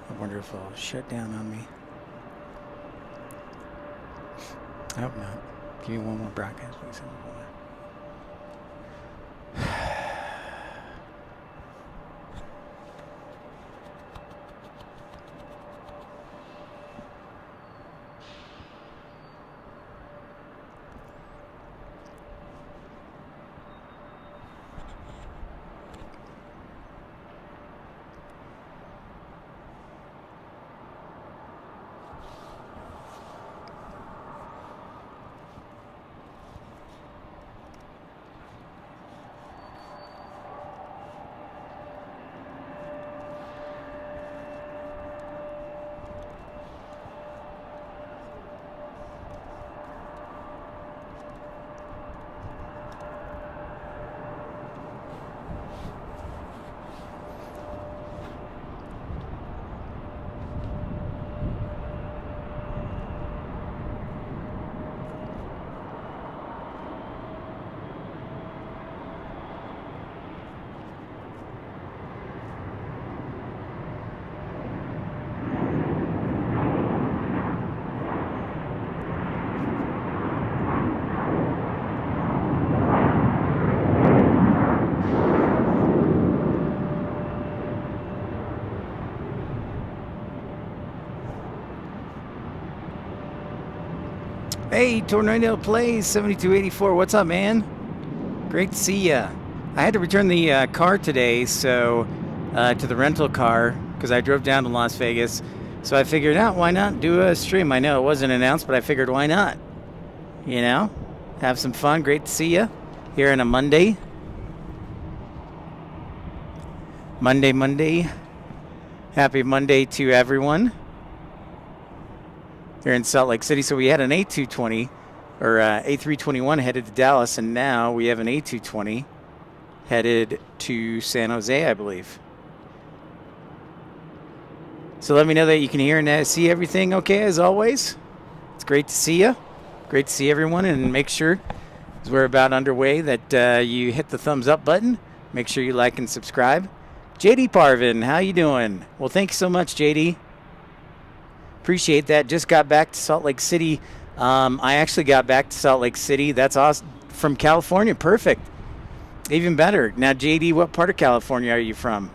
I wonder if it'll shut down on me. I hope not. Give me one more broadcast, please. Hey, Tornado Plays 7284. What's up, man? Great to see ya. I had to return the car today, so to the rental car, because I drove down to Las Vegas. So I figured out, why not do a stream? I know it wasn't announced, but I figured, why not? You know, have some fun. Great to see ya here on a Monday. Monday. Happy Monday to everyone here in Salt Lake City. So we had an A220 or A321 headed to Dallas, and now we have an A220 headed to San Jose, I believe. So let me know that you can hear and see everything okay, as always. It's great to see you. Great to see everyone, and make sure, as we're about underway, that you hit the thumbs up button. Make sure you like and subscribe. JD Parvin, how you doing? Well, thank you so much, JD. Appreciate that. Just got back to Salt Lake City. I actually got back to Salt Lake City. That's awesome. From California. Perfect. Even better. Now, JD, what part of California are you from?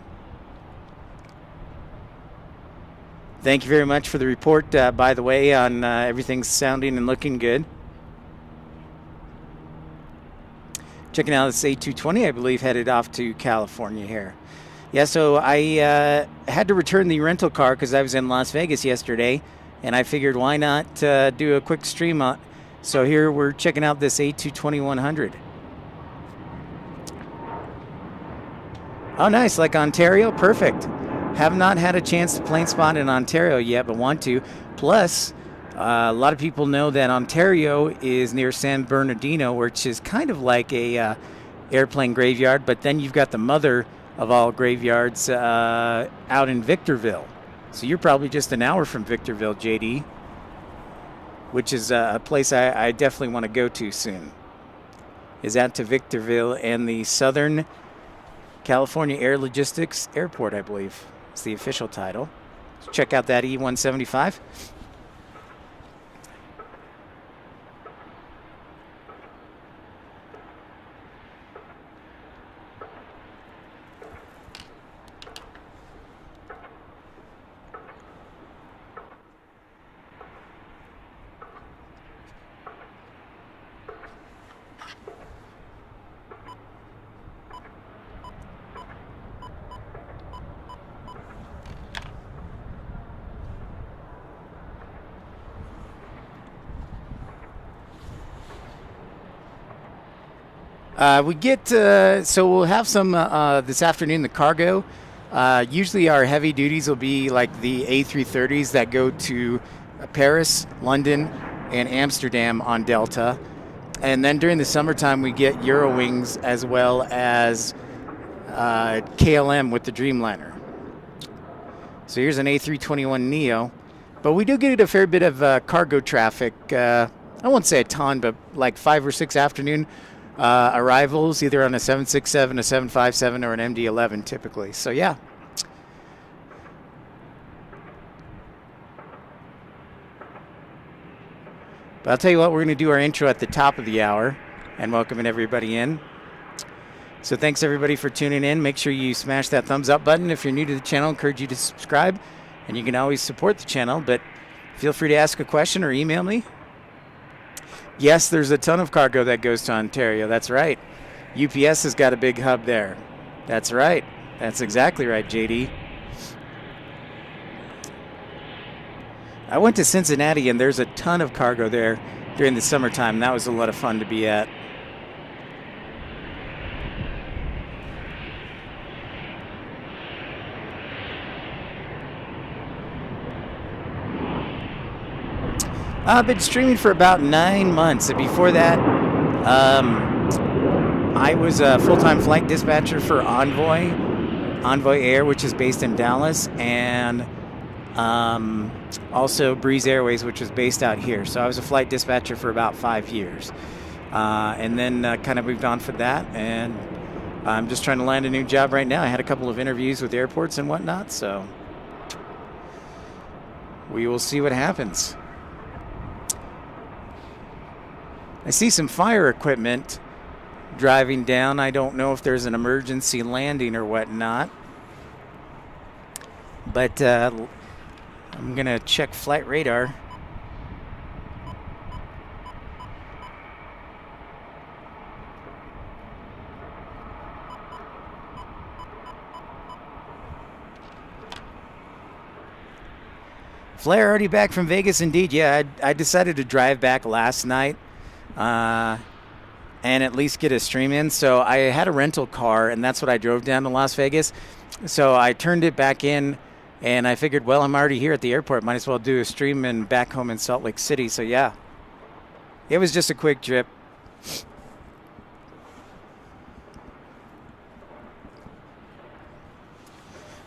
Thank you very much for the report, by the way, on everything sounding and looking good. Checking out this A220, I believe, headed off to California here. Yeah, so I had to return the rental car because I was in Las Vegas yesterday, and I figured, why not do a quick stream on. So here we're checking out this A220-100. Oh, nice, like Ontario? Perfect. Have not had a chance to plane spot in Ontario yet, but want to. Plus, a lot of people know that Ontario is near San Bernardino, which is kind of like a airplane graveyard, but then you've got the mother of all graveyards out in Victorville. So you're probably just an hour from Victorville, JD, which is a place I definitely want to go to soon. Is out to Victorville and the Southern California Air Logistics Airport, I believe. It's the official title. So check out that E175. We get, so we'll have some this afternoon, the cargo. Usually our heavy duties will be like the A330s that go to Paris, London, and Amsterdam on Delta. And then during the summertime, we get Eurowings as well as KLM with the Dreamliner. So here's an A321neo. But we do get a fair bit of cargo traffic. I won't say a ton, but like 5 or 6 afternoon arrivals, either on a 767, a 757, or an MD-11 typically. So yeah. But I'll tell you what, we're going to do our intro at the top of the hour and welcoming everybody in. So thanks everybody for tuning in. Make sure you smash that thumbs up button. If you're new to the channel, I encourage you to subscribe. And you can always support the channel, but feel free to ask a question or email me. Yes, there's a ton of cargo that goes to Ontario. That's right. UPS has got a big hub there. That's right. That's exactly right, JD. I went to Cincinnati, and there's a ton of cargo there during the summertime. That was a lot of fun to be at. I've been streaming for about 9 months. And before that, I was a full-time flight dispatcher for Envoy Air, which is based in Dallas, and also Breeze Airways, which is based out here. So I was a flight dispatcher for about 5 years. And then kind of moved on from that, and I'm just trying to land a new job right now. I had a couple of interviews with airports and whatnot, so we will see what happens. I see some fire equipment driving down. I don't know if there's an emergency landing or whatnot. But I'm going to check flight radar. Flair already back from Vegas, indeed. Yeah, I decided to drive back last night. And at least get a stream in. So I had a rental car, and that's what I drove down to Las Vegas. So I turned it back in, and I figured, well, I'm already here at the airport. Might as well do a stream and back home in Salt Lake City. So, yeah, it was just a quick trip.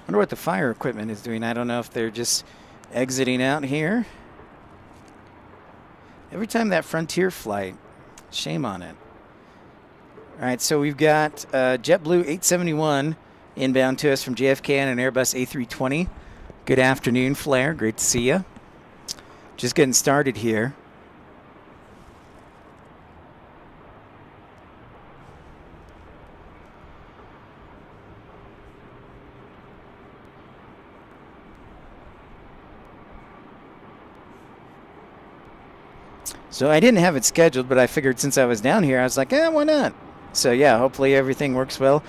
Wonder what the fire equipment is doing. I don't know if they're just exiting out here. Every time that Frontier flight, shame on it. All right, so we've got JetBlue 871 inbound to us from JFK and an Airbus A320. Good afternoon, Flair. Great to see you. Just getting started here. So I didn't have it scheduled, but I figured since I was down here, I was like, why not? So yeah, hopefully everything works well,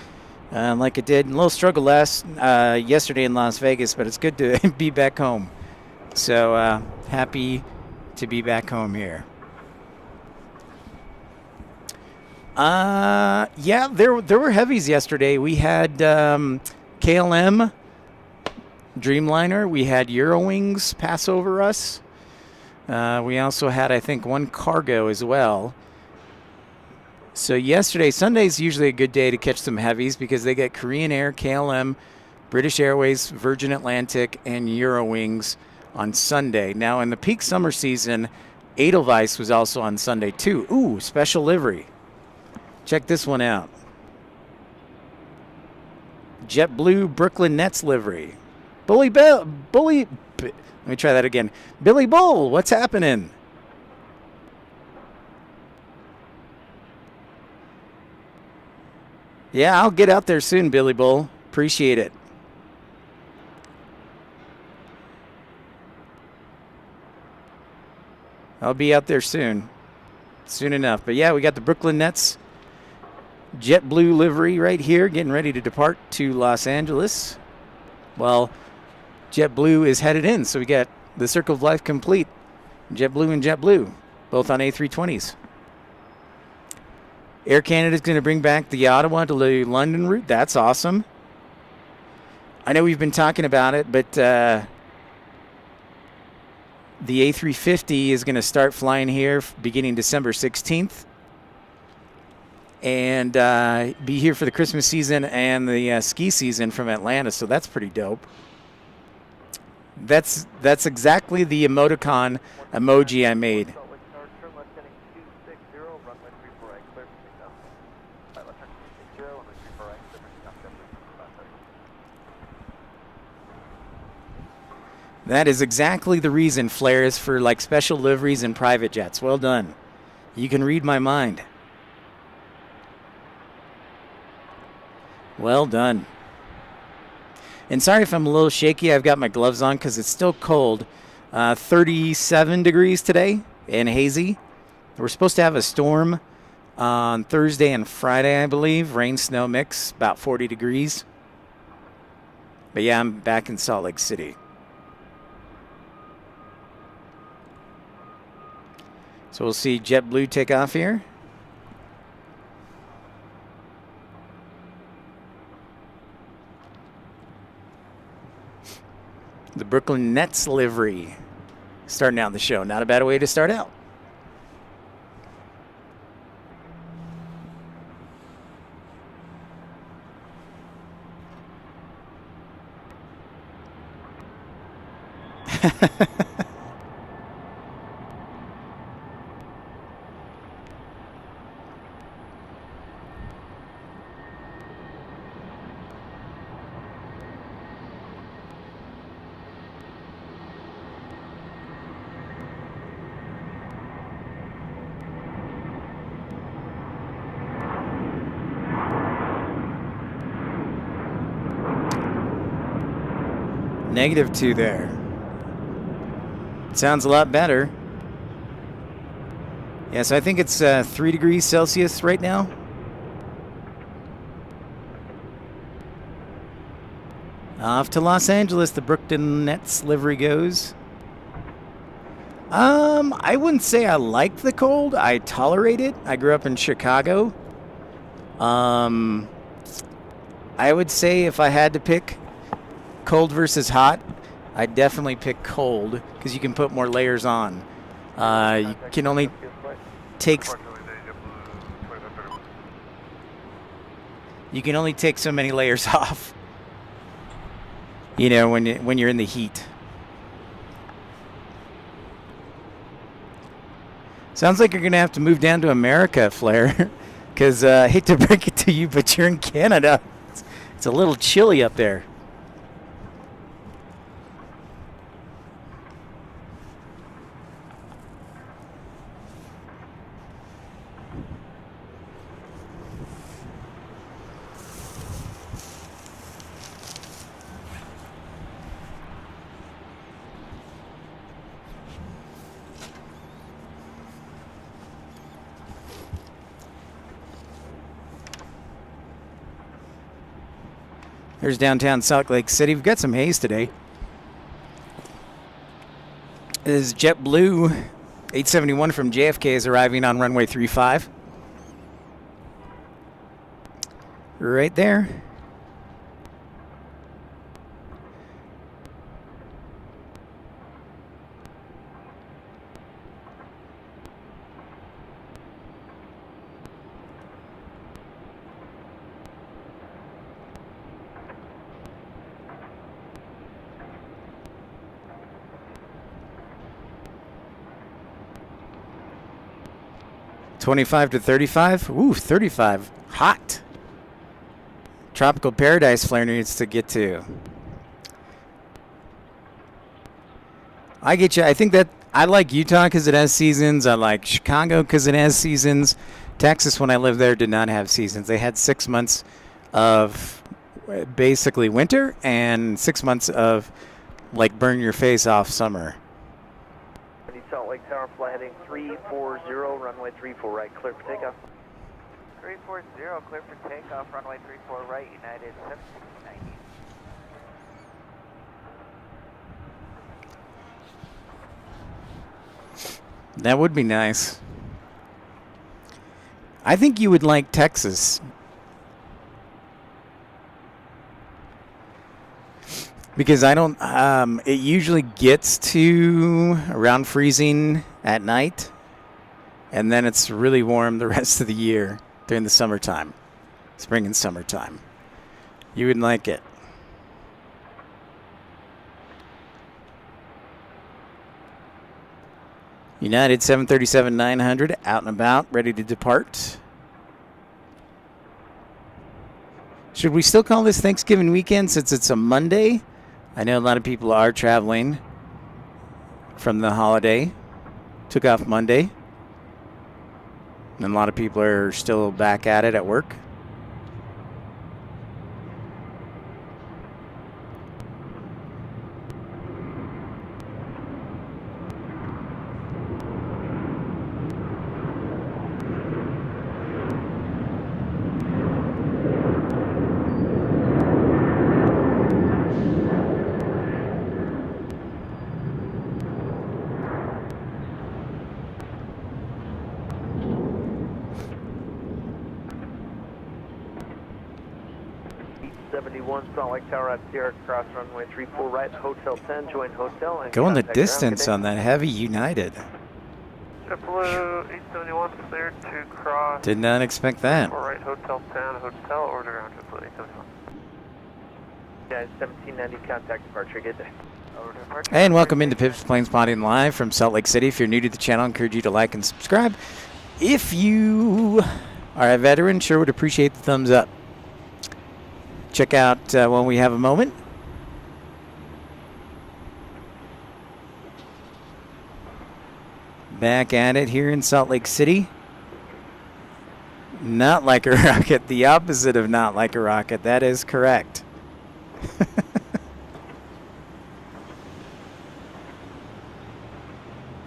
like it did. A little struggle yesterday in Las Vegas, but it's good to be back home. So happy to be back home here. Yeah, there were heavies yesterday. We had KLM, Dreamliner. We had Eurowings pass over us. We also had, I think, one cargo as well. So yesterday, Sunday's usually a good day to catch some heavies because they get Korean Air, KLM, British Airways, Virgin Atlantic, and Eurowings on Sunday. Now, in the peak summer season, Edelweiss was also on Sunday, too. Ooh, special livery. Check this one out. JetBlue Brooklyn Nets livery. Let me try that again. Billy Bull, what's happening? Yeah, I'll get out there soon, Billy Bull. Appreciate it. I'll be out there soon. Soon enough. But yeah, we got the Brooklyn Nets JetBlue livery right here, getting ready to depart to Los Angeles. Well, JetBlue is headed in, so we got the Circle of Life complete. JetBlue and JetBlue, both on A320s. Air Canada is going to bring back the Ottawa to the London route. That's awesome. I know we've been talking about it, but the A350 is going to start flying here beginning December 16th. And be here for the Christmas season and the ski season from Atlanta, so that's pretty dope. That's exactly the emoticon emoji I made. That is exactly the reason, Flair, is for like special liveries and private jets. Well done. You can read my mind. Well done. And sorry if I'm a little shaky. I've got my gloves on because it's still cold. 37 degrees today and hazy. We're supposed to have a storm on Thursday and Friday, I believe. Rain, snow mix, about 40 degrees. But yeah, I'm back in Salt Lake City. So we'll see JetBlue take off here. The Brooklyn Nets livery starting out the show. Not a bad way to start out. -2 there. Sounds a lot better. Yeah, so I think it's 3 degrees Celsius right now. Off to Los Angeles, the Brooklyn Nets livery goes. I wouldn't say I like the cold. I tolerate it. I grew up in Chicago. I would say if I had to pick cold versus hot, I'd definitely pick cold because you can put more layers on. You can only take so many layers off. You know, when you're in the heat. Sounds like you're gonna have to move down to America, Flair, because I hate to break it to you, but you're in Canada. It's a little chilly up there. Here's downtown Salt Lake City. We've got some haze today. This is JetBlue 871 from JFK is arriving on runway 35. Right there. $25 to $35. Ooh, 35. Hot. Tropical paradise Flair needs to get to. I get you. I think that I like Utah because it has seasons. I like Chicago because it has seasons. Texas, when I lived there, did not have seasons. They had 6 months of basically winter and 6 months of like burn your face off summer. Salt Lake Tower, fly heading 340, runway 34 right, clear for takeoff. 340, clear for takeoff, runway 34 right, United 7690. That would be nice. I think you would like Texas. Because I don't, it usually gets to around freezing at night, and then it's really warm the rest of the year during the summertime, spring and summertime. You would like it. United 737-900 out and about, ready to depart. Should we still call this Thanksgiving weekend since it's a Monday? I know a lot of people are traveling. from the holiday. Took off Monday. And a lot of people are still back at it at work. Salt Lake Tower at Sierra Cross runway 34 right, Hotel 10, join hotel. And Going the contact distance ground. on that heavy United. JetBlue 871 cleared to cross. Did not expect that. 4 right, Hotel 10, hotel, order ground, JetBlue 871. Guys, 1790, contact departure, good day. Over to departure. And welcome into Pips Planespotting live from Salt Lake City. If you're new to the channel, I encourage you to like and subscribe. If you are a veteran, sure would appreciate the thumbs up. Check out when we have a moment. Back at it here in Salt Lake City. Not like a rocket. The opposite of not like a rocket. That is correct.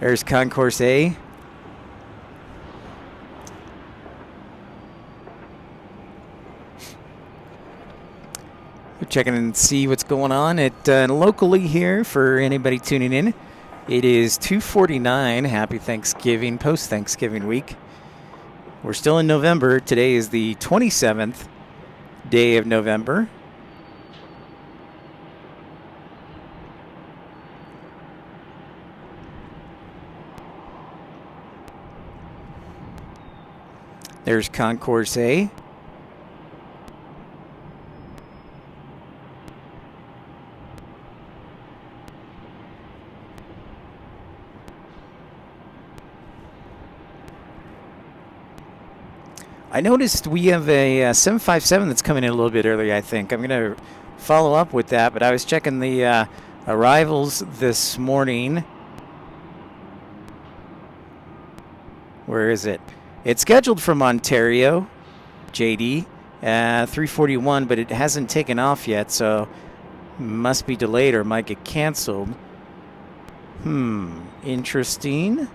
There's Concourse A. We're checking and see what's going on at locally here for anybody tuning in. It is 2:49. Happy Thanksgiving, post-Thanksgiving week. We're still in November. Today is the 27th day of November. There's Concourse A. I noticed we have a 757 that's coming in a little bit early, I think. I'm going to follow up with that, but I was checking the arrivals this morning. Where is it? It's scheduled from Ontario, JD, 341, but it hasn't taken off yet, so must be delayed or might get canceled. Interesting.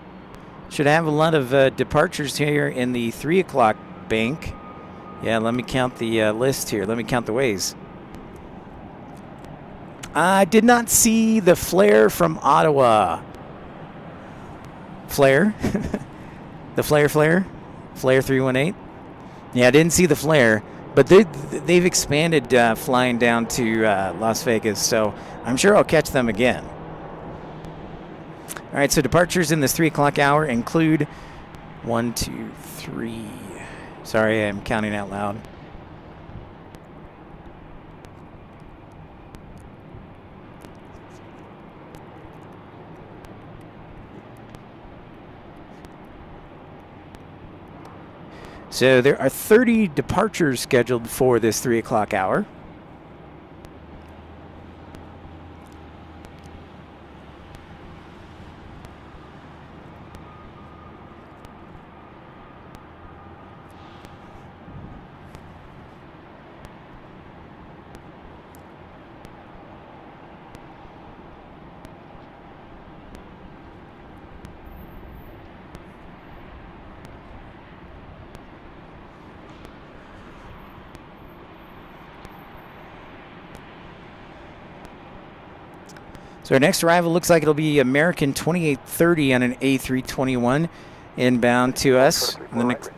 Should have a lot of departures here in the 3 o'clock bank. Yeah, let me count the list here. Let me count the ways. I did not see the flare from Ottawa. Flare? The flare? Flare 318? Yeah, I didn't see the flare, but they've expanded flying down to Las Vegas, so I'm sure I'll catch them again. All right, so departures in this 3 o'clock hour include 1, 2, 3. Sorry, I'm counting out loud. So there are 30 departures scheduled for this 3 o'clock hour. So our next arrival looks like it'll be American 2830 on an A321 inbound to us in the next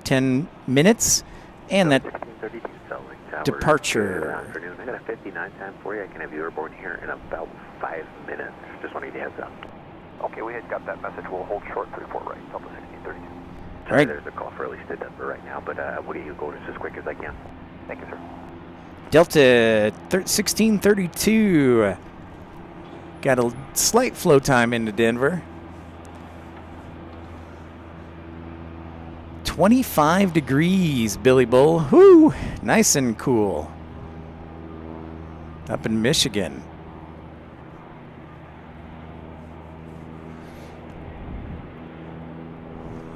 10 minutes. And that departure. Afternoon. I got a 59 time for you. I can have you airborne here in about 5 minutes. Just want to give you a heads up. Okay, we had got that message. We'll hold short 34 right, Delta 1632. All right. There's a call for release to Denver right now, but we'll get you going as quick as I can. Thank you, sir. Delta 1632. Got a slight flow time into Denver. 25 degrees, Billy Bull. Whoo! Nice and cool. Up in Michigan.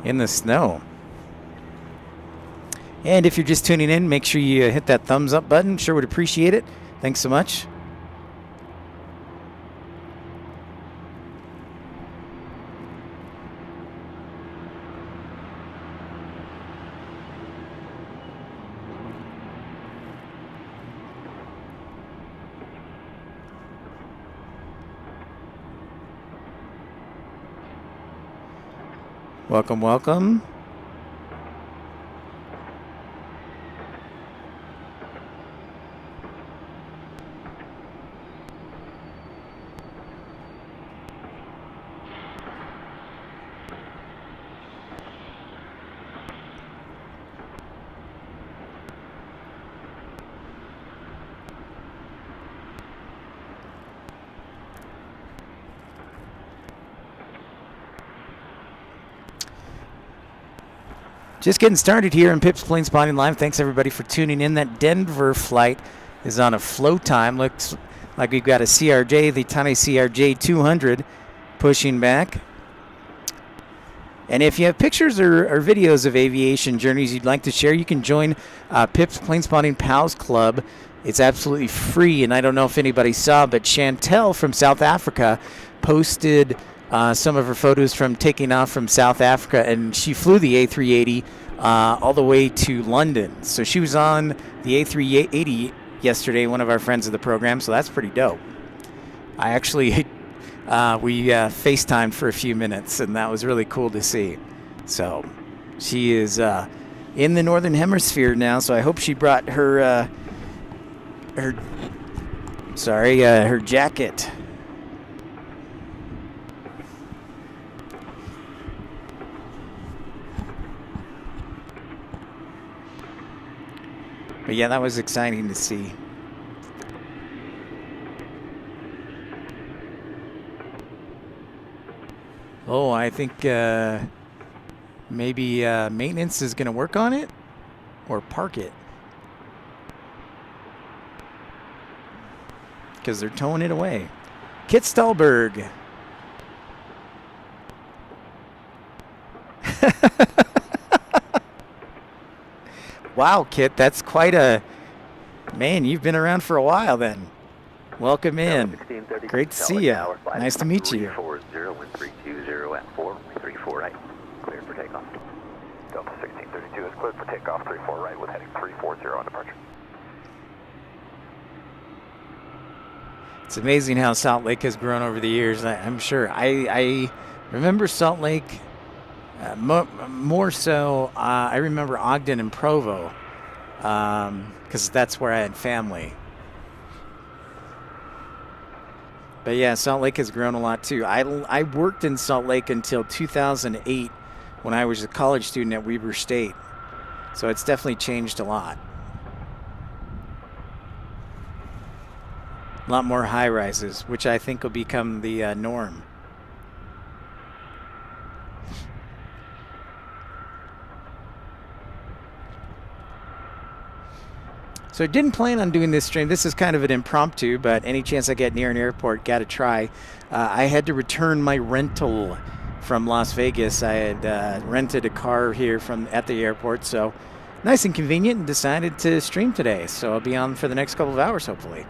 in the snow. And if you're just tuning in, make sure you hit that thumbs up button. Sure would appreciate it. Thanks so much. Welcome, welcome. Just getting started here in Pip's Planespotting Live. Thanks everybody for tuning in. That Denver flight is on a flow time. Looks like we've got a CRJ, the Tane CRJ 200, pushing back. And if you have pictures or videos of aviation journeys you'd like to share, you can join Pip's Planespotting Pals Club. It's absolutely free, and I don't know if anybody saw, but Chantel from South Africa posted some of her photos from taking off from South Africa, and she flew the A380 all the way to London. So she was on the A380 yesterday, one of our friends of the program, so that's pretty dope. I actually, we FaceTimed for a few minutes, and that was really cool to see. So she is in the Northern Hemisphere now, so I hope she brought her, her jacket. But yeah, that was exciting to see. Oh, I think maybe maintenance is going to work on it or park it. Because they're towing it away. Kit Stahlberg. Wow, Kit, that's quite a... Man, you've been around for a while then. Welcome in. Great to see you. Nice to meet you. 340-1320 at 4, 34 right. Clear for takeoff. Delta 1632 is cleared for takeoff, 34 right with heading 340 on departure. It's amazing how Salt Lake has grown over the years. I'm sure. I remember Salt Lake... more so, I remember Ogden and Provo, because that's where I had family. But yeah, Salt Lake has grown a lot too. I worked in Salt Lake until 2008 when I was a college student at Weber State. So it's definitely changed a lot. A lot more high rises, which I think will become the norm. So I didn't plan on doing this stream. This is kind of an impromptu, but any chance I get near an airport, got to try. I had to return my rental from Las Vegas. I had rented a car here at the airport, so nice and convenient, and decided to stream today. So I'll be on for the next couple of hours, hopefully.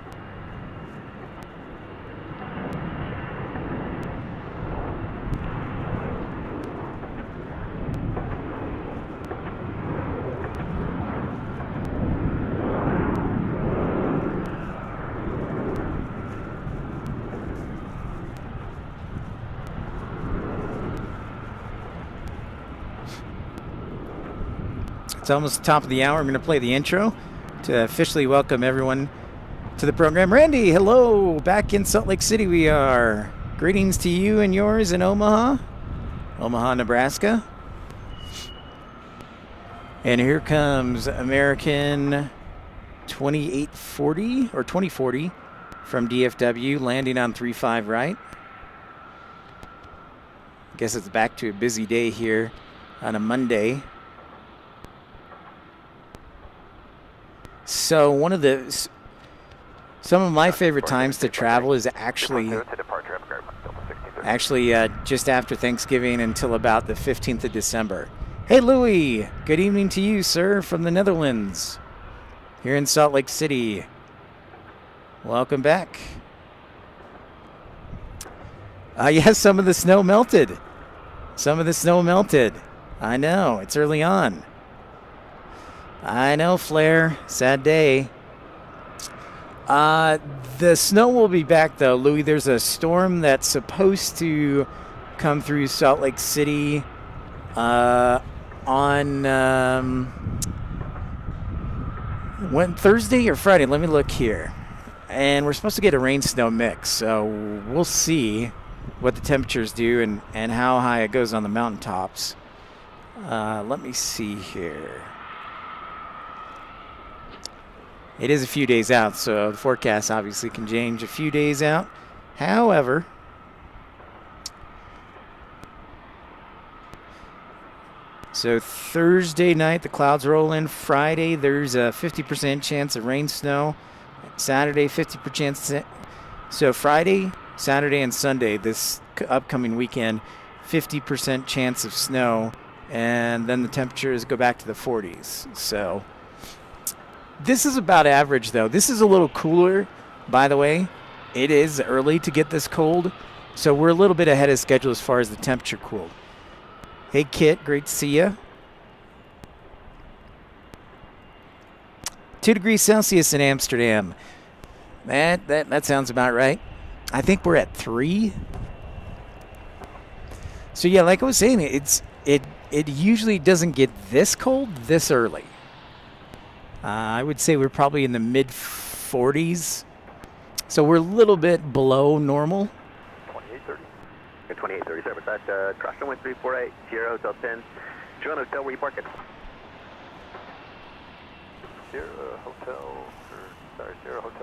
It's almost the top of the hour. I'm going to play the intro to officially welcome everyone to the program. Randy, hello. Back in Salt Lake City we are. Greetings to you and yours in Omaha, Nebraska. And here comes American 2840 or 2040 from DFW, landing on 35 right. I guess it's back to a busy day here on a Monday. So some of my favorite times to travel is actually Actually, just after Thanksgiving until about the 15th of December. Hey, Louie. Good evening to you, sir, from the Netherlands. Here in Salt Lake City. Welcome back. Yes, some of the snow melted. Some of the snow melted. I know. It's early on. I know, Flair. Sad day. The snow will be back, though, Louis. There's a storm that's supposed to come through Salt Lake City on when Thursday or Friday. Let me look here. And we're supposed to get a rain-snow mix, so we'll see what the temperatures do and how high it goes on the mountaintops. Let me see here. It is a few days out, so the forecast obviously can change a few days out. However, so Thursday night, the clouds roll in. Friday, there's a 50% chance of rain, snow. Saturday, 50%. So Friday, Saturday, and Sunday, this upcoming weekend, 50% chance of snow. And then the temperatures go back to the 40s. So this is about average, though. This is a little cooler, by the way. It is early to get this cold, so we're a little bit ahead of schedule as far as the temperature cooled. Hey, Kit. Great to see you. 2 degrees Celsius in Amsterdam. That sounds about right. I think we're at 3. So, yeah, like I was saying, it usually doesn't get this cold this early. I would say we're probably in the mid-40s. So we're a little bit below normal. 2830. 2830, sir. But that cross runway 348, Sierra Hotel 10. Sierra Hotel, where you parking? Sierra Hotel 10, Hotel,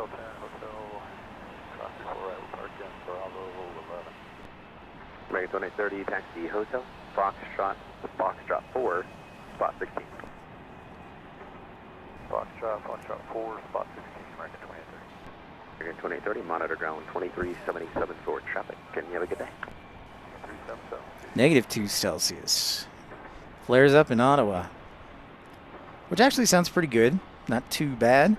cross 348, we parked in Bravo 11. American 2830, taxi Hotel, Foxtrot 4, spot 16. Foxtrot 4, spot 16, American 2830. American 2830, monitor ground 2377 for traffic. Can you have a good day? 377. -2 Celsius. Flares up in Ottawa. Which actually sounds pretty good. Not too bad.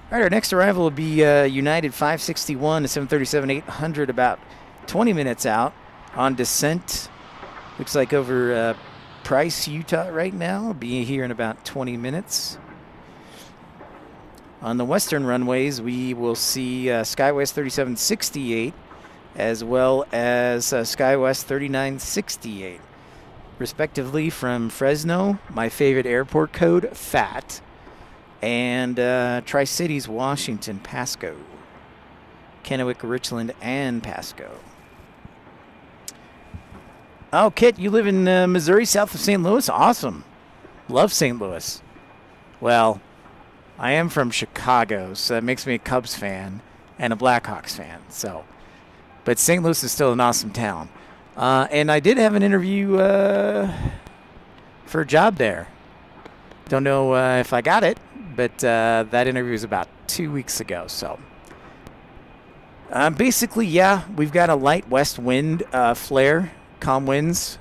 All right, our next arrival will be United 561 to 737-800, about 20 minutes out on descent. Looks like over Price, Utah right now. I'll be here in about 20 minutes. On the western runways, we will see SkyWest 3768 as well as SkyWest 3968, respectively, from Fresno, my favorite airport code, FAT, and Tri-Cities, Washington, Pasco, Kennewick, Richland, and Pasco. Oh, Kit, you live in Missouri, south of St. Louis? Awesome. Love St. Louis. Well, I am from Chicago, so that makes me a Cubs fan and a Blackhawks fan. So, but St. Louis is still an awesome town. And I did have an interview for a job there. Don't know if I got it, but that interview was about 2 weeks ago. So, basically, yeah, we've got a light west wind flare, calm winds.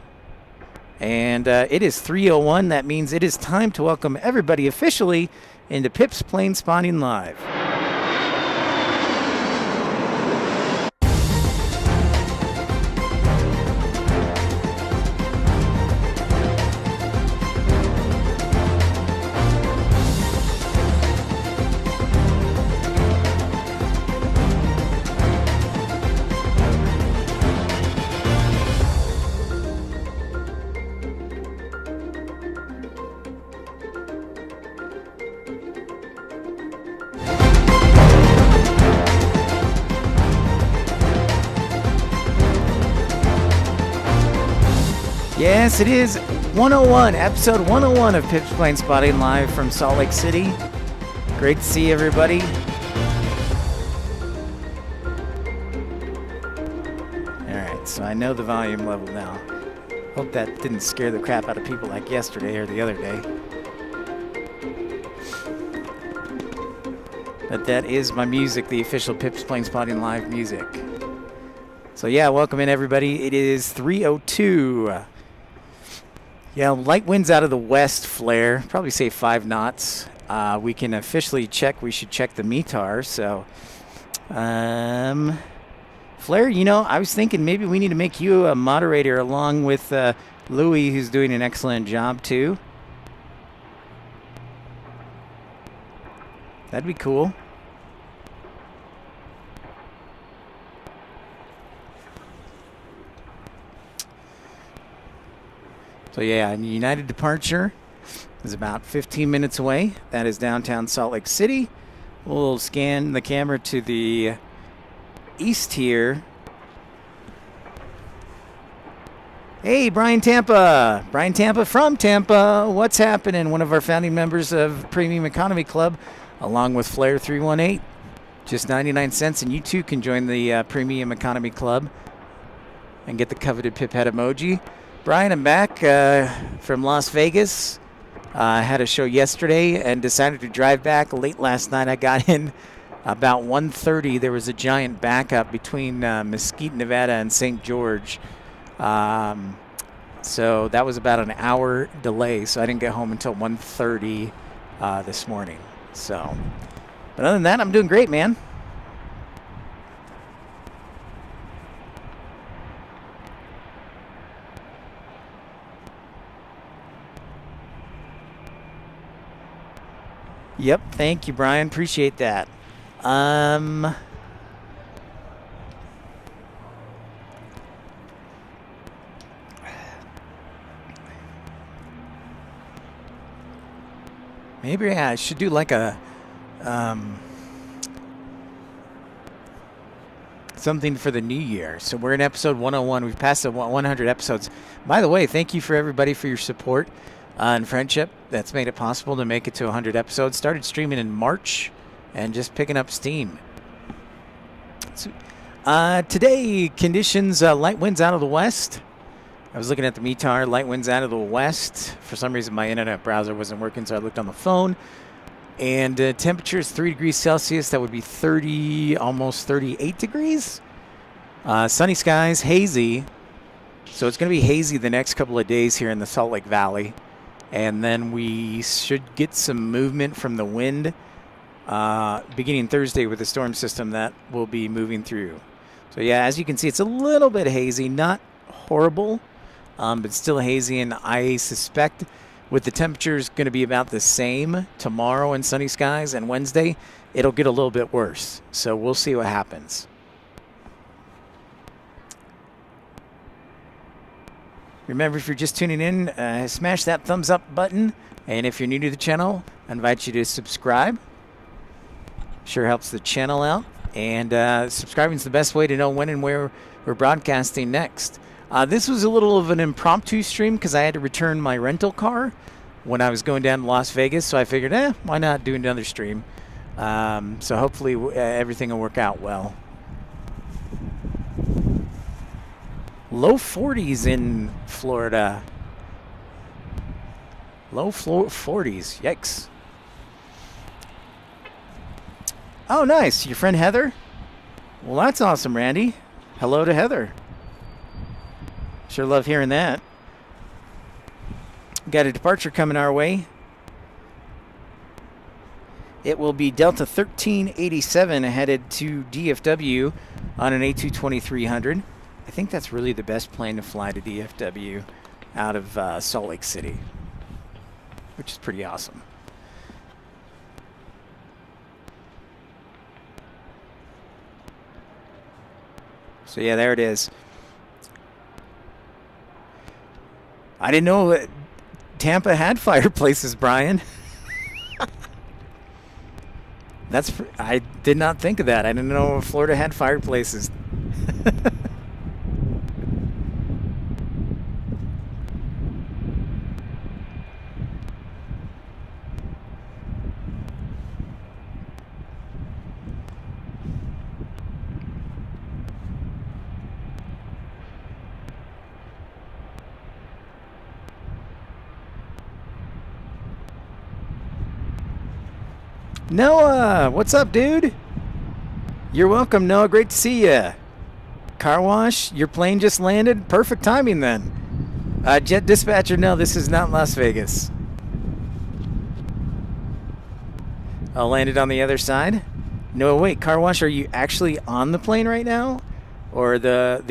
And it is 3:01. That means it is time to welcome everybody officially into Pip's Planespotting Live. Yes, it is 101, episode 101 of Pip's Planespotting Live from Salt Lake City. Great to see everybody. Alright, so I know the volume level now. Hope that didn't scare the crap out of people like yesterday or the other day. But that is my music, the official Pip's Planespotting Live music. So yeah, welcome in everybody. It is 3:02. Yeah, light winds out of the west flare. Probably say 5 knots. We can officially check. We should check the METAR. So, Flare, you know, I was thinking maybe we need to make you a moderator along with Louie, who's doing an excellent job too. That'd be cool. So yeah, United departure is about 15 minutes away. That is downtown Salt Lake City. We'll scan the camera to the east here. Hey, Brian Tampa. Brian Tampa from Tampa. What's happening? One of our founding members of Premium Economy Club, along with Flare 318. Just 99 cents, and you too can join the Premium Economy Club and get the coveted pipette emoji. Brian, I'm back from Las Vegas. I had a show yesterday and decided to drive back late last night. I got in about 1:30. There was a giant backup between Mesquite, Nevada and St. George. So that was about an hour delay. So I didn't get home until 1:30 this morning. So, but other than that, I'm doing great, man. Yep, thank you, Brian. Appreciate that. Maybe I should do like a something for the new year. So we're in episode 101. We've passed the 100 episodes. By the way, thank you for everybody for your support and friendship. That's made it possible to make it to 100 episodes. Started streaming in March and just picking up steam. So, today, conditions, light winds out of the west. I was looking at the METAR, light winds out of the west. For some reason, my internet browser wasn't working, so I looked on the phone. And temperature is 3 degrees Celsius. That would be 30, almost 38 degrees. Sunny skies, hazy. So it's going to be hazy the next couple of days here in the Salt Lake Valley. And then we should get some movement from the wind beginning Thursday with the storm system that will be moving through. So yeah, as you can see, it's a little bit hazy, not horrible, but still hazy. And I suspect with the temperatures going to be about the same tomorrow in sunny skies and Wednesday, it'll get a little bit worse. So we'll see what happens. Remember, if you're just tuning in, smash that thumbs up button. And if you're new to the channel, I invite you to subscribe. Sure helps the channel out. And subscribing is the best way to know when and where we're broadcasting next. This was a little of an impromptu stream because I had to return my rental car when I was going down to Las Vegas. So I figured, why not do another stream? So hopefully everything will work out well. Low 40s in Florida. Low 40s. Yikes. Oh, nice. Your friend Heather? Well, that's awesome, Randy. Hello to Heather. Sure love hearing that. Got a departure coming our way. It will be Delta 1387 headed to DFW on an A220-300. I think that's really the best plane to fly to DFW out of Salt Lake City, which is pretty awesome. So yeah, there it is. I didn't know that Tampa had fireplaces, Brian. I did not think of that. I didn't know Florida had fireplaces. Noah, what's up, dude? You're welcome, Noah. Great to see you. car wash, your plane just landed. Perfect timing then. Jet dispatcher, no, this is not Las Vegas. I landed on the other side. No, wait, car wash, are you actually on the plane right now? Or great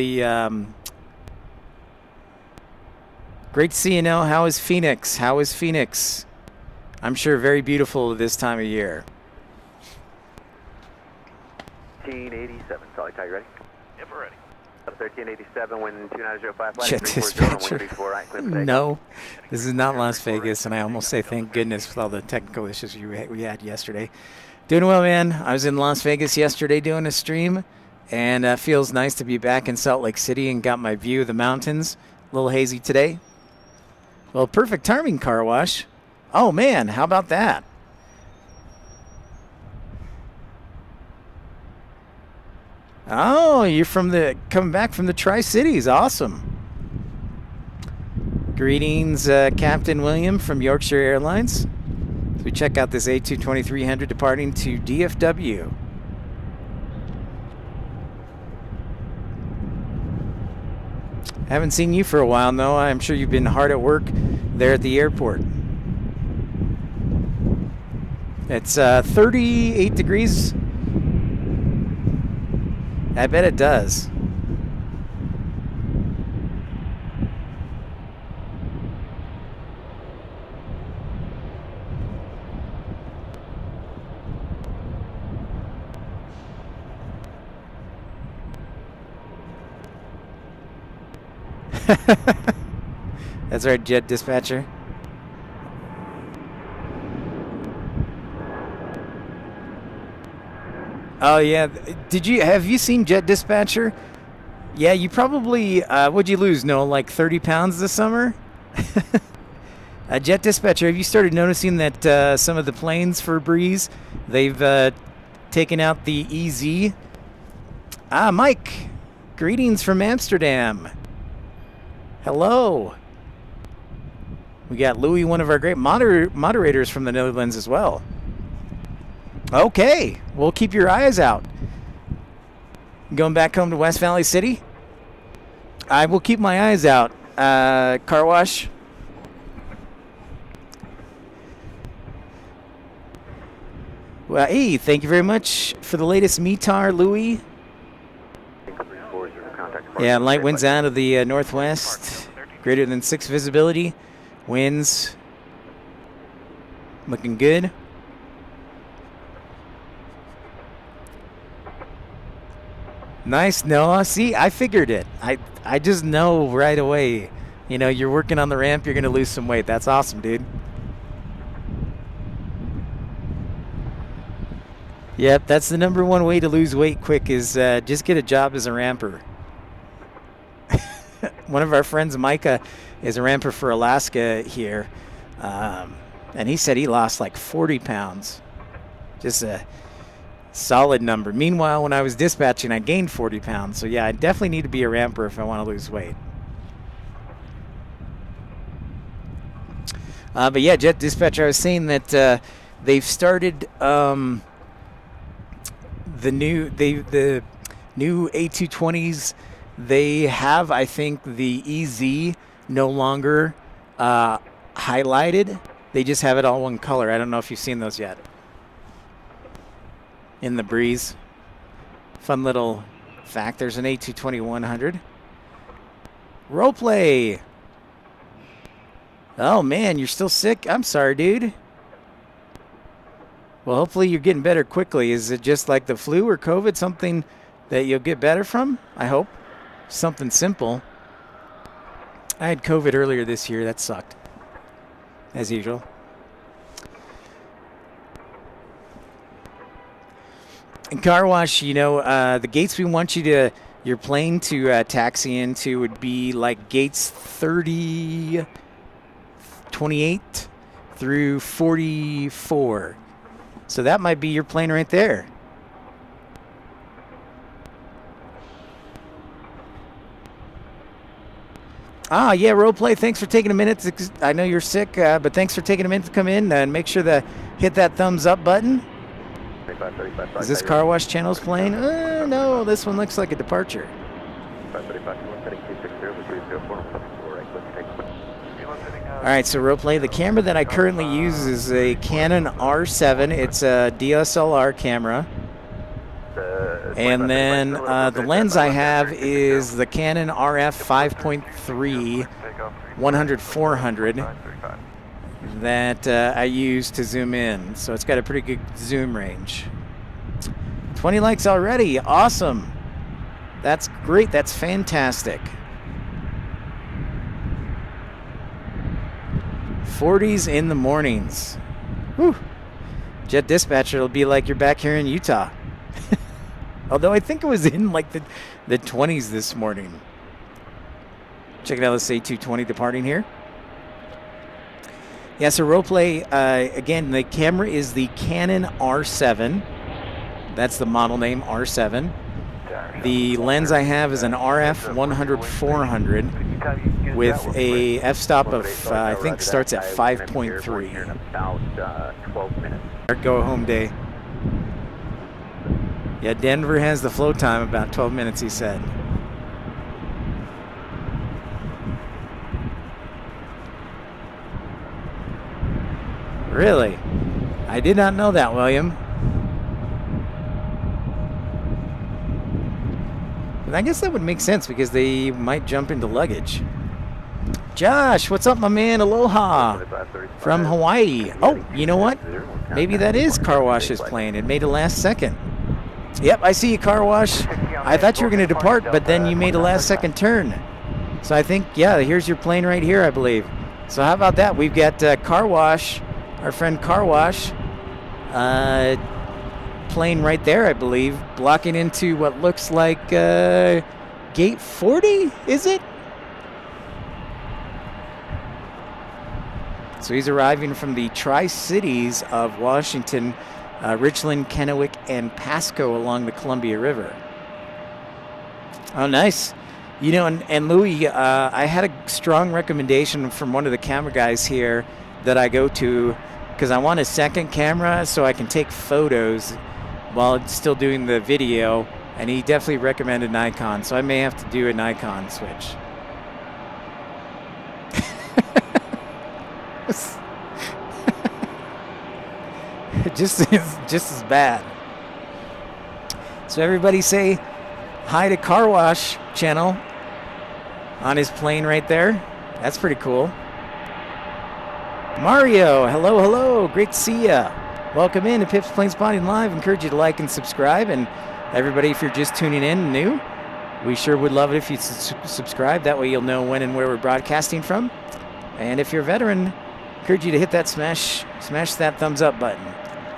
to see you know. How is Phoenix? How is Phoenix? I'm sure very beautiful this time of year. 1387, Solid Tiger, ready? Yep, we're ready. 1387, wind 2905, Jet dispatcher. No, this is not Las Vegas, and I almost say thank goodness with all the technical issues we had yesterday. Doing well, man. I was in Las Vegas yesterday doing a stream, and feels nice to be back in Salt Lake City and got my view of the mountains. A little hazy today. Well, perfect timing, car wash. Oh, man, how about that? Oh, you're coming back from the Tri-Cities. Awesome. Greetings, Captain William from Yorkshire Airlines. So we check out this A22300 departing to DFW. Haven't seen you for a while, though. I'm sure you've been hard at work there at the airport. It's 38 degrees. I bet it does. That's right, jet dispatcher. Oh yeah, have you seen Jet Dispatcher? Yeah, you probably what'd you lose? No, like 30 pounds this summer. Jet Dispatcher, have you started noticing that some of the planes for Breeze, they've taken out the EZ? Mike, greetings from Amsterdam. Hello. We got Louis, one of our great moderators from the Netherlands as well. Okay, we'll keep your eyes out. Going back home to West Valley City? I will keep my eyes out. Car wash. Well, hey, thank you very much for the latest METAR, Louis. Yeah, light winds out of the northwest. Greater than 6 visibility. Winds looking good. Nice, Noah. See, I figured it. I just know right away. You know, you're working on the ramp, you're going to lose some weight. That's awesome, dude. Yep, that's the #1 way to lose weight quick is just get a job as a ramper. One of our friends, Micah, is a ramper for Alaska here. And he said he lost like 40 pounds. Just a solid number. Meanwhile, when I was dispatching, I gained 40 pounds. So yeah, I definitely need to be a ramper if I want to lose weight. But yeah, Jet Dispatcher, I was saying that they've started the new A220s. They have, I think, the EZ no longer highlighted. They just have it all one color. I don't know if you've seen those yet. In the Breeze. Fun little fact. There's an A220-100. Role play. Oh, man, you're still sick? I'm sorry, dude. Well, hopefully you're getting better quickly. Is it just like the flu or COVID? Something that you'll get better from? I hope. Something simple. I had COVID earlier this year. That sucked. As usual. And car wash, you know, the gates we want your plane to taxi into would be like gates 30, 28 through 44. So that might be your plane right there. Yeah, role play. Thanks for taking a minute. I know you're sick, but thanks for taking a minute to come in and make sure to hit that thumbs up button. Is this car wash channel's plane? No, this one looks like a departure. All right, so roll play. The camera that I currently use is a Canon R7. It's a DSLR camera. And then the lens I have is the Canon RF 5.3 100-400 that I use to zoom in. So it's got a pretty good zoom range. 20 likes already. Awesome. That's great. That's fantastic. 40s in the mornings. Whew. Jet dispatcher, it'll be like you're back here in Utah. Although I think it was in like the 20s this morning. Check it out. Let's say 220 departing here. Yeah, so roll play, again, the camera is the Canon R7. That's the model name, R7. The lens I have is an RF 100-400 with a f-stop of, I think, starts at 5.3. Go home day. Yeah, Denver has the flow time about 12 minutes, he said. Really? I did not know that, William. And I guess that would make sense because they might jump into luggage. Josh, what's up, my man? Aloha from Hawaii. Oh, you know what? Maybe that is Car Wash's plane. It made a last second. Yep, I see you, Car Wash. I thought you were going to depart, but then you made a last second turn. So I think, yeah, here's your plane right here, I believe. So how about that? We've got Car Wash, our friend Car Wash, plane right there, I believe, blocking into what looks like gate 40, is it? So he's arriving from the Tri-Cities of Washington, Richland, Kennewick, and Pasco along the Columbia River. Oh, nice. You know, and Louis, I had a strong recommendation from one of the camera guys here that I go to because I want a second camera so I can take photos while it's still doing the video, and he definitely recommended Nikon, so I may have to do a Nikon switch. just as bad. So everybody say hi to Car Wash channel on his plane right there. That's pretty cool. Mario, hello, great to see ya. Welcome in to Pip's Planespotting Live. Encourage you to like and subscribe, and everybody, if you're just tuning in new, we sure would love it if you subscribe. That way you'll know when and where we're broadcasting from. And if you're a veteran, encourage you to hit that smash that thumbs up button.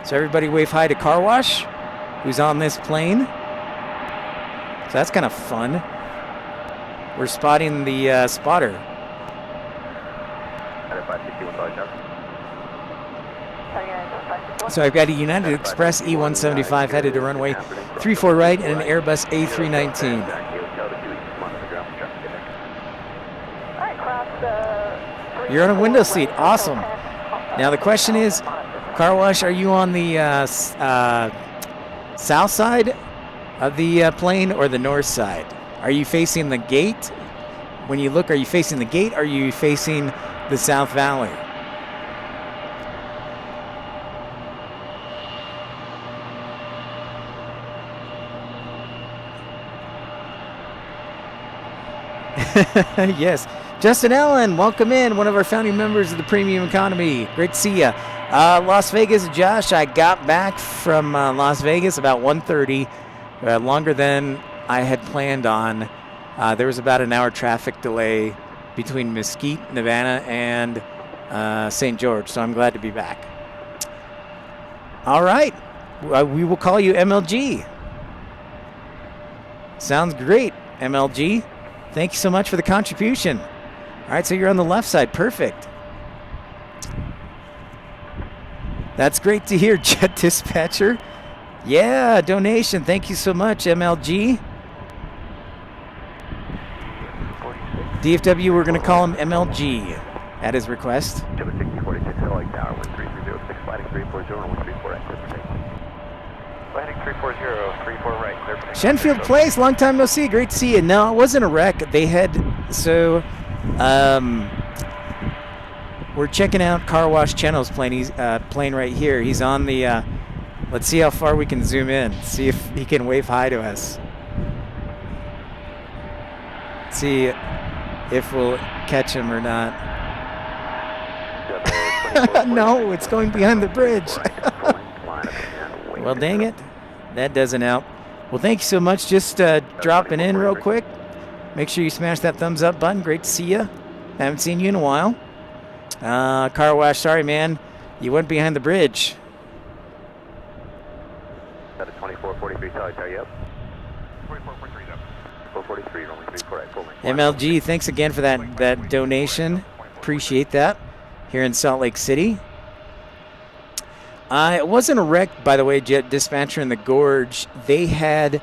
So everybody wave hi to Car Wash, who's on this plane. So that's kind of fun. We're spotting the spotter. So I've got a United Express E175 headed to runway 34 right and an Airbus A319. You're on a window seat. Awesome. Now the question is, Car Wash, are you on the south side of the plane or the north side? Are you facing the gate? When you look, are you facing the gate or are you facing the South Valley? Yes. Justin Allen, welcome in, one of our founding members of the Premium Economy. Great to see you. Las Vegas, Josh, I got back from Las Vegas about 1:30, longer than I had planned on. There was about an hour traffic delay between Mesquite, Nevada, and St. George, so I'm glad to be back. All right. We will call you MLG. Sounds great, MLG. Thank you so much for the contribution. All right, so you're on the left side. Perfect. That's great to hear, Jet Dispatcher. Yeah, donation. Thank you so much, MLG. DFW, we're going to call him MLG at his request. Landing 340, 340, 34 right, clear for takeoff. Shenfield Place, long time no see. Great to see you. No, it wasn't a wreck. They had, so, we're checking out Car Wash Channel's plane. He's plane right here. He's on the, let's see how far we can zoom in. See if he can wave hi to us. See if we'll catch him or not. No, it's going behind the bridge. Well, dang it. That doesn't help. Well, thank you so much. Just dropping in real quick. Make sure you smash that thumbs up button. Great to see you. Haven't seen you in a while. Car Wash, sorry, man. You went behind the bridge. Got a 2443, tell you up. 4443 up. 443, only 34 full length. MLG, thanks again for that donation. Appreciate that. Here in Salt Lake City. It wasn't a wreck, by the way, Jet Dispatcher in the Gorge. They had,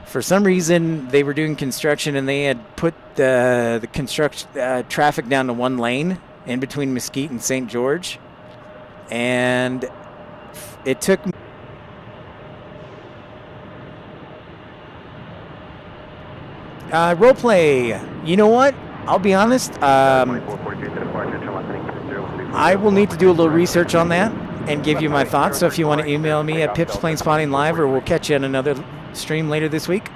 for some reason, they were doing construction and they had put the construction traffic down to one lane in between Mesquite and St. George. And it took role play. You know what? I'll be honest. I will need to do a little research on that and give you my thoughts. So if you want to email me at Pips Planespotting Live, or we'll catch you on another stream later this week.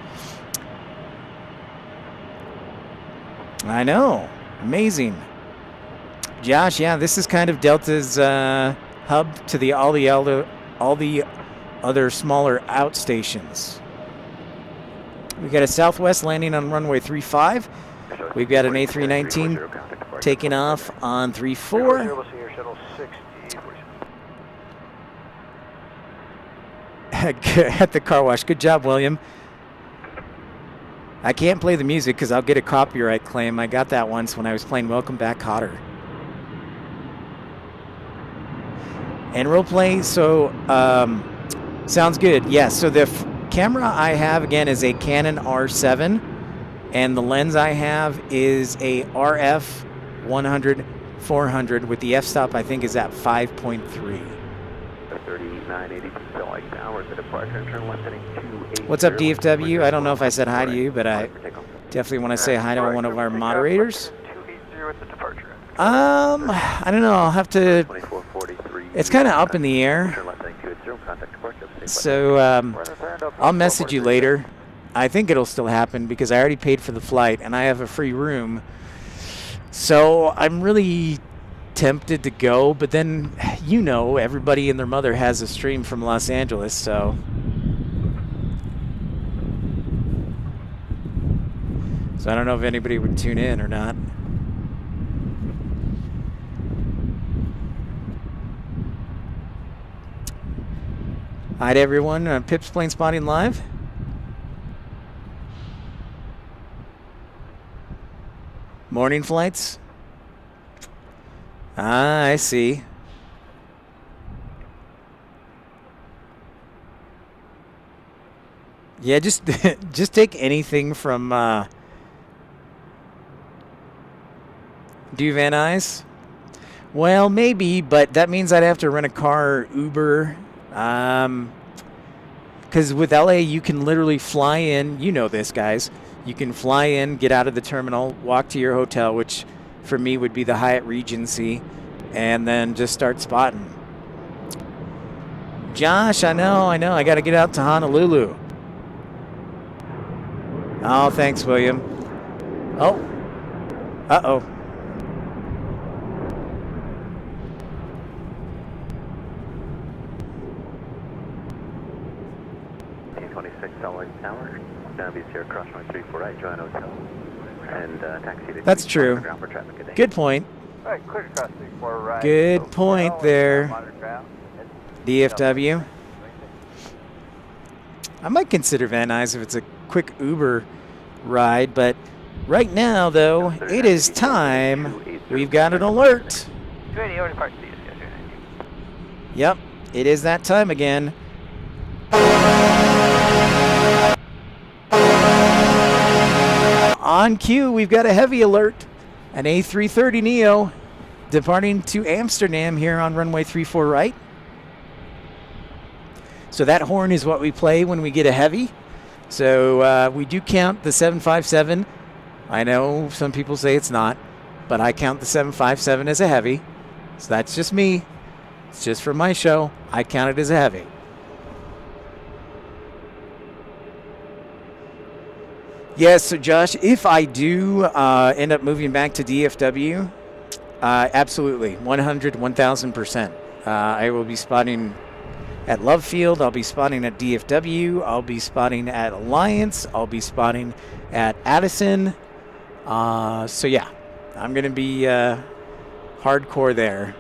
I know. Amazing. Josh, yeah, this is kind of Delta's hub to all the other smaller outstations. We've got a Southwest landing on runway 35. We've got an A319 taking off on 34. At the car wash. Good job, William. I can't play the music because I'll get a copyright claim. I got that once when I was playing Welcome Back Cotter. And role play, so sounds good. Yes, so the camera I have, again, is a Canon R7. And the lens I have is a RF 100-400 with the f-stop, I think, is at 5.3. 3980 Lake Tower, the departure and turn left heading 280. What's up, DFW? I don't know if I said hi to you, but I definitely want to say hi to one of our moderators. 280 with the departure. I don't know. I'll have to. It's kind of up in the air. So I'll message you later. I think it'll still happen because I already paid for the flight and I have a free room. So I'm really tempted to go, but then, you know, everybody and their mother has a stream from Los Angeles, so. So I don't know if anybody would tune in or not. Hi to everyone, Pips Planespotting Live. Morning flights? Ah, I see. Yeah, just take anything from Do Van Nuys? Well, maybe, but that means I'd have to rent a car or Uber. Because with LA, you can literally fly in. You know this, guys. You can fly in, get out of the terminal, walk to your hotel, which for me would be the Hyatt Regency, and then just start spotting. Josh, I know. I got to get out to Honolulu. Oh, thanks, William. Oh. Uh-oh. Tower, down to Sierra Cross 134, join hotel, and taxi to. That's true. Good point. All right, clear across 34 right. Good point there, DFW. I might consider Van Nuys if it's a quick Uber ride, but right now, though, it is time. We've got an alert. Yep, it is that time again. On cue, we've got a heavy alert. An A330neo departing to Amsterdam here on runway 34 right. So that horn is what we play when we get a heavy. So we do count the 757. I know some people say it's not, but I count the 757 as a heavy. So that's just me. It's just for my show. I count it as a heavy. Yes, so Josh, if I do end up moving back to DFW, absolutely, 100, 1,000%. I will be spotting at Love Field. I'll be spotting at DFW. I'll be spotting at Alliance. I'll be spotting at Addison. So yeah, I'm going to be hardcore there.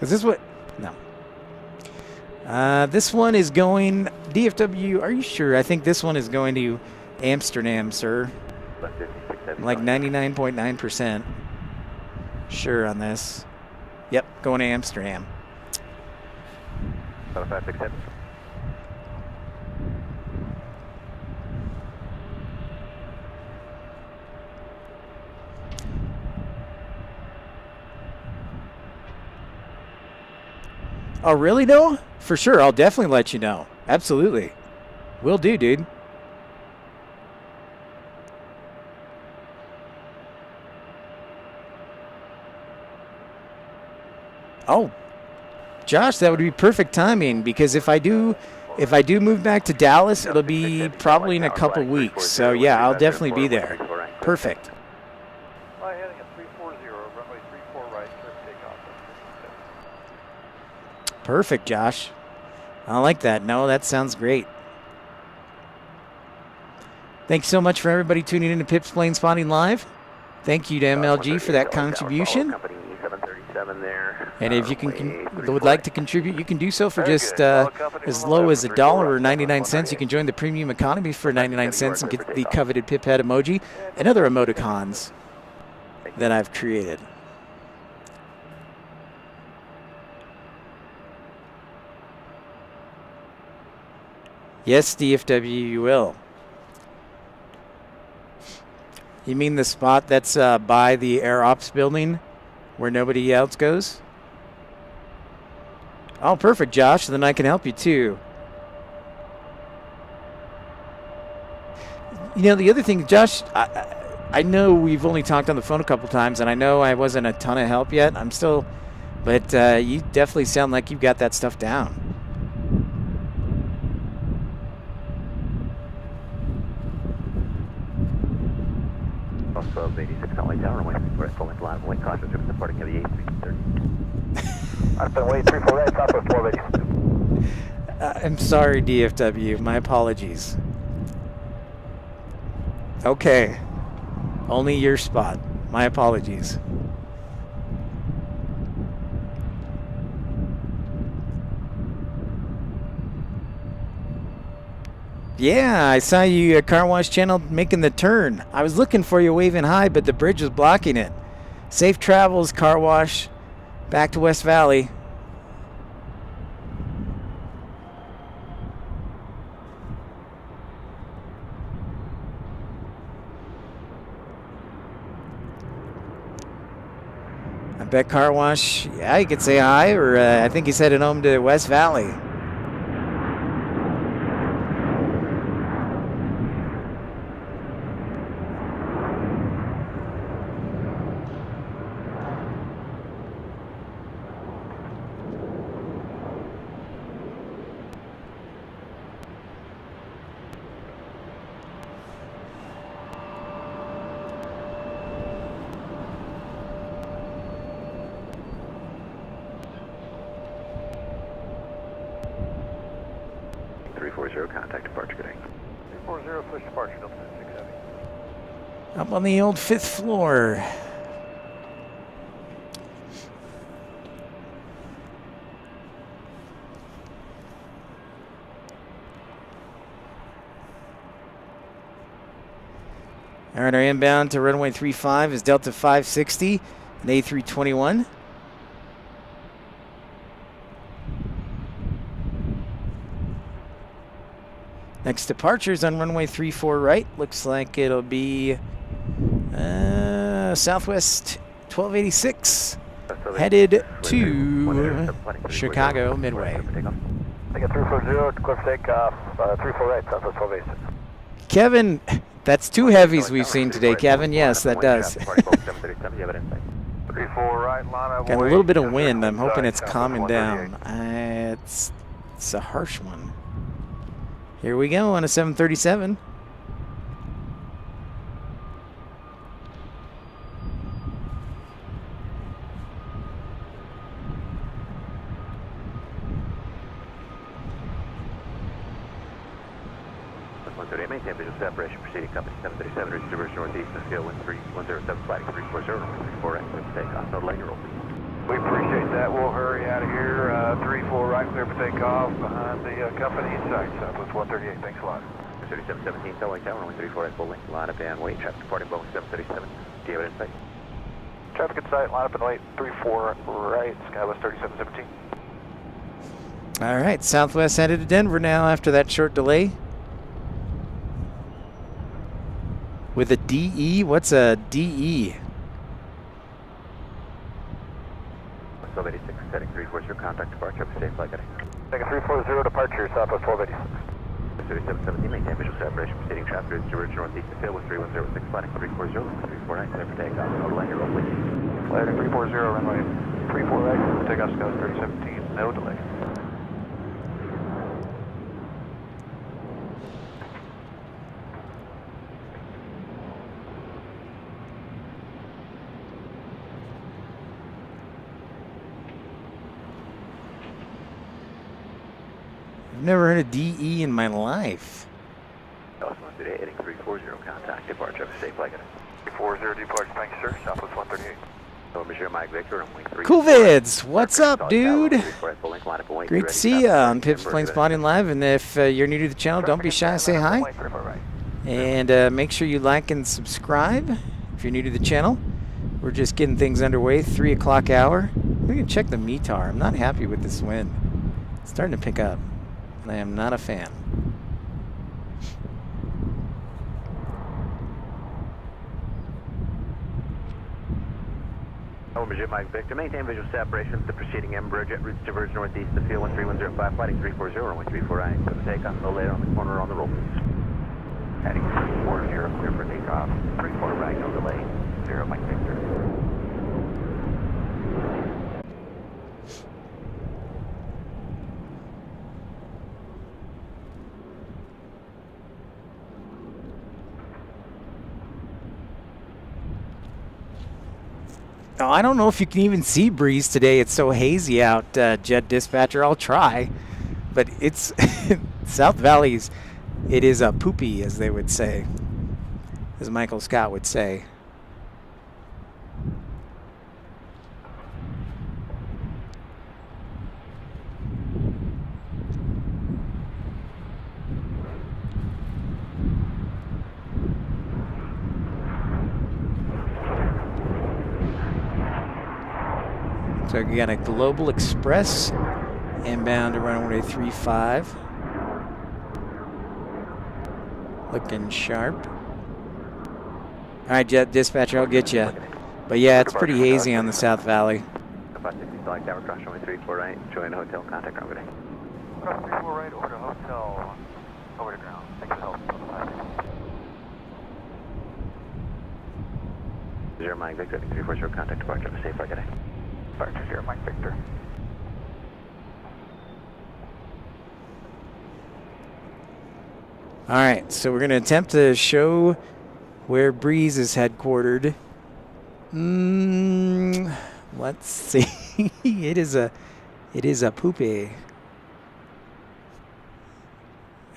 Is this what? No. This one is going DFW. Are you sure? I think this one is going to Amsterdam, sir. I'm like 99.9% sure on this. Yep, going to Amsterdam. 567. Oh, really, Noah? For sure. I'll definitely let you know. Absolutely. Will do, dude. Oh, Josh, that would be perfect timing because if I do move back to Dallas, it'll be probably in a couple weeks. So yeah, I'll definitely be there. Perfect. Heading at 340, runway 34 right, clear for takeoff. Perfect, Josh. I like that. No, that sounds great. Thanks so much for everybody tuning in to Pip's Plane Spotting Live. Thank you to MLG for that contribution. And if you would like to contribute, you can do so for just as low as $1.99. You can join the premium economy for 99 cents and get the coveted Pip head emoji and other emoticons that I've created. Yes, DFW, you will. You mean the spot that's by the Air Ops building where nobody else goes? Oh, perfect, Josh. Then I can help you, too. You know, the other thing, Josh, I know we've only talked on the phone a couple times, and I know I wasn't a ton of help yet. I'm still, but you definitely sound like you've got that stuff down. Also, 86 Conway Tower, runway 34 at full length line, wind caution, trips departing heavy 8330. I've been waiting 34 right, southwest 482. I'm sorry, DFW. My apologies. Okay. Only your spot. My apologies. Yeah, I saw you Car Wash Channel making the turn. I was looking for you waving hi, but the bridge was blocking it. Safe travels, Car Wash. Back to West Valley. I bet Car Wash, yeah, you could say hi, or I think he's headed home to West Valley. Contact departure, good day. 340, push departure, Delta 6 Heavy. Up on the old 5th floor. All right, our inbound to runway 35 is Delta 560 and A321. Next departure is on runway 34 right. Looks like it'll be Southwest 1286, headed to Chicago Midway. I got 340, clear for takeoff, 34 right, Southwest 1286. Kevin, that's two heavies we've seen today, Kevin. Yes, that does. 34 right, line up. Got a little bit of wind. I'm hoping it's calming down. It's a harsh one. Here we go on a 737. Maintain visual separation, proceeding company 737, reach diversion northeast, the scale 13107, flighting 340, 34 right, clear for takeoff, no delay, roll. We appreciate that. We'll hurry out of here. 34 right, clear for takeoff behind the company in sight. Southwest 138. Thanks a lot. 3717, Tower Tower, runway 34 right, full length, line up and wait. Traffic departing Boeing 737. Do you have it in sight? Traffic in sight, line up and wait. 34 right, Skywest 3717. All right, Southwest headed to Denver now after that short delay. With a DE? What's a DE? 1286, setting 340, contact departure, safe flight getting. Take a 340 departure, Southwest 1286. 3717, maintain visual separation, proceeding traffic routes diversion northeast, the field with 3106, flighting 340, 349, clear for takeoff, no delay, roll please. Flighting 340, runway 34 right, clear for takeoff, Skywest 3017, no delay. I've never heard of DE in my life. Dallas 138, heading 340, contact departure, safe flight getting. 340 departure, thank you, sir. Southwest 138. Monsieur Mike Victor, runway 3. Cool vids, what's up, dude? Great to see you on Pip's Planespotting Live. And if you're new to the channel, don't be shy, say hi. And make sure you like and subscribe if you're new to the channel. We're just getting things underway, 3 o'clock hour. We're going to check the METAR. I'm not happy with this wind. It's starting to pick up. And I am not a fan. Monsieur Mike Victor, maintain visual separation with the preceding Embraer jet routes diverge northeast, the field 13105, flighting 340, runway 34 for the takeoff, no later on the corner on the roll. Heading 340, clear for takeoff, 34 right, no delay, 0 Mike Victor. Oh, I don't know if you can even see Breeze today. It's so hazy out, Jet Dispatcher. I'll try. But it's South Valley's, it is a poopy, as they would say. As Michael Scott would say. So you got a Global Express inbound to runway 35. Looking sharp. All right, Jet Dispatcher, I'll get you. But yeah, it's pretty hazy on the South Valley. 560 flight tower, cross runway 34 right, join hotel, contact runway. Cross 34 right, over to hotel, over to ground. Thanks for help. 0 Mike Victor, 340, contact departure, safe flight getting. Departure 0 Mike Victor. All right, so we're going to attempt to show where Breeze is headquartered. Let's see. It is a poopy.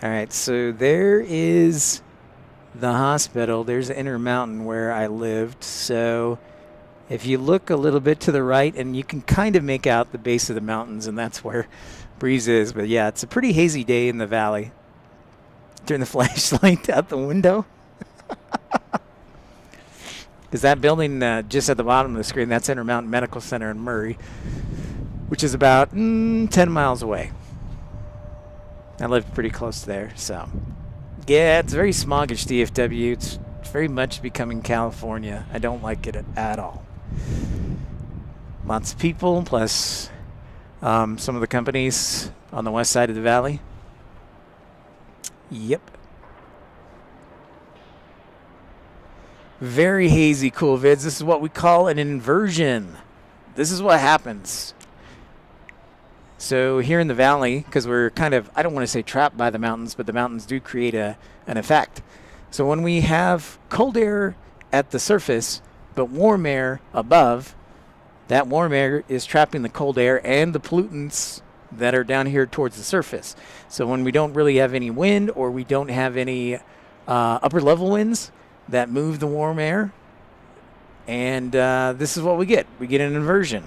All right, so there is the hospital. There's Intermountain where I lived. So if you look a little bit to the right, and you can kind of make out the base of the mountains, and that's where Breeze is. But yeah, it's a pretty hazy day in the valley. Turn the flashlight out the window. Because that building just at the bottom of the screen, that's Intermountain Medical Center in Murray, which is about 10 miles away. I lived pretty close there, so. Yeah, it's very smoggish, DFW. It's very much becoming California. I don't like it at all. Lots of people, plus some of the companies on the west side of the valley. Yep. Very hazy, cool vids. This is what we call an inversion. This is what happens. So here in the valley, because we're kind of, I don't want to say trapped by the mountains, but the mountains do create an effect. So when we have cold air at the surface, but warm air above, that warm air is trapping the cold air and the pollutants that are down here towards the surface. So when we don't really have any wind, or we don't have any upper level winds that move the warm air, and this is what we get. We get an inversion.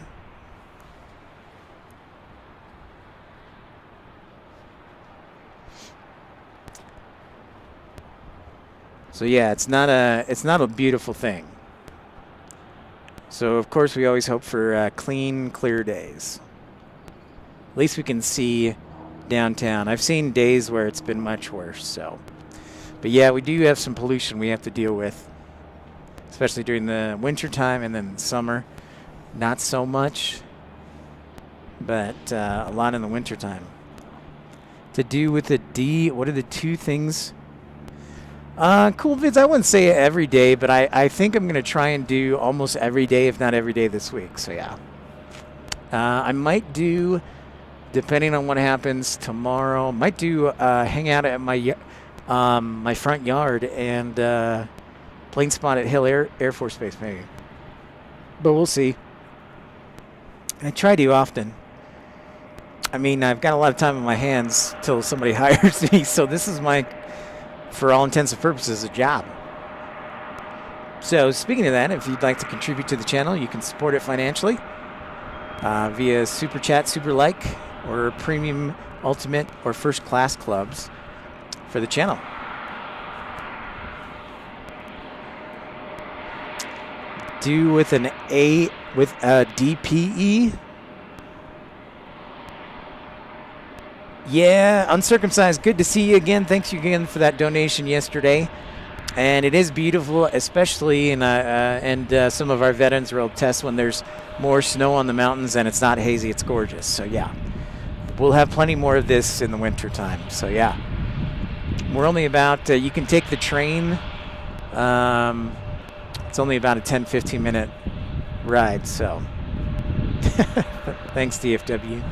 So yeah, it's not a beautiful thing. So of course we always hope for clean, clear days. At least we can see downtown. I've seen days where it's been much worse. So, but yeah, we do have some pollution we have to deal with, especially during the winter time, and then summer, not so much, but a lot in the winter time. To do with the D, what are the two things? Cool vids, I wouldn't say every day, but I think I'm going to try and do almost every day, if not every day this week. So yeah. I might do, depending on what happens tomorrow, might do hang out at my my front yard and plane spot at Hill Air Force Base maybe. But we'll see. I try to often. I mean, I've got a lot of time on my hands till somebody hires me, so this is my, for all intents and purposes, a job. So speaking of that, if you'd like to contribute to the channel, you can support it financially via Super Chat, Super Like, or Premium, Ultimate, or First Class clubs for the channel. Do with an A, with a DPE. Yeah, Uncircumcised, good to see you again. Thanks you again for that donation yesterday. And it is beautiful, especially in some of our veterans will test when there's more snow on the mountains and it's not hazy, it's gorgeous. So yeah, we'll have plenty more of this in the winter time. So yeah, we're only about, you can take the train. It's only about a 10-15 minute ride, so thanks DFW.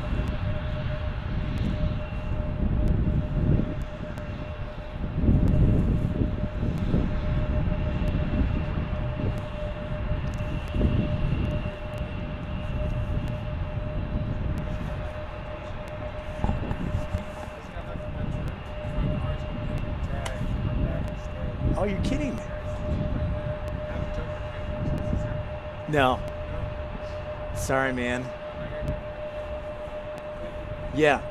Oh, you're kidding. No. Sorry, man. Yeah.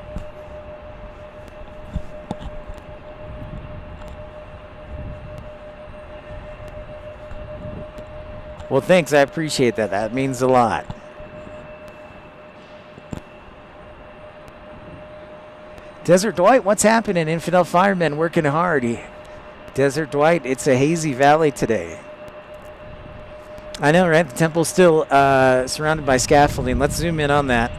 Well, thanks. I appreciate that. That means a lot. Desert Dwight, what's happening? Infidel Firemen working hard. Desert Dwight, it's a hazy valley today. I know, right? The temple's still surrounded by scaffolding. Let's zoom in on that.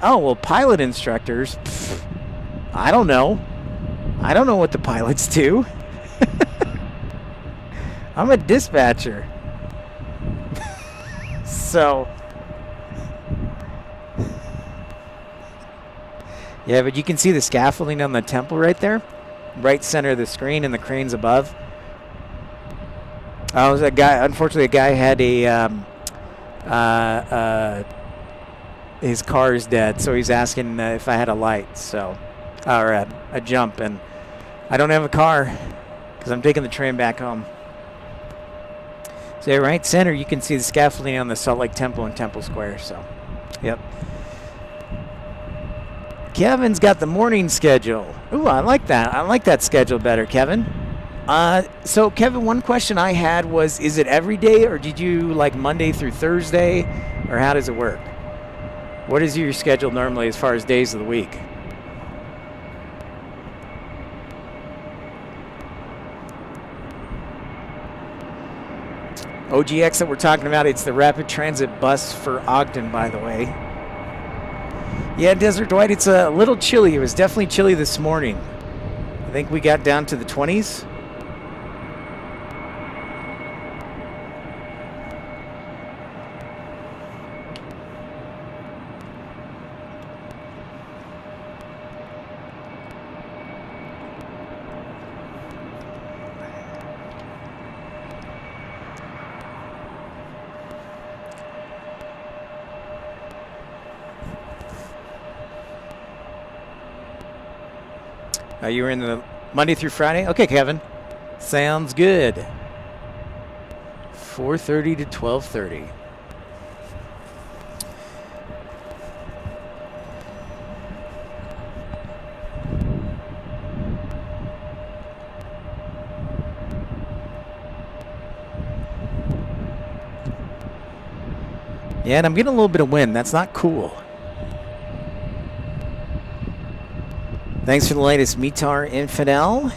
Oh, well, pilot instructors. Pfft, I don't know. I don't know what the pilots do. I'm a dispatcher. So. Yeah, but you can see the scaffolding on the temple right there. Right center of the screen, and the cranes above. I was a guy. Unfortunately, a guy had his car is dead, so he's asking if I had a light, so or a jump, and I don't have a car because I'm taking the train back home. So right center, you can see the scaffolding on the Salt Lake Temple and Temple Square. So, yep. Kevin's got the morning schedule. Ooh, I like that. I like that schedule better, Kevin. So, Kevin, one question I had was, is it every day, or did you like Monday through Thursday, or how does it work? What is your schedule normally as far as days of the week? OGX that we're talking about, it's the rapid transit bus for Ogden, by the way. Yeah, Desert Dwight, it's a little chilly. It was definitely chilly this morning. I think we got down to the 20s. You were in the Monday through Friday? Okay, Kevin. Sounds good. 4:30 to 12:30. Yeah, and I'm getting a little bit of wind. That's not cool. Thanks for the latest METAR Infidel.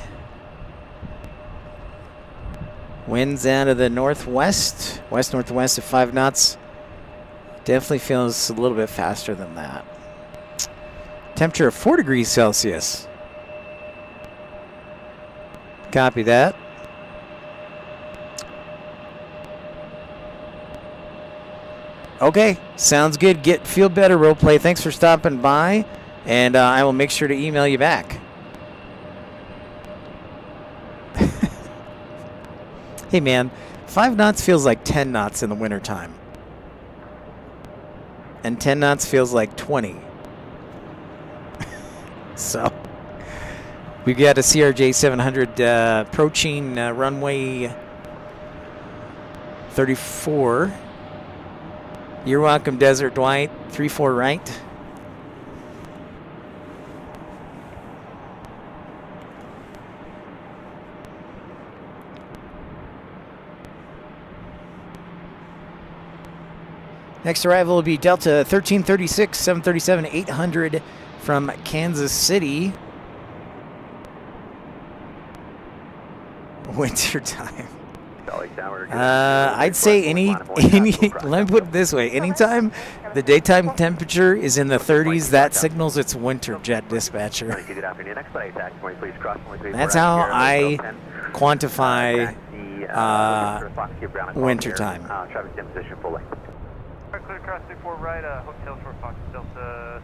Winds out of the northwest, west-northwest at 5 knots. Definitely feels a little bit faster than that. Temperature of 4 degrees Celsius. Copy that. Okay, sounds good. Feel better, Roleplay. Thanks for stopping by. And I will make sure to email you back. Hey, man, 5 knots feels like 10 knots in the wintertime. And 10 knots feels like 20. So, we've got a CRJ 700 approaching runway 34. You're welcome, Desert Dwight. 34 right. Next arrival will be Delta 1336, 737, 800 from Kansas City. Winter time. I'd say any. Let me put it this way: anytime the daytime temperature is in the 30s, that signals it's winter, Jet Dispatcher. That's how I quantify winter time. Traffic dim position full length. Clear across 34 right, Hotel Short Fox Delta.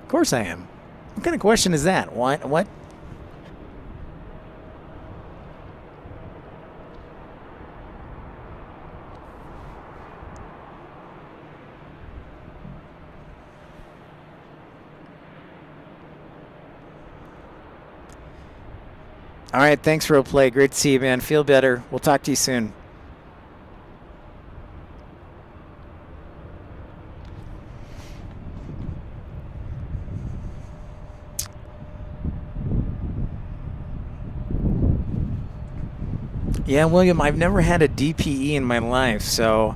Of course I am. What kind of question is that? What? All right, thanks for a play. Great to see you, man. Feel better. We'll talk to you soon. Yeah, William, I've never had a DPE in my life, so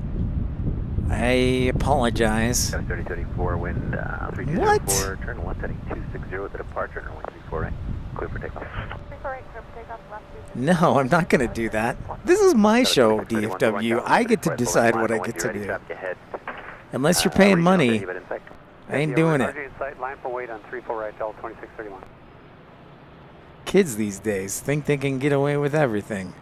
I apologize. 3034 wind 3204, turn left heading 260 with a departure and 134 right. Clear for takeoff. No, I'm not going to do that. This is my show, DFW. I get to decide what I get to do. Unless you're paying money, I ain't doing it. Kids these days think they can get away with everything.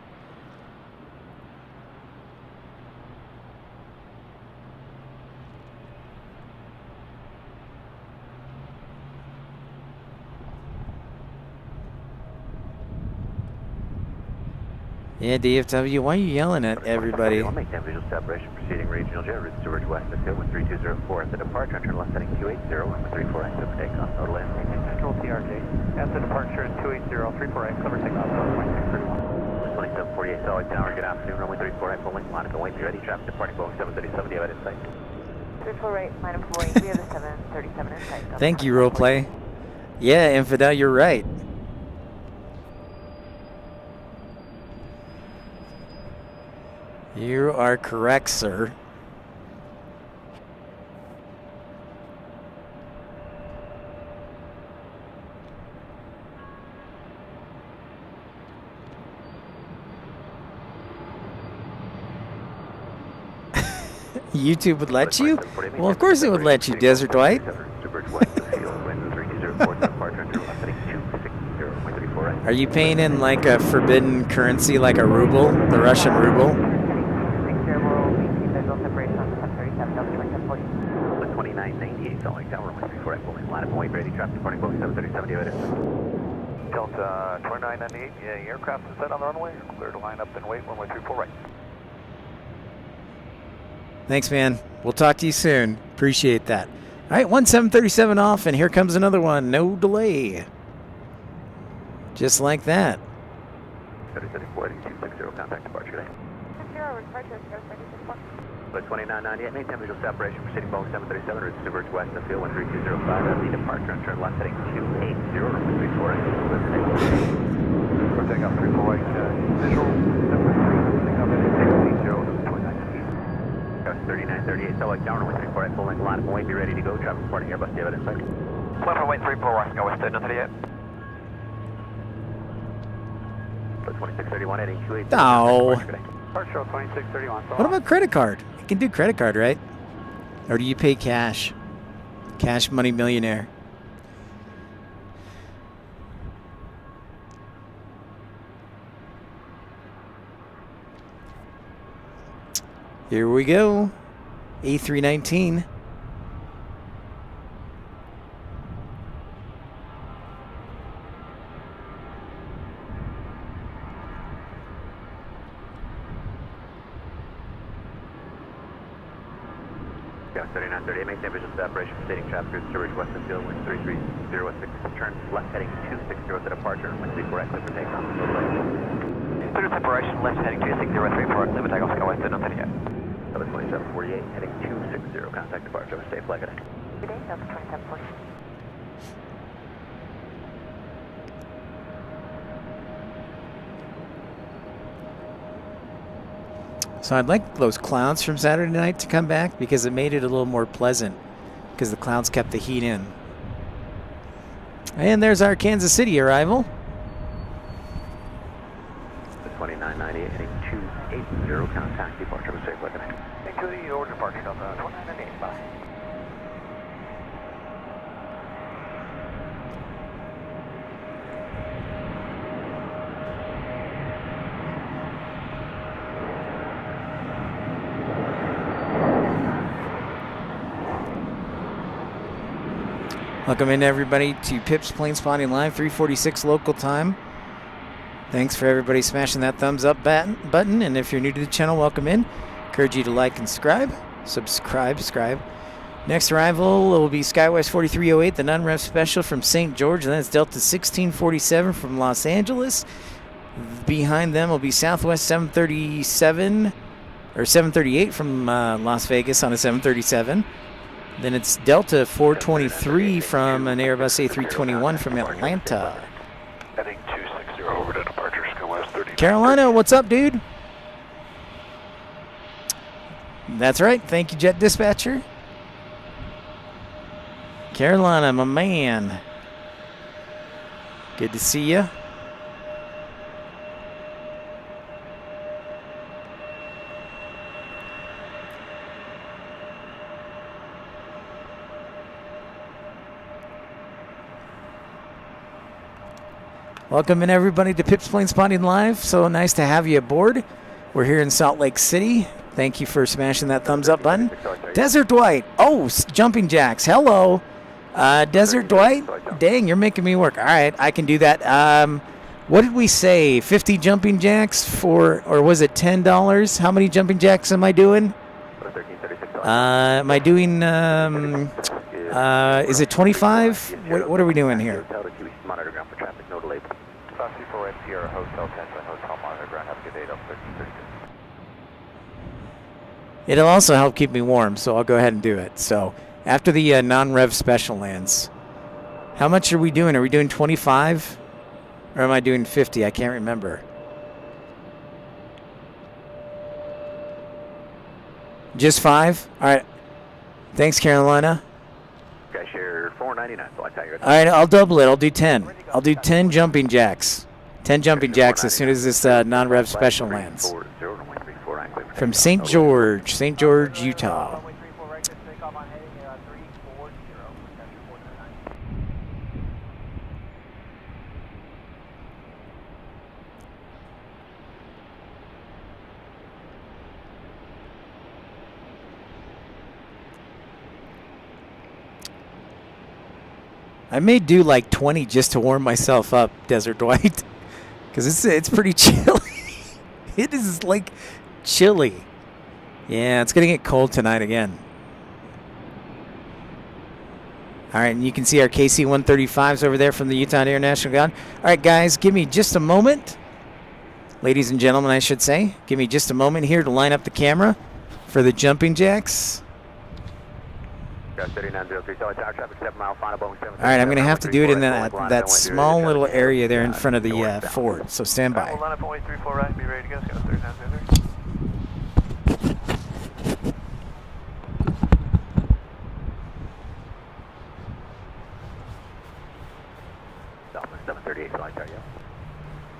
Yeah, DFW, why are you yelling at everybody? I'll make that visual separation proceeding regional jet routes towards west of field 1324 at the departure, turn left heading 280, 134 right, clear for takeoff, total land. Control TRJ, at the departure at 280, 34 right, clear for takeoff, 2631. 2748 solid tower, good afternoon, runway 34 right, full length, Monica, wait, be ready, traffic departing Boeing 737, do you have it in sight? 34 right, line up Boeing, we have the 737 in sight. Thank you, Roleplay. Yeah, Infidel, you're right. You are correct, sir. YouTube would let you? Well, of course it would let you, Desert Dwight. Are you paying in like a forbidden currency, like a ruble, the Russian ruble? 2998, Salt Lake Tower, runway 34 right, pulling line up and wait, ready, traffic departing Boeing 737, divided. Delta 2998, yeah, aircraft is set on the runway. Clear to line up and wait, runway 34 right. Thanks, man. We'll talk to you soon. Appreciate that. All right, 1737 off, and here comes another one. No delay. Just like that. 260, contact departure today. 0, departure, 036. But 2998, maintain visual separation, proceeding Boeing 737, routes to Verge West of field 13205, the departure and turn left heading 280, runway 34 right. For takeoff 34 right, visual, number 3, takeoff heading 680, 2998. 3938, Salt Lake Tower, runway 34 right, pulling line up and wait, be ready to go, traffic departing Airbus, David in sight. Clear for wait 34 right, go west, nothing yet. But 2631, heading 280. Oh. Departure 2631. What about credit card? You can do credit card, right? Or do you pay cash? Cash Money Millionaire. Here we go. A319. Yeah, 3938, maintain visual separation, proceeding traffic routes to Verge West of field 13306, turn left heading 260 at the departure, runway 34 right, clear for takeoff. Clear separation, left heading 26034, clear for takeoff, go west, nothing yet. Delta 2748, heading 260, contact departure, have a safe flight. Good day, Delta 2748. So I'd like those clouds from Saturday night to come back because it made it a little more pleasant because the clouds kept the heat in. And there's our Kansas City arrival. 2998, heading 280, contact departure, have a safe flight. Thank you, the order departure, Delta 2998, bye. Welcome in everybody to Pip's Planespotting Live, 3:46 local time. Thanks for everybody smashing that thumbs up button. And if you're new to the channel, welcome in. Encourage you to like and subscribe. Next arrival will be SkyWest 4308, the non-rev special from St. George. And then it's Delta 1647 from Los Angeles. Behind them will be Southwest 737 or 738 from Las Vegas on a 737. Then it's Delta 423 from an Airbus A321 from Atlanta. Heading 260 over to departure, go west 30. Carolina, what's up, dude? That's right. Thank you, Jet Dispatcher. Carolina, my man. Good to see you. Welcome in everybody to Pip's Planespotting Live. So nice to have you aboard. We're here in Salt Lake City. Thank you for smashing that thumbs up button. Desert Dwight. Oh, jumping jacks. Hello. Desert Dwight. Dang, you're making me work. All right, I can do that. What did we say? 50 jumping jacks for, or was it $10? How many jumping jacks am I doing? Am I doing, is it 25? What are we doing here? Sierra Hotel 10, Hotel Monitor Ground. Have a good day, Delta 1332. It'll also help keep me warm, so I'll go ahead and do it. So after the non-rev special lands, how much are we doing? Are we doing 25? Or am I doing 50? I can't remember. Just 5? All right. Thanks, Carolina. Okay, share 499. So I tell you. All right, I'll double it. I'll do 10. I'll do 10 jumping jacks. 10 jumping jacks as soon as this non-rev special lands. from St. George, Utah. Runway 34 right, clear for takeoff on heading 340. Center 499. I may do like 20 just to warm myself up, Desert Dwight, because it's pretty chilly. It is like chilly. Yeah, it's gonna get cold tonight again. All right, and you can see our KC-135s over there from the Utah Air National Guard. All right, guys, give me just a moment. Ladies and gentlemen, I should say, give me just a moment here to line up the camera for the jumping jacks. All right, I'm going to have to do it in that small little area there in front of the Ford, so stand by. Line up runway 34 right, be ready to go. Scott 3903.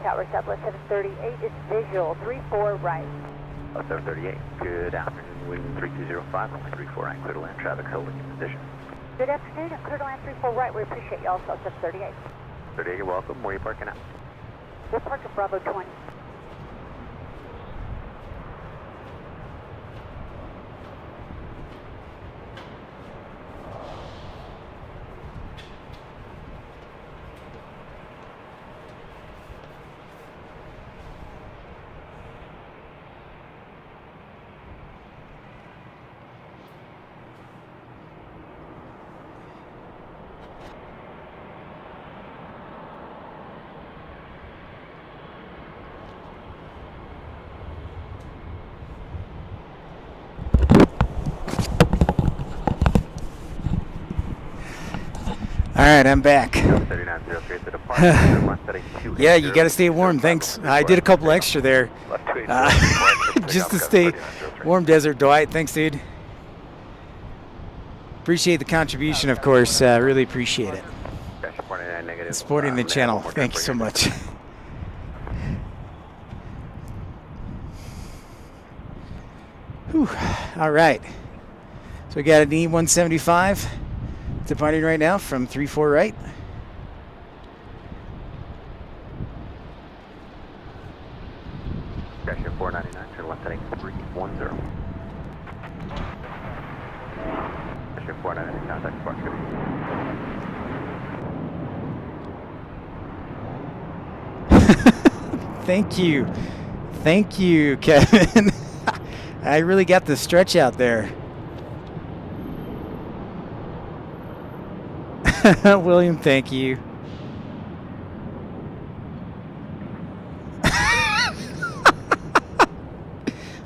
Tower Southwest 738 is visual, 34 right. 738, good afternoon, wind 3205, runway 34 right, clear to land, traffic holding in position. Good afternoon, and clear to land 34 right. We appreciate y'all, so 738. 38, you're welcome. Where are you parking at? We're parked at Bravo 20. All right, I'm back. Yeah, you got to stay warm. Thanks. I did a couple extra there just to stay warm, Desert Dwight. Thanks, dude. Appreciate the contribution, of course. Really appreciate it. Supporting the channel. Thank you so much. Whew. All right. So we got an E-175 departing right now from 34 right. Pressure 499, turn left heading 310. Pressure 499, contact departure. Thank you, Kevin. I really got the stretch out there. William, thank you.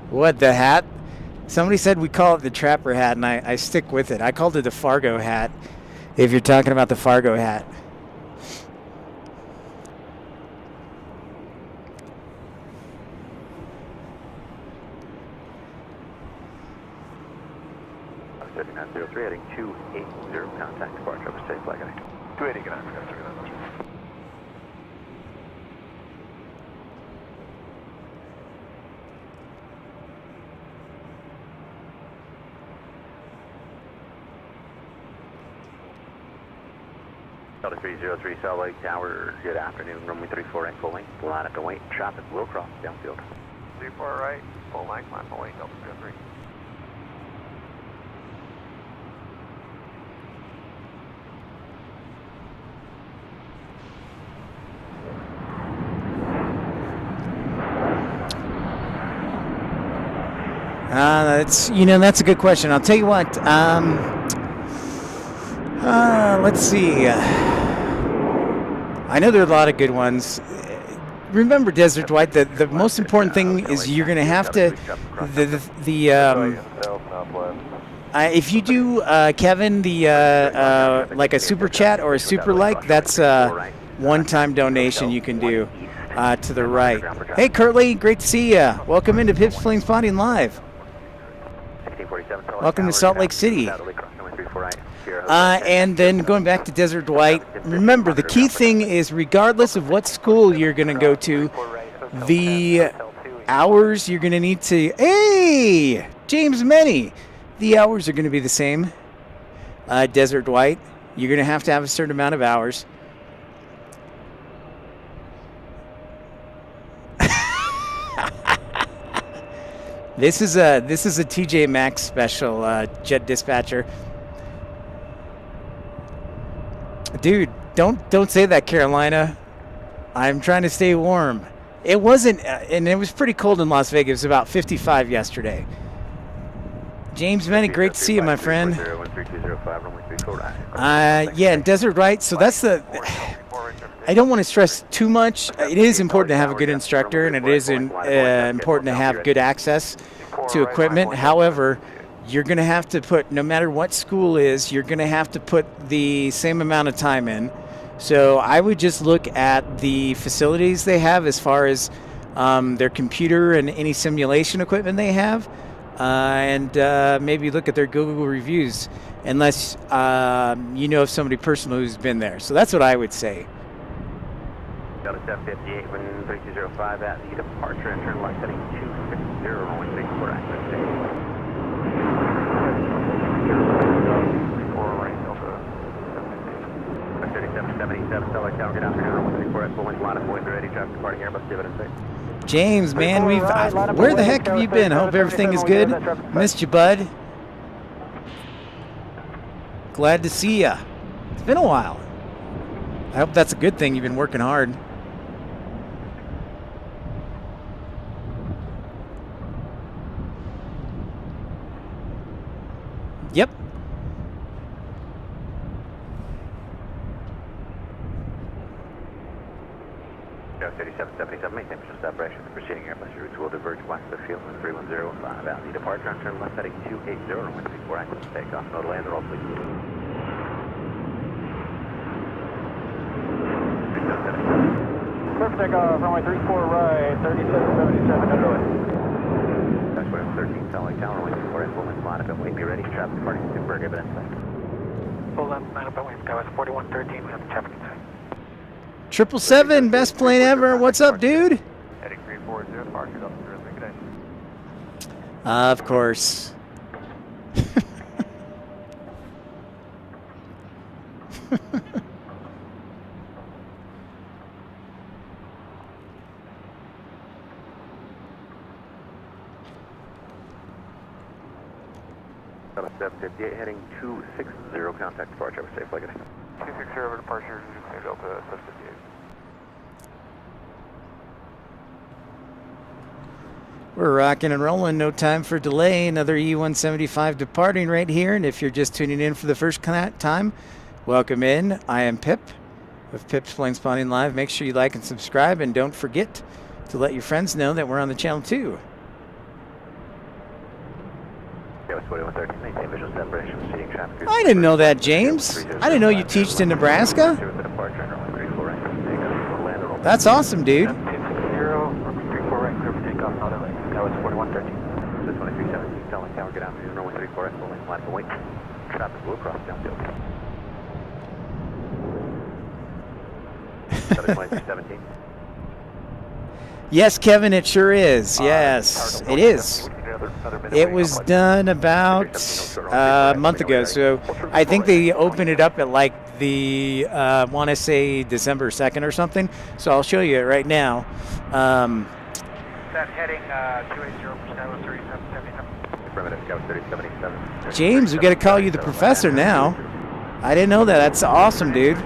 What, the hat? Somebody said we call it the Trapper hat, and I stick with it. I called it the Fargo hat, if you're talking about the Fargo hat. Heading 280, contact departure, over safe flag heading. 280, good afternoon. Delta 303 Salt Lake Tower, good afternoon, runway 34 right, full length, line up and wait, traffic will cross downfield. 34 right, full length, line full wait, Delta 303. That's a good question. I'll tell you what. Let's see. I know there are a lot of good ones. Remember, Desert Dwight, the most important thing is you're going to have to if you do, Kevin, like a super chat or a super like, that's a one-time donation you can do to the right. Hey, Curtly, great to see you. Welcome into Pips Planespotting Live. Welcome to Salt Lake City. And then going back to Desert Dwight, remember the key thing is regardless of what school you're going to go to, the hours you're going to need to... Hey! James Many! The hours are going to be the same. Desert Dwight, you're going to have a certain amount of hours. This is a TJ Maxx special, Jet Dispatcher. Dude, don't say that, Carolina. I'm trying to stay warm. It wasn't, and it was pretty cold in Las Vegas. It was about 55 yesterday. James Many, great to see you, my friend. Yeah, and Desert Right. So that's the. I don't want to stress too much. It is important to have a good instructor, and it is important to have good access to equipment. However, you're going to have to put, no matter what school is, you're going to have to put the same amount of time in. So I would just look at the facilities they have as far as their computer and any simulation equipment they have, and maybe look at their Google reviews, unless you know of somebody personal who's been there. So that's what I would say. Delta 758, when 3205 at the departure and turn left heading 260, runway 34 active. 3777, Stellar Tower, good afternoon, runway 34 at full wind, line up, wind ready, traffic departing Airbus, dividend 6. James, man, where the heck have you been? Hope everything is good. Missed you, bud. Glad to see ya. It's been a while. I hope that's a good thing. You've been working hard. Yep. Delta 3777, maintain visual separation. The proceeding Airbus routes will diverge west of field with 3105 at the departure and turn left heading 280, runway 34 active, takeoff, no delay, and roll, please. Clear for takeoff, runway 34 right, 3777, no delay. That's where 13, Stellar Tower, runway 34 at full wind, line up and wait, be ready, traffic departing Pittsburgh, evidence 6. Full length, line up and wait, Skywest 4113, we have traffic inside. 777, best plane ever. What's up, dude? Heading 340, departure, Delta 03, good day. Of course. Delta 758, heading 260, contact departure, have a safe flight. 260 over departure, Delta 758. We're rocking and rolling. No time for delay. Another E-175 departing right here. And if you're just tuning in for the first time, welcome in. I am Pip of Pip's Planespotting Live. Make sure you like and subscribe. And don't forget to let your friends know that we're on the channel too. I didn't know that, James. I didn't know you teached in Nebraska. That's awesome, dude. 34 right, clear for takeoff, no delay. That was 4113. This 2317, Stellar Tower, good afternoon, runway 34 at full wind, line up and wait. Traffic will cross downfield. 2317. Yes, Kevin, it sure is. Yes, it is. It was done about a month ago, so I think they opened it up at like the, want to say December 2nd or something, so I'll show you it right now. That heading 280%, 3777. Affirmative, Scout 3077. James, we got to call you the professor now. I didn't know that. That's awesome, dude.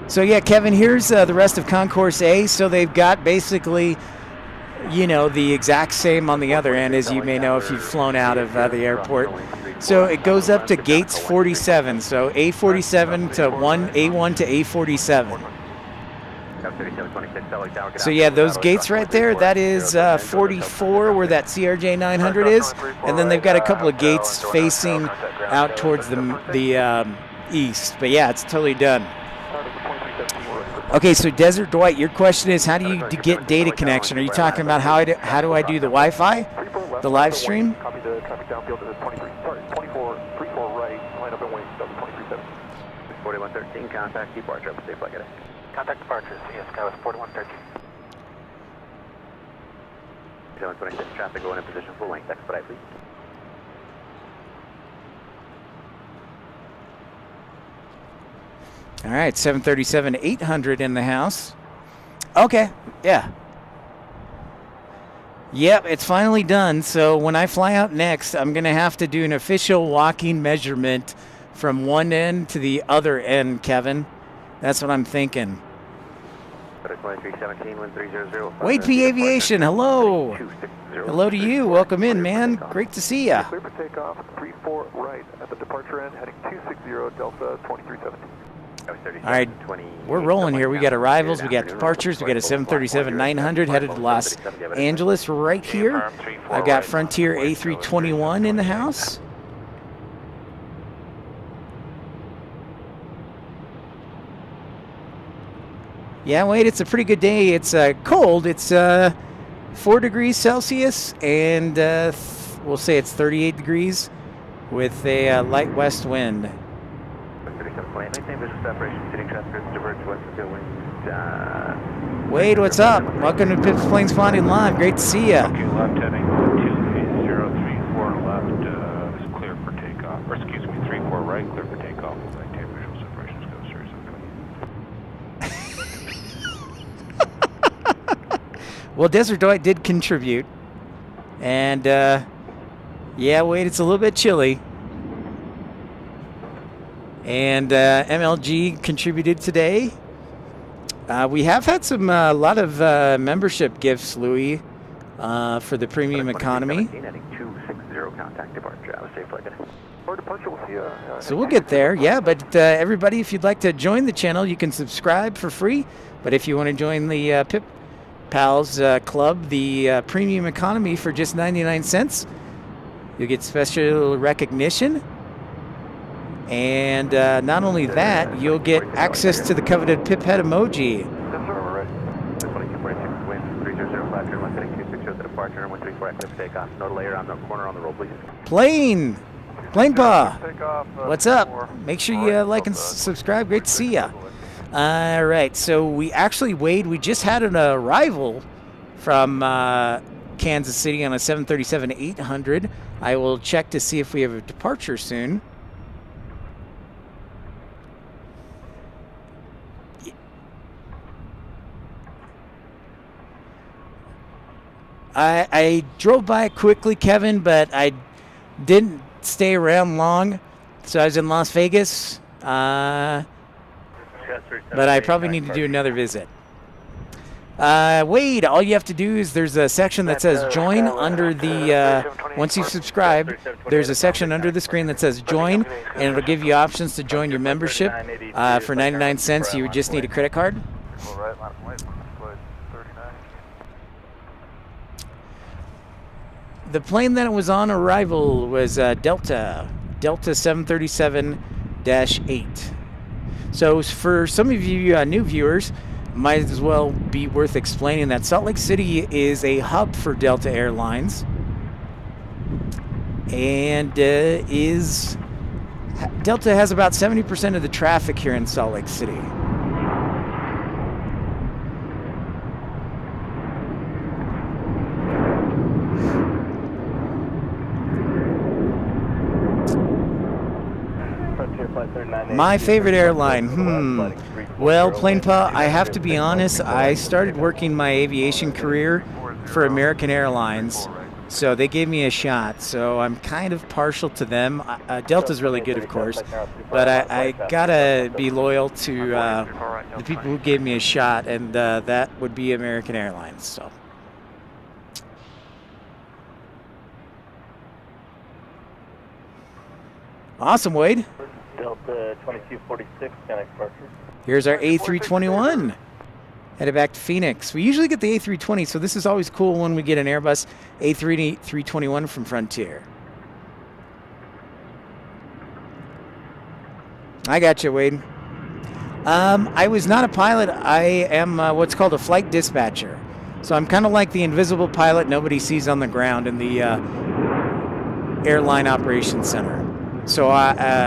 So yeah, Kevin, here's the rest of Concourse A. So they've got basically, you know, the exact same on the other end, as you may know if you've flown out of the airport. So it goes up to gates 47. So A47 to A1 to A47. So yeah, those gates right there, that is 44 where that CRJ 900 is, and then they've got a couple of gates facing out towards the east. But yeah, it's totally done. Okay, so Desert Dwight, your question is, how do you get data connection? Are you talking about how do I do the Wi-Fi, the live stream? Copy the traffic downfield to the 24 right, line up and wait, Delta 237. 4113. 17, contact departure. Have a safe flight, get it. Contact departure, CS Sky was 4113. 726, traffic going in position full length, expedite please. All right, 737-800 in the house. Okay, yeah. Yep, it's finally done. So when I fly out next, I'm going to have to do an official walking measurement from one end to the other end, Kevin. That's what I'm thinking. 2317, 1300. Wade P Aviation, hello. 260. Hello to you. Welcome in, man. Great to see ya. Clear for takeoff, 34 right at the departure end, heading 260 Delta 2317. All right, we're rolling here. We got arrivals, we got departures, we got a 737-900 headed to Los Angeles right here. I've got Frontier A321 in the house. Yeah, Wade, it's a pretty good day. It's cold. It's 4 degrees Celsius, and we'll say it's 38 degrees with a light west wind. Wade, what's up? Welcome to Pips Planespotting Live. Great to see ya. Okay, left heading 28034 left is clear for takeoff. Or excuse me, 34 right, clear for takeoff. Maintain visual separations, go series of 20. Well, Desert Dwight did contribute. And, yeah, Wade, it's a little bit chilly. And MLG contributed today. We have had a lot of membership gifts, Louis, for the premium economy. So we'll get there, yeah. But everybody, if you'd like to join the channel, you can subscribe for free. But if you want to join the Pip Pals Club, the premium economy for just 99 cents, you'll get special recognition. And not only that, you'll get access to the coveted Pip head emoji. Yes, sir, we're ready. 2246, wind 3005, turn left heading 260 to departure, 134 active takeoff. No delay on the corner on the roll, please. Plane Pa, Takeoff, what's up? Make sure you like and subscribe. Great to see ya. All right, so we actually, Wade, we just had an arrival from Kansas City on a 737-800. I will check to see if we have a departure soon. I drove by it quickly, Kevin, but I didn't stay around long. So I was in Las Vegas, but I probably need to do another visit. Wade, all you have to do is there's a section that says join under the, once you've subscribed, there's a section under the screen that says join, and it'll give you options to join your membership. For 99 cents, you would just need a credit card. The plane that was on arrival was Delta 737-8. So for some of you new viewers, might as well be worth explaining that Salt Lake City is a hub for Delta Airlines, and Delta has about 70% of the traffic here in Salt Lake City. My favorite airline, Well, Planespotting, I have to be honest, I started working my aviation career for American Airlines, so they gave me a shot, so I'm kind of partial to them. Delta's really good, of course, but I gotta be loyal to the people who gave me a shot, and that would be American Airlines, so. Awesome, Wade. Delta 2246, connect departure. Here's our A321. Headed back to Phoenix. We usually get the A320, so this is always cool when we get an Airbus A321 from Frontier. I got you, Wade. I was not a pilot. I am what's called a flight dispatcher. So I'm kind of like the invisible pilot nobody sees on the ground in the Airline Operations Center. So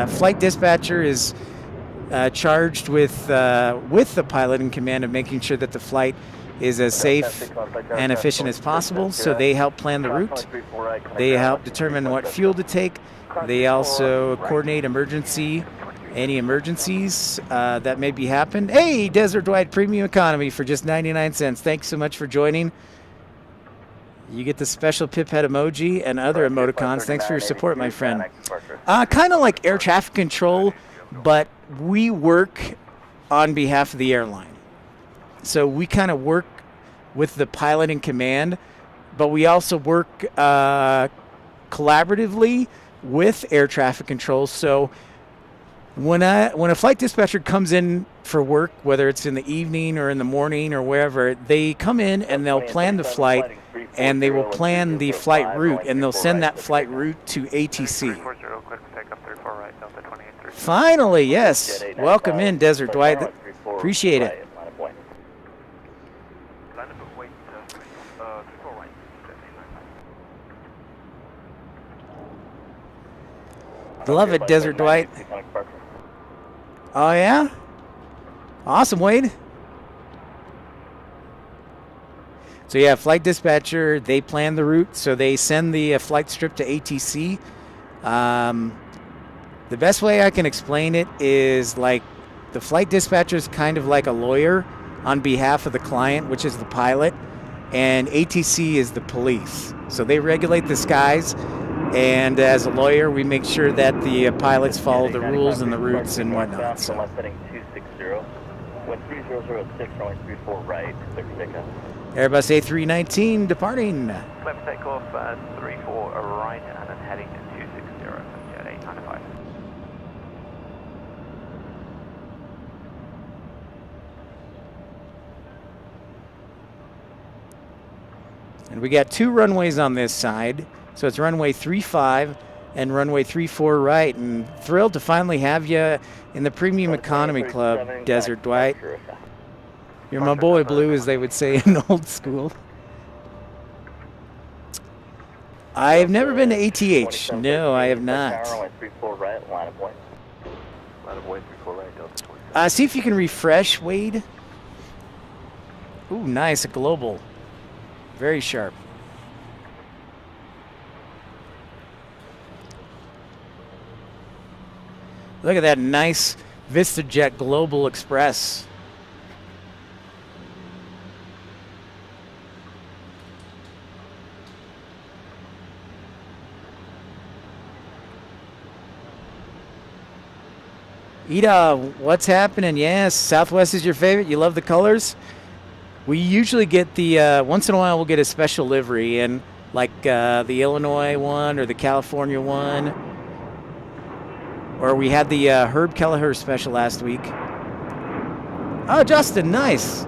flight dispatcher is charged with the pilot in command of making sure that the flight is as safe and efficient as possible. So they help plan the route. They help determine what fuel to take. They also coordinate any emergencies that may be happen. Hey, Desert Dwight Premium Economy for just 99 cents. Thanks so much for joining. You get the special pip head emoji and other emoticons. Thanks for your support, my friend. Kind of like air traffic control, but we work on behalf of the airline. So we kind of work with the pilot in command, but we also work collaboratively with air traffic control. So when a flight dispatcher comes in for work, whether it's in the evening or in the morning or wherever, they come in and they'll plan the flight, and they will plan the flight route, and they'll send that flight route to ATC. Finally, yes. Welcome in, Desert Dwight. Appreciate it. Love it, Desert Dwight. Oh, yeah? Awesome, Wade. So, yeah, flight dispatcher, they plan the route, so they send the flight strip to ATC. The best way I can explain it is like the flight dispatcher is kind of like a lawyer on behalf of the client, which is the pilot, and ATC is the police. So they regulate the skies, and as a lawyer, we make sure that the pilots follow the rules and the routes and whatnot. So. Airbus A319 departing. Left takeoff 34 right and then heading to 260 at 895. And we got two runways on this side. So it's runway 35 and runway 34 right. And thrilled to finally have you in the Premium Economy Club, Desert Dwight. You're my boy, Blue, as they would say in old school. I've never been to ATH. No, I have not. See if you can refresh, Wade. Ooh, nice, a global. Very sharp. Look at that nice VistaJet Global Express. Ida, what's happening? Yes, Southwest is your favorite. You love the colors? We usually get the, once in a while we'll get a special livery, and like the Illinois one or the California one. Or we had the Herb Kelleher special last week. Oh, Justin, nice.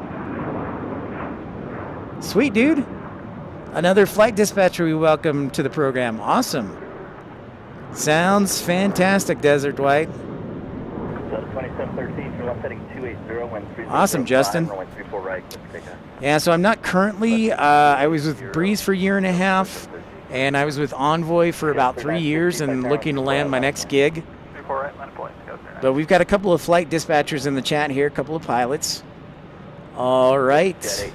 Sweet, dude. Another flight dispatcher we welcome to the program. Awesome. Sounds fantastic, Desert Dwight. Awesome, Justin. Yeah, so I'm not currently, I was with Breeze for a year and a half, and I was with Envoy for about 3 years and looking to land my next gig. But we've got a couple of flight dispatchers in the chat here, a couple of pilots. All right.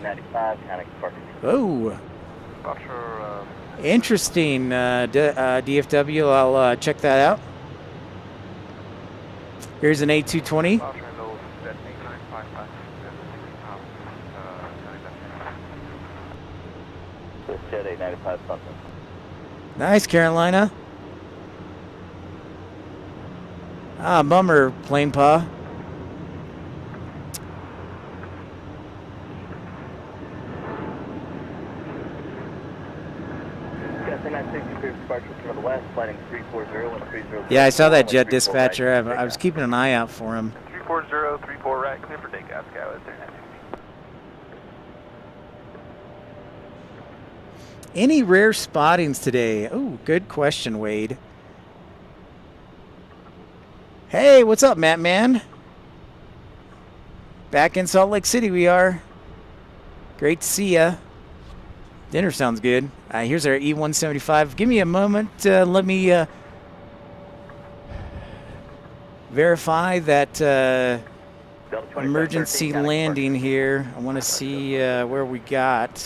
Oh. Interesting, DFW. I'll check that out. Here's an A220. Nice, Carolina. Ah, bummer, plane paw. Yeah, I saw that jet dispatcher. I was keeping an eye out for him. 340, 34 right, clear for takeoff, Skywards 3960. Any rare spottings today? Oh, good question, Wade. Hey, what's up, Matt Man? Back in Salt Lake City we are. Great to see ya. Dinner sounds good. Here's our E175. Give me a moment. Let me verify that Delta 27, emergency 13, landing here. I want to see where we got.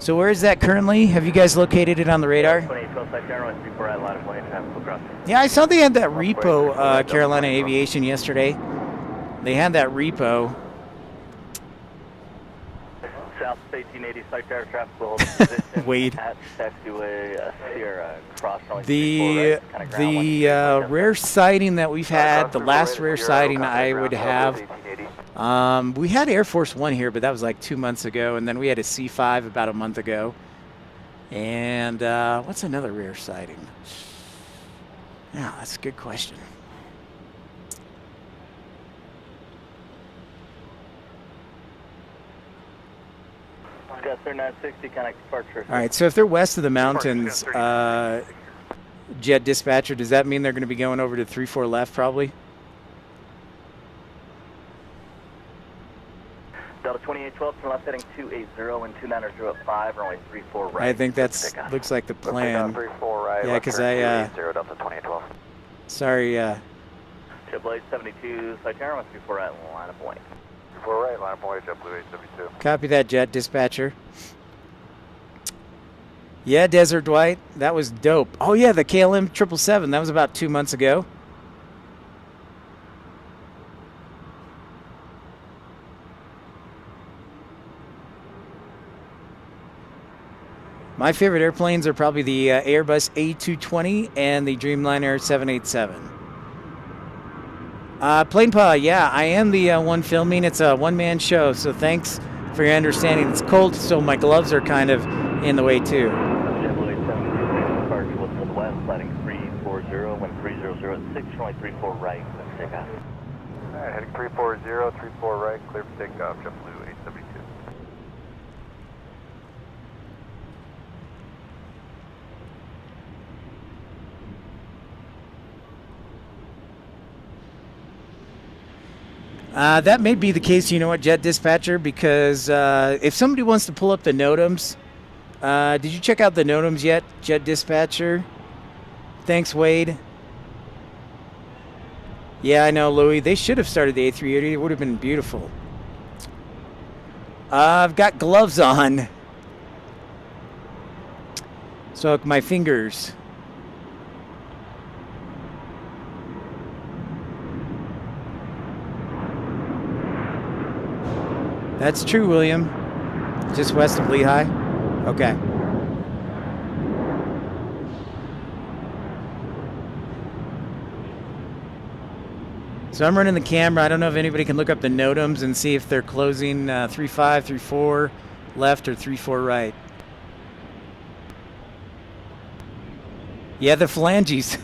So where is that currently? Have you guys located it on the radar? 2812 Site Tower, runway 34 right, line of point, traffic will cross. Yeah, I saw they had that repo, Carolina Aviation, yesterday. They had that repo. South 1880 Site Tower, traffic will hold position. Wade. At taxiway Sierra, cross runway 34 The right, kind of ground one. rare sighting that we've had, the last rare sighting I would have, we had Air Force One here, but that was like 2 months ago, and then we had a C5 about a month ago. And what's another rare sighting? Yeah, that's a good question. Got 3960, connect departure. All right, so if they're west of the mountains, Jet Dispatcher, does that mean they're going to be going over to 34 left probably? Delta 2812 to left heading 280 and 290 at 5, runway 34 right. I think that's looks like the plan. 34 right. Yeah, because I, 0 Delta 2812. sorry, JetBlue 72, Site Tower, runway 34 right, line of point. 34 right, line of point, JetBlue 872. copy that, Jet Dispatcher. Yeah, Desert Dwight, that was dope. Oh yeah, the KLM 777, that was about 2 months ago. My favorite airplanes are probably the Airbus A220 and the Dreamliner 787. Planepa, yeah, I am the one filming. It's a one-man show, so thanks for your understanding. It's cold, so my gloves are kind of in the way too. JetBlue 872, departure will hold west, sliding 340, wind 300 at 6, runway 34 right, let's take off. Alright, heading 340, 34 right, clear for takeoff, JetBlue 872. That may be the case, you know what, Jet Dispatcher, because if somebody wants to pull up the NOTAMs, did you check out the NOTAMs yet, Jet Dispatcher? Thanks, Wade. Yeah, I know, Louie. They should have started the A380. It would have been beautiful. I've got gloves on. So my fingers. That's true, William. Just west of Lehigh? Okay. So I'm running the camera. I don't know if anybody can look up the NOTAMs and see if they're closing 35, 34 left or 34 right. Yeah, the phalanges.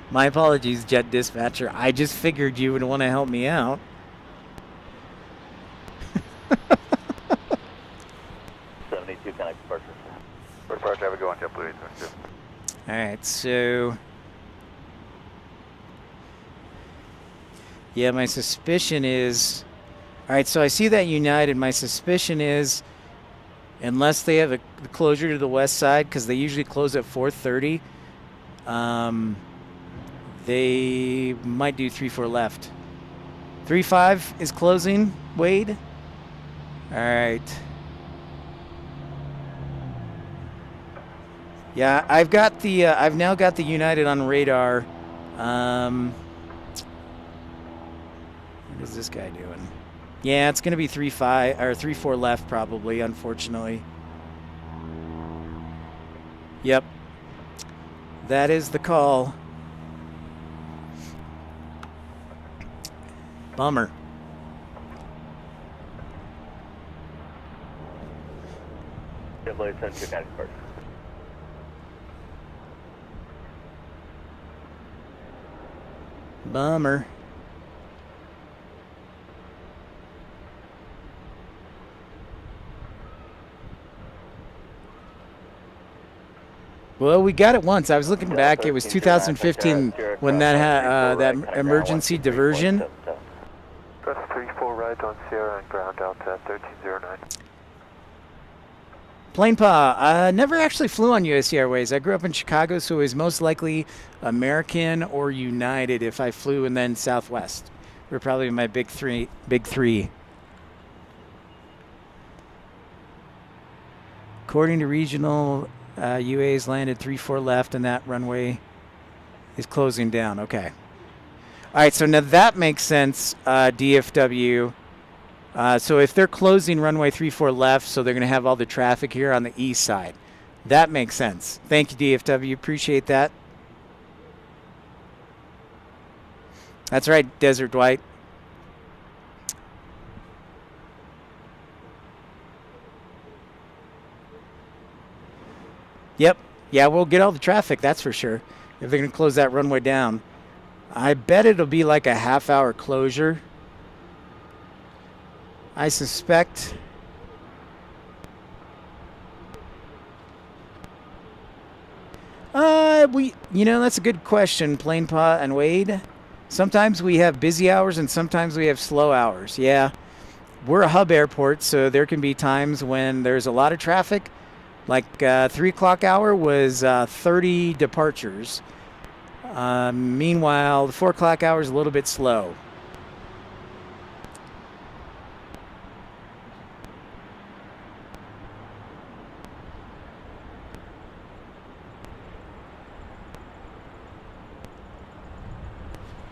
My apologies, Jet Dispatcher. I just figured you would want to help me out. 72, connect departure. Departure, have a go on JetBlue 872. All right, so yeah, my suspicion is, all right, so I see that United. My suspicion is, unless they have a closure to the west side, because they usually close at 4:30, they might do 34 left. 35 is closing, Wade. All right. Yeah, I've got the I've now got the United on radar. What is this guy doing? Yeah, it's gonna be 35 or 34 left probably, unfortunately. Yep. That is the call. Bummer. JetBlue 72, connect departure. Bummer. Well, we got it once. I was looking back. It was 2015 when that emergency diversion. Press 34 right on Sierra and ground out to 1309. Planepa, never actually flew on US Airways. I grew up in Chicago, so it was most likely American or United if I flew, and then Southwest were probably my big three. According to regional, UA's landed 3-4 left, and that runway is closing down. Okay. All right, so now that makes sense, DFW. So if they're closing runway 34 left, so they're going to have all the traffic here on the east side. That makes sense. Thank you, DFW. Appreciate that. That's right, Desert Dwight. Yep. Yeah, we'll get all the traffic, that's for sure, if they're going to close that runway down. I bet it'll be like a half-hour closure. I suspect. That's a good question, Planepa and Wade. Sometimes we have busy hours and sometimes we have slow hours. Yeah, we're a hub airport, so there can be times when there's a lot of traffic. Like 3 o'clock hour was 30 departures. Meanwhile, the 4 o'clock hour is a little bit slow.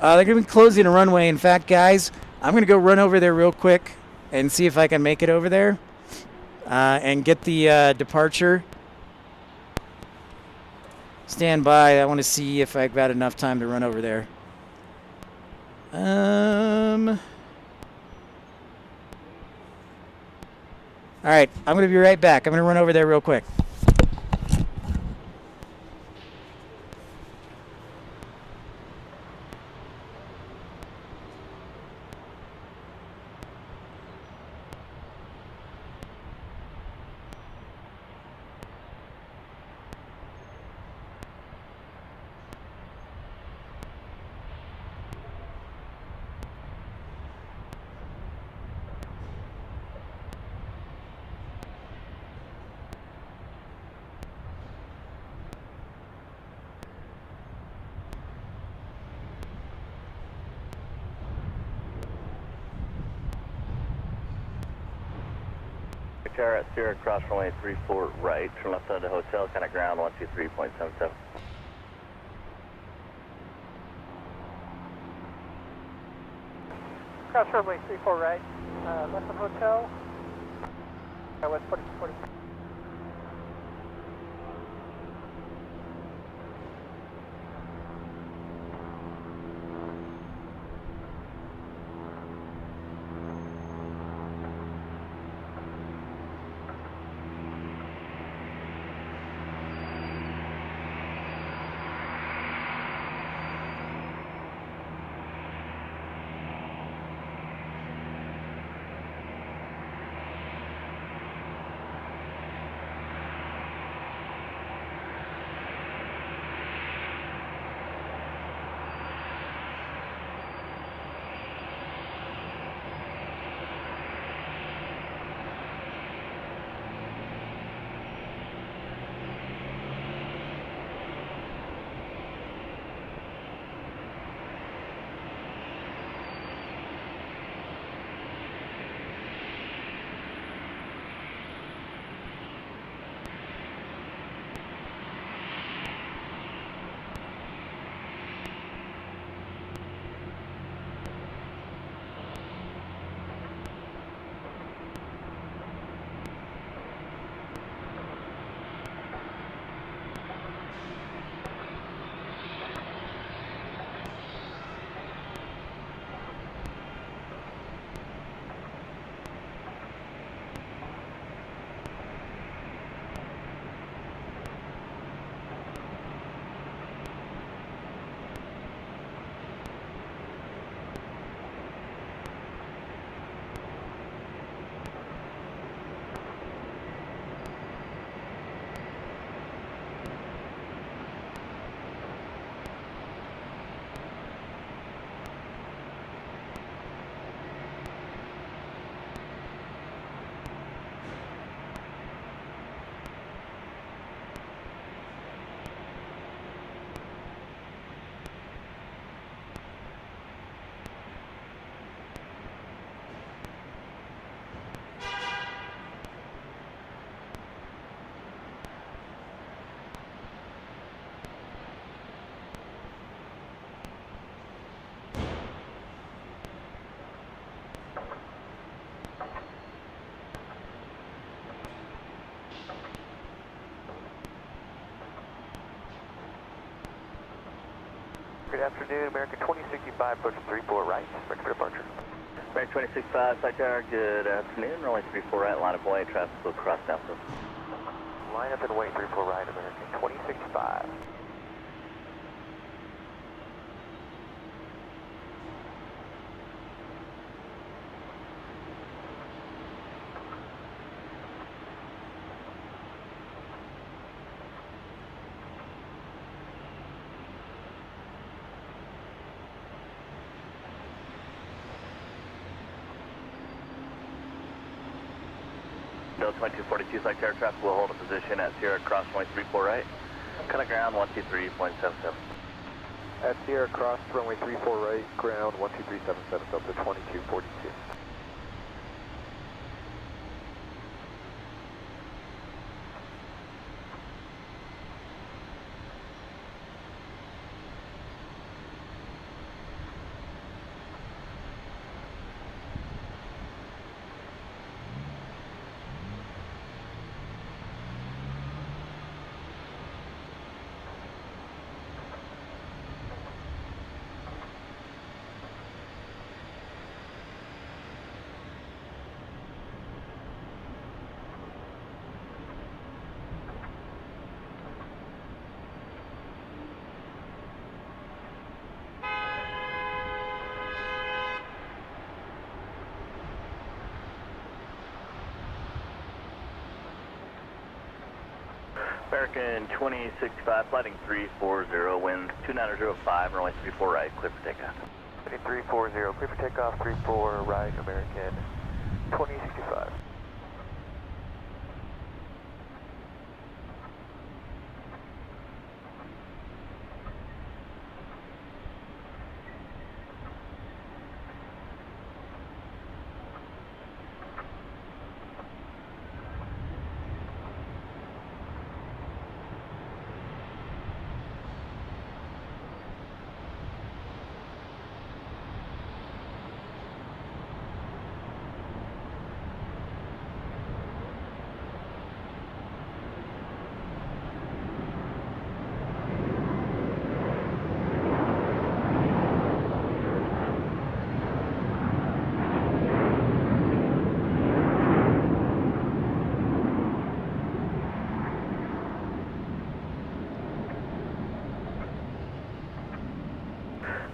They're going to be closing a runway. In fact, guys, I'm going to go run over there real quick and see if I can make it over there and get the departure. Stand by. I want to see if I've got enough time to run over there. All right, I'm going to be right back. I'm going to run over there real quick. Tower at Sierra, cross runway 34 right, turn left side of the hotel, kind of ground 123.77. Cross runway 34 right, left of hotel, west 40. Good afternoon, American 2065, approach 34 right, ready for departure. American 265, Flight Tower, good afternoon. Runway 34 right, line up way, traffic will cross down. Line up and wait 34 right, American 2065. Delta 2242, Flight Tower, traffic will hold a position at Sierra Cross runway 34 right. Cut of ground 123.77. At Sierra Cross, runway 34 right, ground 12377, Delta 2242. American 2065, flighting 340, wind 2905, runway 34 right, clear for takeoff. 340, clear for takeoff, 34 right, American 2065.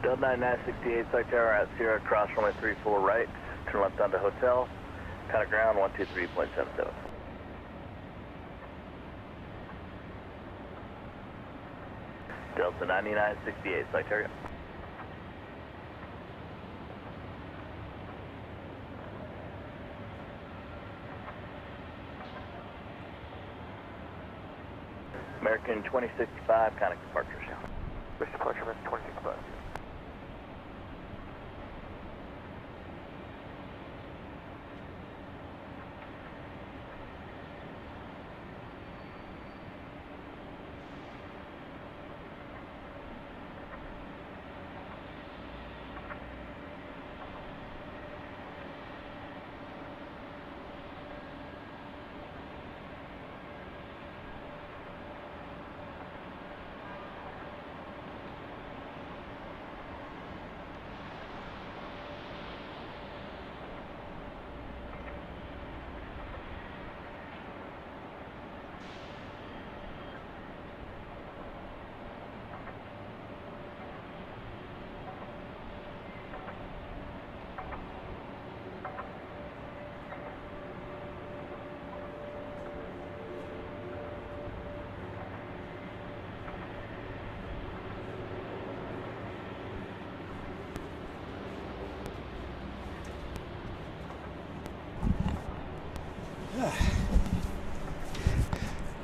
Delta 9968, Flight Tower at Sierra Cross runway 34 right, turn left onto hotel, cut of ground 123.77. Delta 9968, Flight Tower. American 2065, connect departure. Wish departure, American 2065.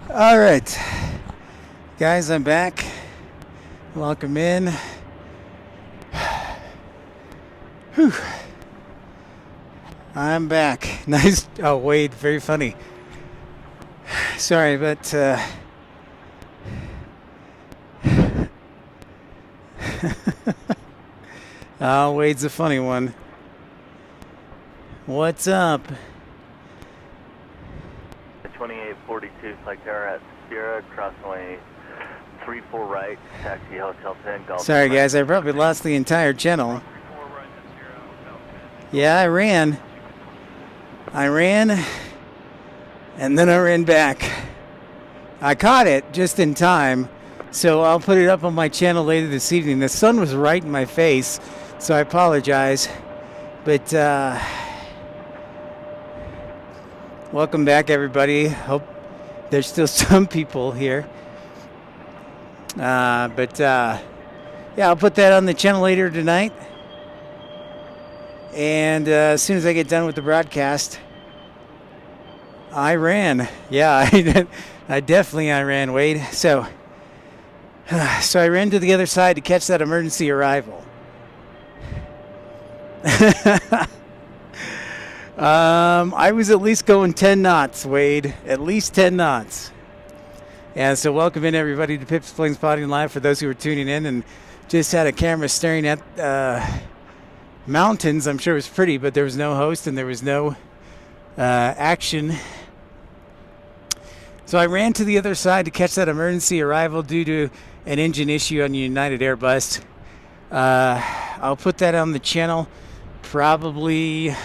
All right, guys, I'm back. Welcome in. Whew. I'm back. Nice. Oh, wait, very funny. Sorry, but oh, Wade's a funny one. What's up? 2842, Flight Tower at Sierra, cross runway 34 right, taxi Hotel 10, Golf. Sorry, guys. I probably lost the entire channel. Yeah, I ran. And then I ran back. I caught it just in time, so I'll put it up on my channel later this evening. The sun was right in my face, so I apologize. But welcome back, everybody. Hope there's still some people here. Yeah, I'll put that on the channel later tonight. And as soon as I get done with the broadcast, I ran. Yeah, I ran, Wade. So I ran to the other side to catch that emergency arrival. I was at least going 10 knots, Wade. At least 10 knots. And so welcome in, everybody, to Pip's Planespotting Live. For those who are tuning in and just had a camera staring at mountains, I'm sure it was pretty, but there was no host and there was no action. So I ran to the other side to catch that emergency arrival due to an engine issue on United Airbus. I'll put that on the channel probably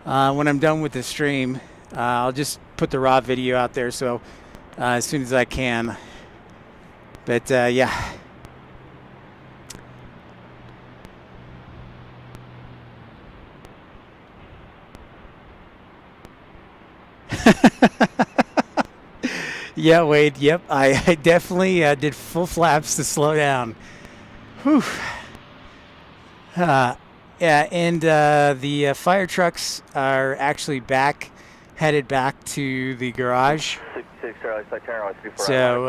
when I'm done with the stream. I'll just put the raw video out there so as soon as I can. But yeah. Yeah, Wade. Yep, I definitely did full flaps to slow down. Whew. Yeah, and the fire trucks are actually headed back to the garage. So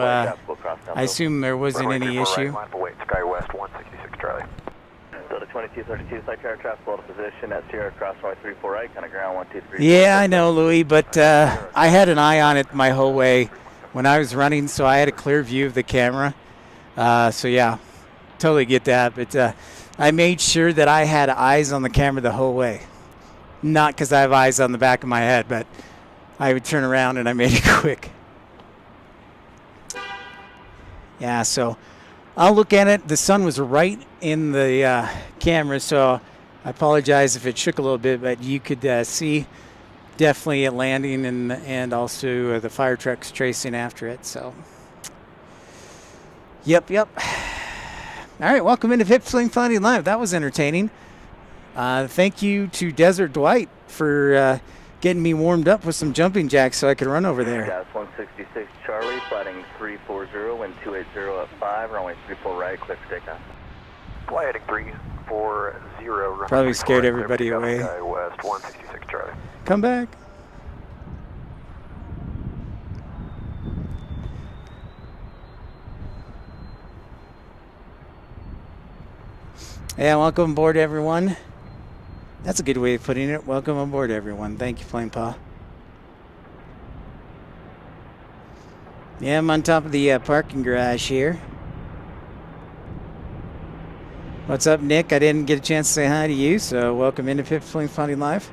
I assume there wasn't any issue. Sky West 166 Charlie. Delta 2232, Flight Terror Traffic, hold a position at Sierra Cross Runway 34 right, kind of ground 123. Yeah, I know, Louis, but I had an eye on it my whole way when I was running, so I had a clear view of the camera. So yeah, totally get that. But I made sure that I had eyes on the camera the whole way. Not because I have eyes on the back of my head, but I would turn around and I made it quick. Yeah, so I'll look at it. The sun was right in the camera, so I apologize if it shook a little bit, but you could see definitely it landing and also the fire trucks tracing after it. So, yep. All right, welcome into Pip's Planespotting Live. That was entertaining. Thank you to Desert Dwight for getting me warmed up with some jumping jacks so I could run over there. Gas 166 Charlie, flighting 340, wind 280 at 5, runway 34 right, clear for takeoff. Fly heading 340. Probably scared everybody away. Sky West 166 Charlie. Come back. Yeah, welcome aboard, everyone. That's a good way of putting it. Welcome aboard, everyone. Thank you, Plane Pa. Yeah, I'm on top of the parking garage here. What's up, Nick? I didn't get a chance to say hi to you, so welcome into Pip's Planespotting Live.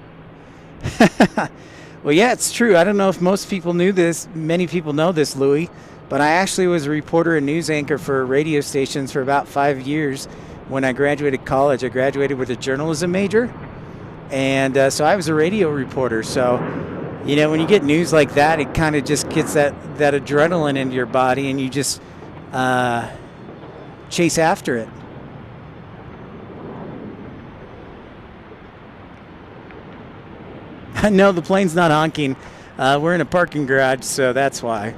Well, yeah, it's true. I don't know if most people knew this. Many people know this, Louis, but I actually was a reporter and news anchor for radio stations for about 5 years. When I graduated college, I graduated with a journalism major, and so I was a radio reporter. So, you know, when you get news like that, it kind of just gets that adrenaline into your body, and you just chase after it. No, the plane's not honking. We're in a parking garage, so that's why.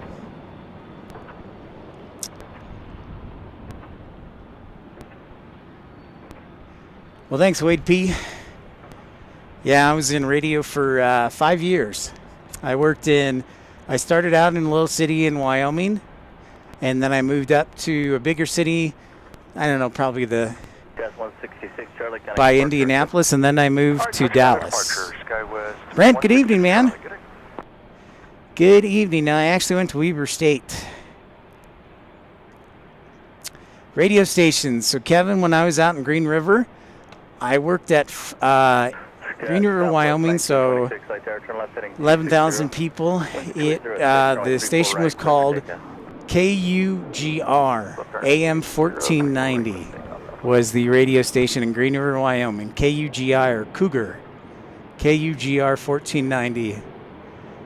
Well, thanks, Wade P. Yeah, I was in radio for 5 years. I started out in a little city in Wyoming, and then I moved up to a bigger city, I don't know, probably by Indianapolis, and then I moved to Dallas. Brent, good evening, man. Good evening. Now, I actually went to Weber State. Radio stations. So, Kevin, when I was out in Green River, I worked at Green River, Wyoming, so 11,000 people. The station was called KUGR AM 1490 was the radio station in Green River, Wyoming. KUGI or Cougar. KUGR 1490.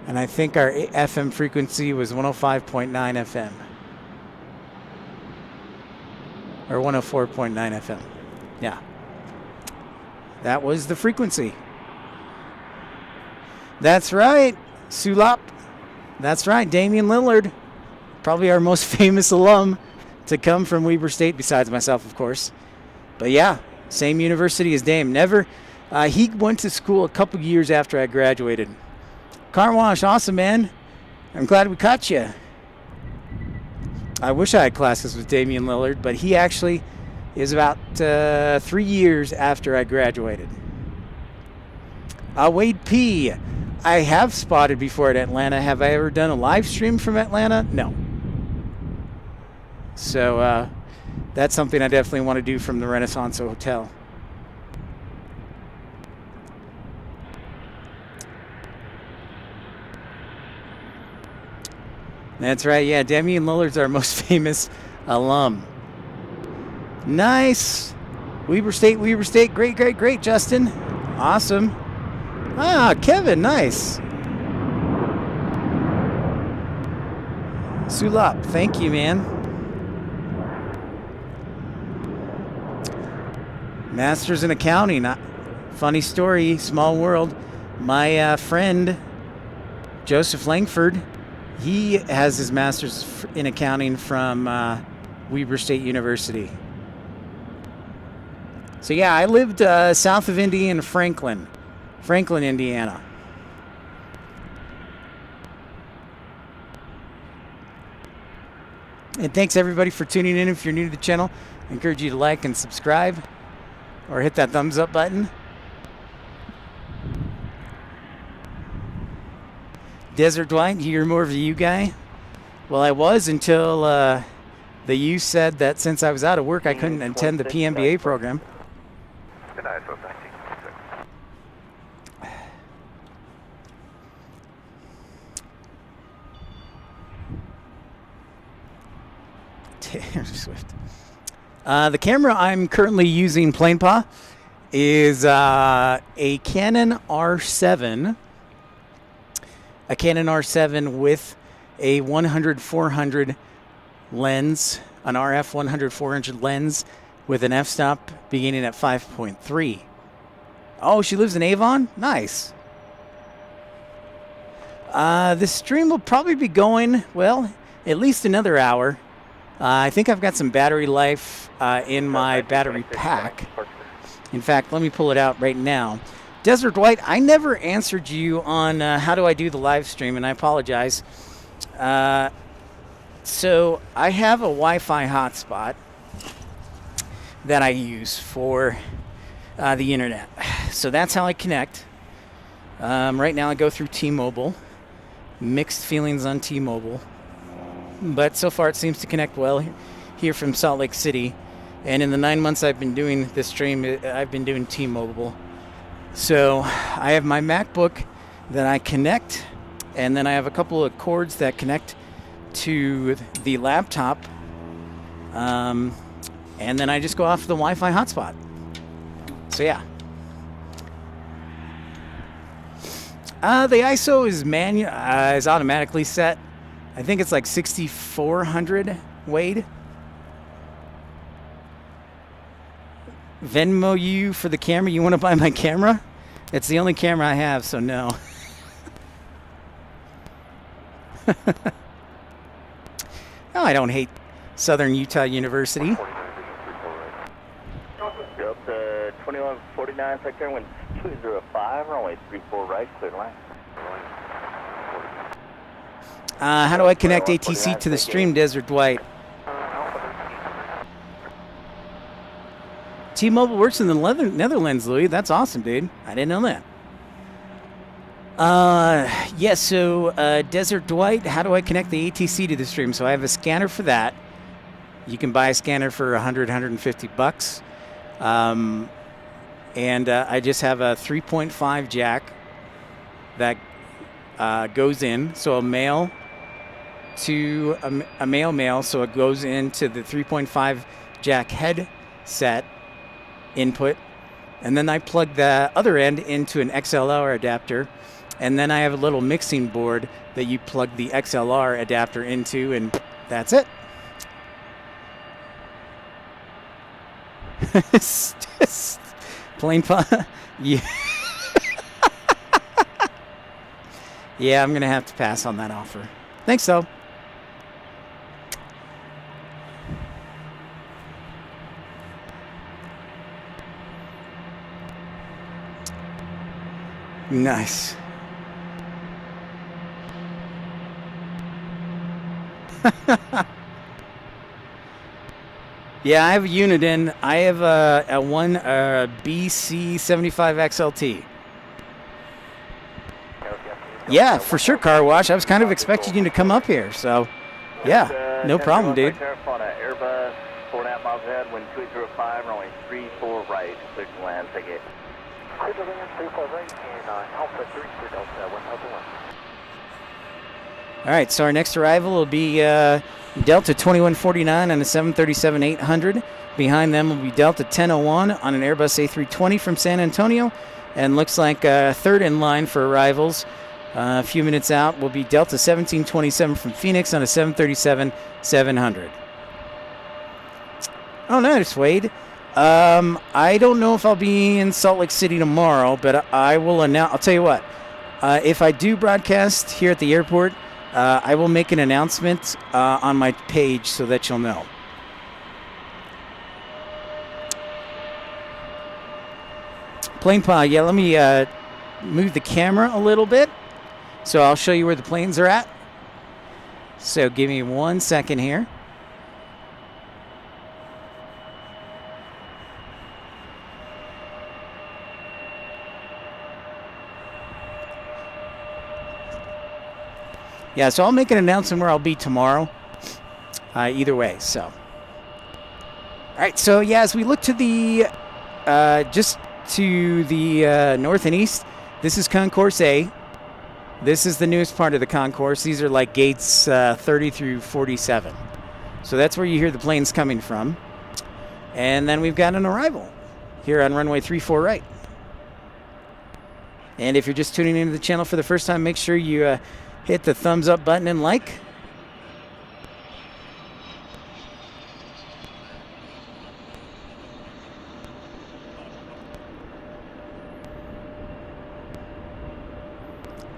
And I think our FM frequency was 105.9 FM. Or 104.9 FM. Yeah. That was the frequency. That's right, Sulap. That's right, Damian Lillard. Probably our most famous alum to come from Weber State, besides myself, of course. But yeah, same university as Dame. He went to school a couple years after I graduated. Car wash, awesome, man. I'm glad we caught you. I wish I had classes with Damian Lillard, but he actually is about 3 years after I graduated. Wade P. I have spotted before at Atlanta. Have I ever done a live stream from Atlanta? No. So that's something I definitely want to do from the Renaissance Hotel. That's right, yeah, Damian Lillard's our most famous alum. Nice. Weber State, great, Justin. Awesome. Kevin, nice. Sulap, thank you, man. Masters in accounting. Funny story, small world. My friend, Joseph Langford, he has his master's in accounting from Weber State University. So yeah, I lived south of Indy in Franklin, Indiana. And thanks everybody for tuning in. If you're new to the channel, I encourage you to like and subscribe or hit that thumbs up button. Desert Dwight, you're more of a U guy? Well, I was until the U said that since I was out of work, I couldn't attend the PMBA program. Good night, so 19. Taylor Swift. The camera I'm currently using, Planepaw, is a Canon R7. A Canon R7 with a 100-400 lens, an RF 100-400 lens with an f-stop beginning at 5.3. Oh, she lives in Avon? Nice. This stream will probably be going, well, at least another hour. I think I've got some battery life in my battery pack. In fact, let me pull it out right now. Desert White, I never answered you on how do I do the live stream, and I apologize. So I have a Wi-Fi hotspot that I use for the internet. So that's how I connect. Right now I go through T-Mobile. Mixed feelings on T-Mobile. But so far it seems to connect well here from Salt Lake City. And in the 9 months I've been doing this stream, I've been doing T-Mobile. So I have my MacBook that I connect, and then I have a couple of cords that connect to the laptop, and then I just go off the Wi-Fi hotspot. So yeah. The ISO is is automatically set. I think it's like 6400, Wade. Venmo you for the camera. You want to buy my camera? It's the only camera I have, so no. No, I don't hate Southern Utah University. Go up to 2149 sector, wind 205, runway 34 right, clear line. How do I connect ATC to the stream, Desert Dwight? T-Mobile works in the Netherlands, Louis. That's awesome, dude. I didn't know that. Yes, so Desert Dwight, how do I connect the ATC to the stream? So I have a scanner for that. You can buy a scanner for $100, $150. And I just have a 3.5 jack that goes in. So a male to a male, so it goes into the 3.5 jack headset input, and then I plug the other end into an XLR adapter, and then I have a little mixing board that you plug the XLR adapter into, and that's it. Plain pot. Yeah. Yeah, I'm going to have to pass on that offer. Thanks, though. Nice. Yeah, I have a unit in. I have a BC75 XLT. Yeah, for sure, car wash. I was kind of expecting you to come up here, so yeah, no problem, dude. On an Airbus, 4.5 miles ahead, wind 2805, runway 34 right, clear to land, take it. Clear to land, 34 right, and Alpha 3 for Delta 1001. All right, so our next arrival will be Delta 2149 on a 737-800. Behind them will be Delta 1001 on an Airbus A320 from San Antonio. And looks like third in line for arrivals. A few minutes out will be Delta 1727 from Phoenix on a 737-700. Oh, nice, Wade. I don't know if I'll be in Salt Lake City tomorrow, but I will announce. I'll tell you what. If I do broadcast here at the airport, I will make an announcement on my page so that you'll know. Plane pod, yeah, let me move the camera a little bit so I'll show you where the planes are at. So give me 1 second here. Yeah, so I'll make an announcement where I'll be tomorrow. Either way, so. All right, so yeah, as we look to the, just to the north and east, this is Concourse A. This is the newest part of the concourse. These are like gates 30 through 47. So that's where you hear the planes coming from. And then we've got an arrival here on runway 34 right. And if you're just tuning into the channel for the first time, make sure you hit the thumbs up button and like.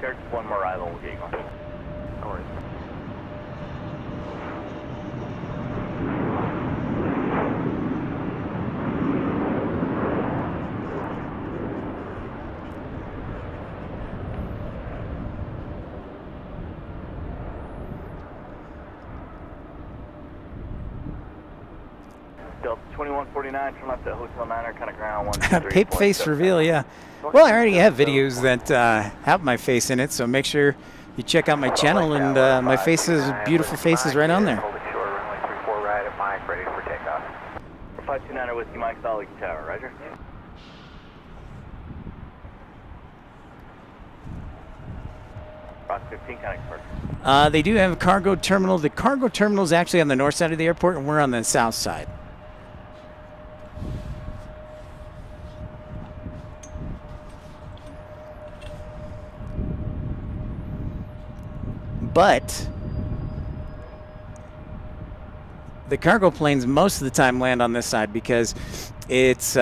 There's one more arrival, we'll get you going. No worries. Delta 2149, turn left at Hotel Niner, kind of ground 123. Pape face reveal, yeah. Well, I already have videos that have my face in it, so make sure you check out my channel, and my face is beautiful faces right on there. Hold it short, runway 34 right at Mike, ready for takeoff. 529er with you, Mike, solid tower, roger. Rock 15, kind of expert. They do have a cargo terminal. The cargo terminal is actually on the north side of the airport, and we're on the south side. But the cargo planes most of the time land on this side because it's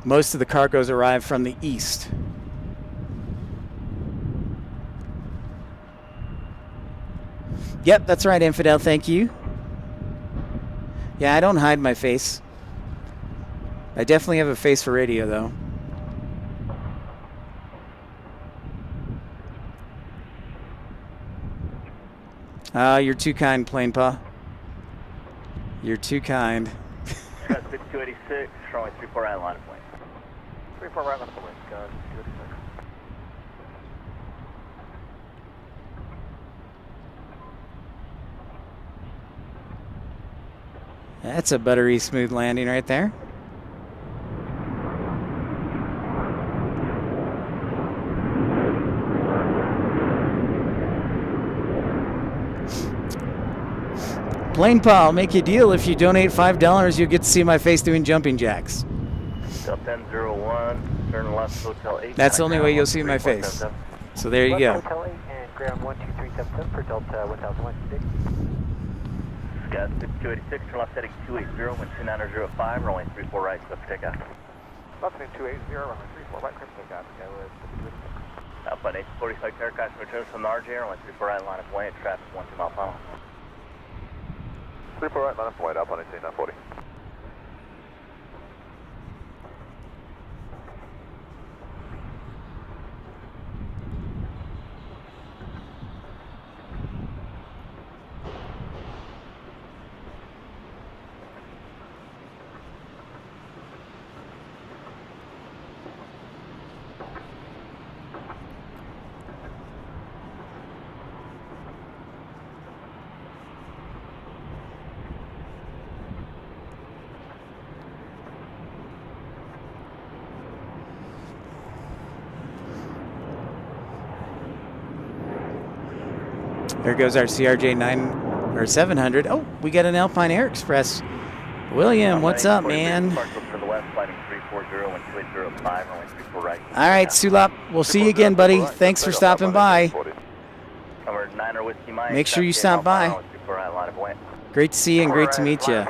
most of the cargoes arrive from the east. Yep, that's right, Infidel. Thank you. Yeah, I don't hide my face. I definitely have a face for radio, though. You're too kind, Plane Pa. You're too kind. That's 5286, runway 34 right, line of plane. 34 right, line of plane, got 286. That's a buttery smooth landing right there. Plane Paw, I'll make you a deal. If you donate $5, you'll get to see my face doing jumping jacks. Delta 1001, turn left, Hotel 8. That's the only way you'll see my face. So there you go. Hotel 8 and ground 12377 for Delta 1001. Scott 6286, turn left heading 280, wind 2905, runway 34 right, clear for takeoff. Left heading 280, runway 34 right, clear for takeoff. Alpine 845 aircraft returns from the RJ, runway 34 right, line of way, traffic 12 mile final. 34 right, line of white, Alpine 940. There goes our CRJ 9 or 700. Oh, we got an Alpine Air Express. William, what's up, man? All right, Sulap, we'll see you again, buddy. Thanks for stopping by. Make sure you stop by. Great to see you and great to meet you.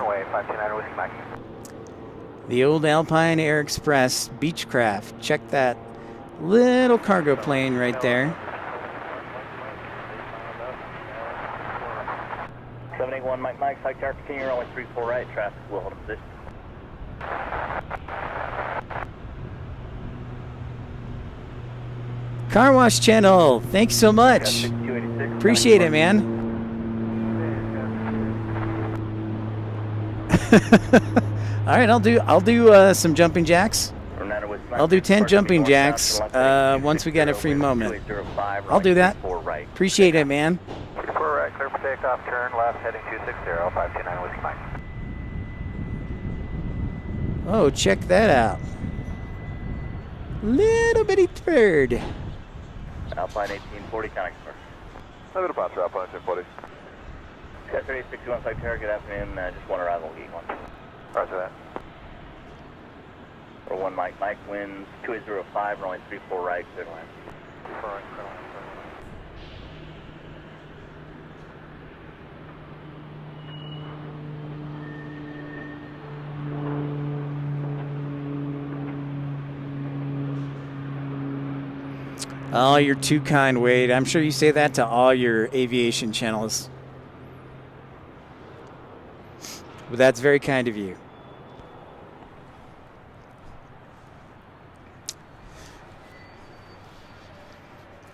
The old Alpine Air Express Beechcraft. Check that little cargo plane right there. 781 Mike, side car, continue runway 34 right, traffic will hold a position. Car Wash Channel, thanks so much. Appreciate it, man. All right, I'll do some jumping jacks. I'll do 10 jumping jacks once we get a free moment. I'll do that. Appreciate it, man. 34 right, clear for takeoff, turn left, heading 260, 529 Whiskey Mike. Oh, check that out. Little bitty bird. Alpine 1840, connect first. Another departure, Alpine 1840. Scott 3861, side car, good afternoon, just one arrival, gate 1. Roger that. Or 1 Mike, winds 2805, runway 34 right, clear to land. 34 right, clear to land. Oh, you're too kind, Wade. I'm sure you say that to all your aviation channels. But that's very kind of you.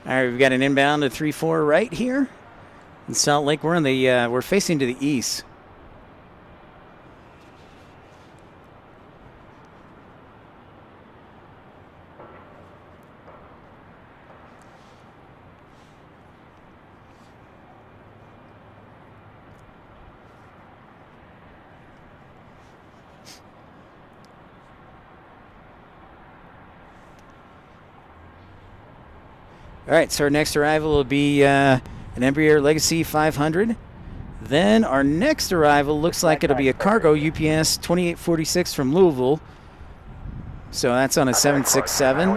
All right, we've got an inbound to 34 right here in Salt Lake. We're in the we're facing to the east. All right, so our next arrival will be an Embraer Legacy 500. Then our next arrival looks like it'll be a cargo UPS 2846 from Louisville. So that's on a 767.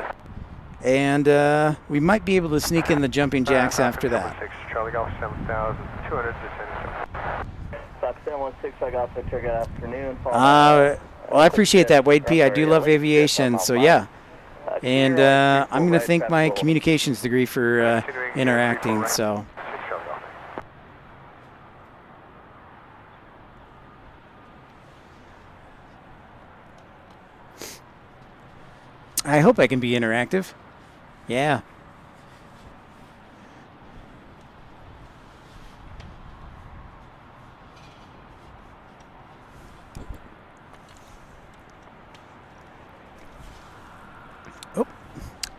And we might be able to sneak in the jumping jacks after that. Charlie Golf 7200, Stop 716, I got good afternoon. Well, I appreciate that, Wade P. I do love aviation, so yeah. And I'm going to thank my communications degree for interacting, so. I hope I can be interactive. Yeah.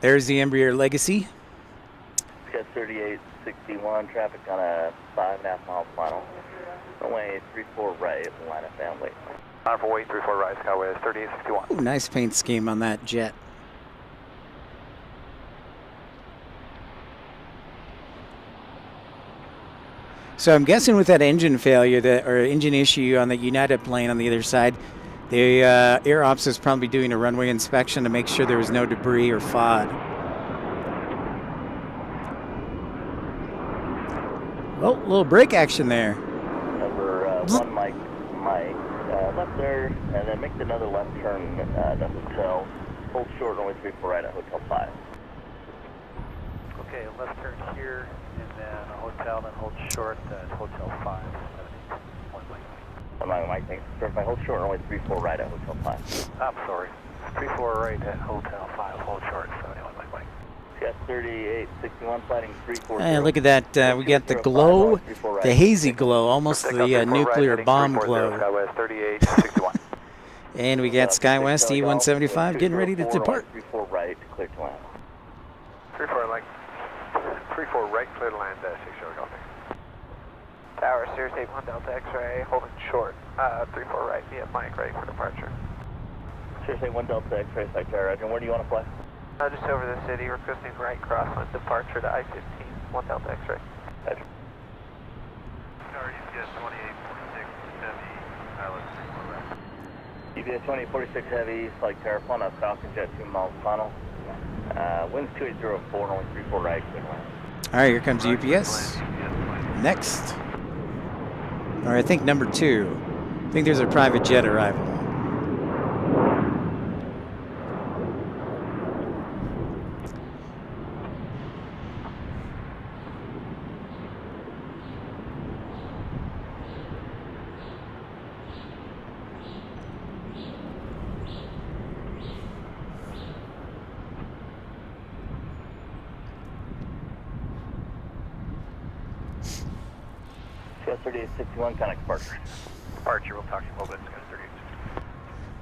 There's the Embraer Legacy. It's got 3861, traffic on a 5.5 mile final. Runway 34 right, line of family. Honorable weight 34 right, Skyway is 3861. Ooh, nice paint scheme on that jet. So I'm guessing with that engine failure or engine issue on the United plane on the other side, the Air Ops is probably doing a runway inspection to make sure there was no debris or FOD. Well, a little brake action there. Number 1, Mike, left there, and then make another left turn at the hotel. Hold short, runway 34 right at Hotel 5. Okay, left turn here, and then a hotel, then hold short at Hotel 5. 1 Mike, thanks. Certify, hold short, runway 34 right at Hotel 5. I'm sorry. 34 right at Hotel 5, hold short, 71 Mike. Yes, 3861, flighting 340. And look at that. We got the glow, the hazy glow, almost the nuclear bomb glow. Skywest 3861. And we got SkyWest E175 getting ready to depart. 34 right, clear to land. 34 right, clear to land, 60 Golf. Tower, Sirius 81 Delta X-ray, holding short, 34 right, via Mike, ready for departure. Sirius 81 Delta X-ray, Site Tower, Roger. Where do you want to fly? Just over the city, requesting right crosswind departure to I-15, 1 Delta X-ray. Roger. Tower, UPS 2846 Heavy, pilot 34 right. UPS 2846 Heavy, Flight Tower, Plano, Falcon Jet 2 miles final. Winds 2804, only 34 right, clear to land. All right, here comes UPS. Next. Or I think number 2. I think there's a private jet arrival. Sky 3861, connect departure. Departure, we'll talk to you a little bit. Sky 3861.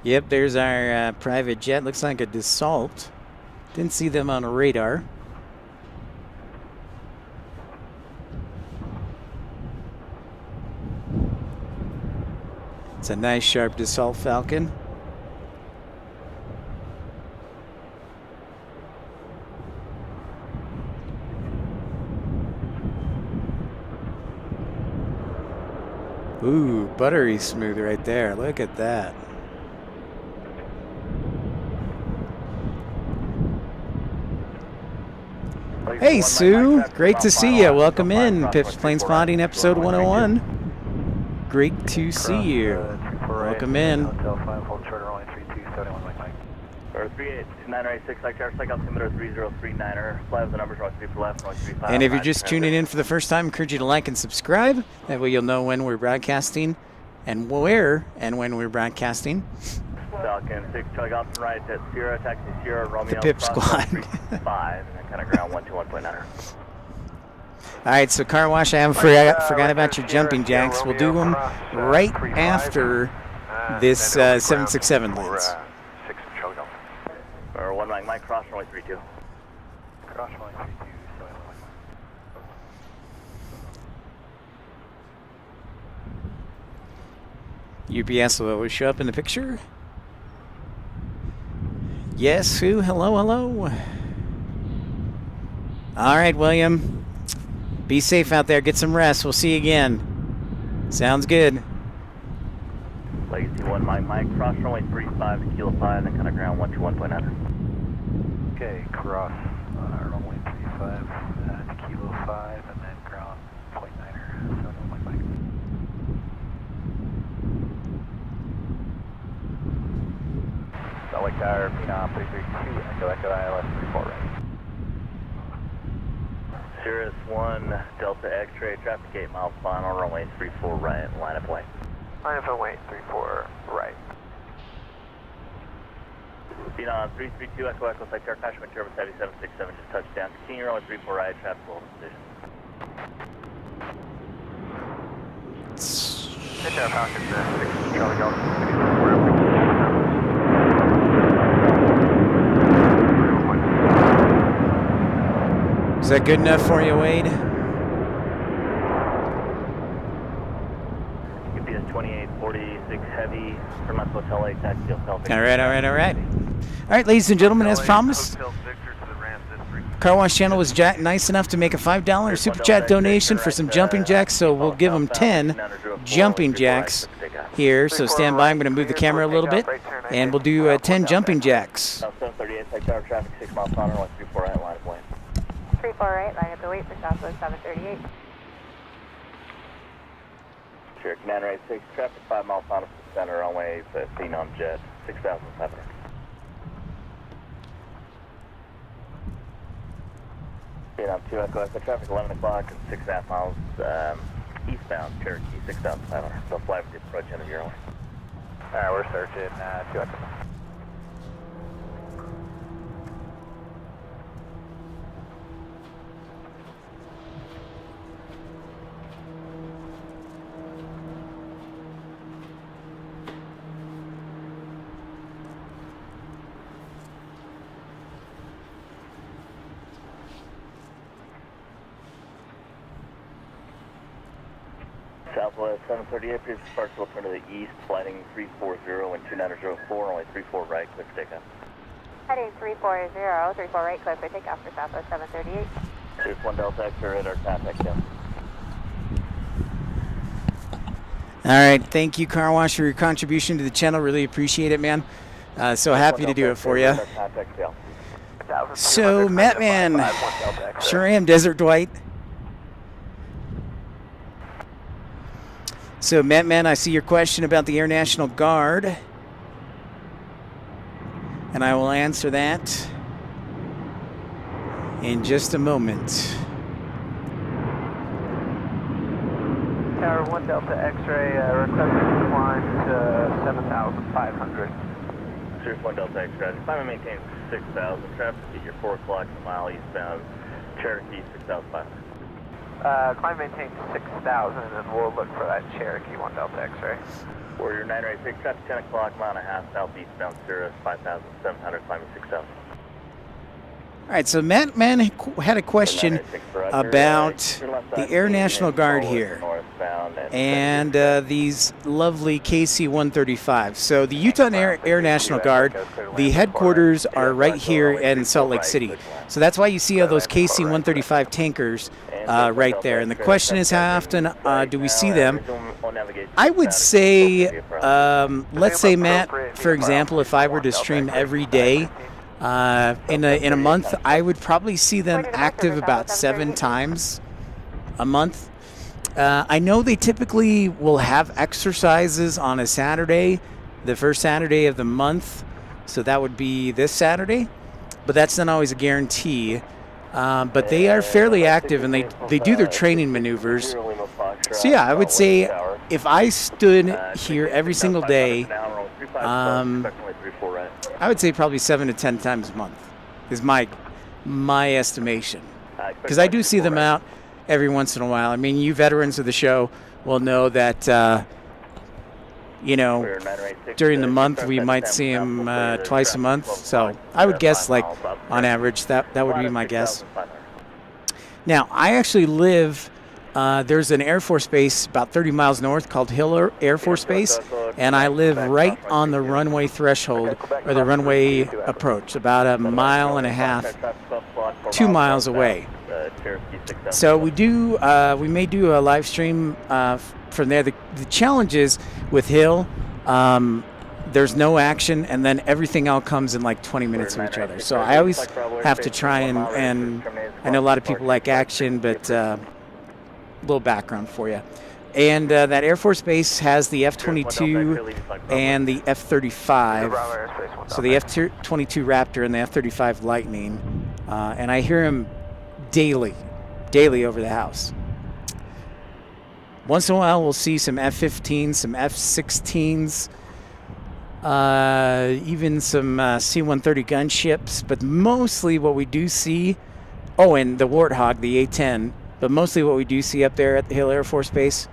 Yep, there's our private jet. Looks like a Dassault. Didn't see them on a radar. It's a nice, sharp Dassault Falcon. Ooh, buttery smooth right there. Look at that. Hey, Sue. Great to see you. Welcome in. Pip's Planespotting episode 101. Great to see you. Welcome in. Hotel 5, hold short, runway 3271 Mike. Or 38-986, Flight Tower, Flight Altimeter 3039er. Fly with the numbers, runway 34 left, runway 35. And if you're just tuning in for the first time, I encourage you to like and subscribe. That way you'll know when we're broadcasting and where and when we're broadcasting. Falcon 6, Charlie Golf right at Sierra, taxi Sierra, Romeo. The Pip Squad. 5, and then kind of ground 121.9er. All right, so car wash, I haven't forgot about your jumping jacks. We'll do them right after this 767 lands. 6 Charlie Golf. Or 1 Mike, cross runway 32. Cross runway 32, 71 Mike. UPS will show up in the picture. Yes, Sue. Hello, hello. All right, William. Be safe out there. Get some rest. We'll see you again. Sounds good. Legacy 1 Mike, cross runway 35 to Kilo 5, then kind of ground 121.9er. Okay, cross runway 35 to Kilo 5, and then ground 0.9er, 71 Mike. Solid Tower, Phenom 332, Echo ILS 34 right. Sirius 1, Delta X-ray, traffic 8 miles final, runway 34 right, line of way. Line of runway 34 right. Phenom 332, Echo Site Tower, crash with Turbine 7767, just touchdown. Continue runway 34 right, traffic hold position. Hit that Falcon 6 Charlie Golf. Is that good enough for you, Wade? UPS 2846 Heavy, Fremont Hotel 8, taxi Hotel. All right. All right, ladies and gentlemen, as promised, Hotel Victor to the Ram, Car Wash Channel was nice enough to make a $5 super chat donation for some jumping jacks, so we'll give them 10 jumping jacks here. So stand by. I'm going to move the camera a little bit, and we'll do 10 jumping jacks. 738, take tower traffic, 6 miles on runway 34 right, line of way. 34 right, line up the wait for Southwest 738. Cherokee 986, traffic 5 miles on up the center, runway seen on jet, 6,500. Vietnam 2 Echo Echo, traffic 11 o'clock and 6.5 miles eastbound, Cherokee 6,500. They'll fly with the approach end of your runway. Alright, we're searching 2 Echo. Southwest 738, please departure will turn to the east, flighting 340 and 2904, only 34 right, clear for takeoff. Heading 340, 34 right, clear for takeoff for Southwest 738. Here's 1 Delta X-ray radar contact, yeah. All right, thank you, Car Wash, for your contribution to the channel. Really appreciate it, man. So happy to do it for you. So, Matt Man, sure am, Desert Dwight. So, Matt Man, I see your question about the Air National Guard, and I will answer that in just a moment. Tower 1 Delta X-ray, requesting climb to 7,500. Here's 1 Delta X-ray, climb and maintain 6,000, traffic at your 4 o'clock a mile eastbound, Cherokee 6,500. Climb maintain 6,000, and we'll look for that Cherokee 1 Delta X-ray. Warrior 986, traffic 10 o'clock, mile and a half, southeastbound, Cirrus 5,700, climbing 6,000. All right, so Matt Man had a question about the Air National Guard here and these lovely KC-135. So the Utah Air National Guard, the headquarters are right here in Salt Lake City. So that's why you see all those KC-135 tankers right there. And the question is, how often do we see them? I would say, let's say, Matt, for example, if I were to stream every day, in a month, I would probably see them active about 7 times a month. I know they typically will have exercises on a Saturday, the first Saturday of the month, so that would be this Saturday, but that's not always a guarantee. But they are fairly active, and they do their training maneuvers. So yeah, I would say if I stood here every single day, I would say probably 7 to 10 times a month is my estimation, because I do see them out every once in a while. I mean, you veterans of the show will know that you know, during the month we might see them twice a month. So I would guess, like, on average, that would be my guess. Now, I actually live, there's an Air Force base about 30 miles north called Hill Air Force Base, and I live right on the runway threshold, or the runway approach, about a mile and a half, 2 miles away. So we may do a live stream from there. The challenge is with Hill, there's no action, and then everything else comes in like 20 minutes of each other. So I always have to try and I know a lot of people like action, but a little background for you. And that Air Force Base has the F-22 and the F-35. So the F-22 Raptor and the F-35 Lightning. And I hear them daily over the house. Once in a while, we'll see some F-15s, some F-16s, even some C-130 gunships. But mostly what we do see, and the Warthog, the A-10, but mostly what we do see up there at the Hill Air Force Base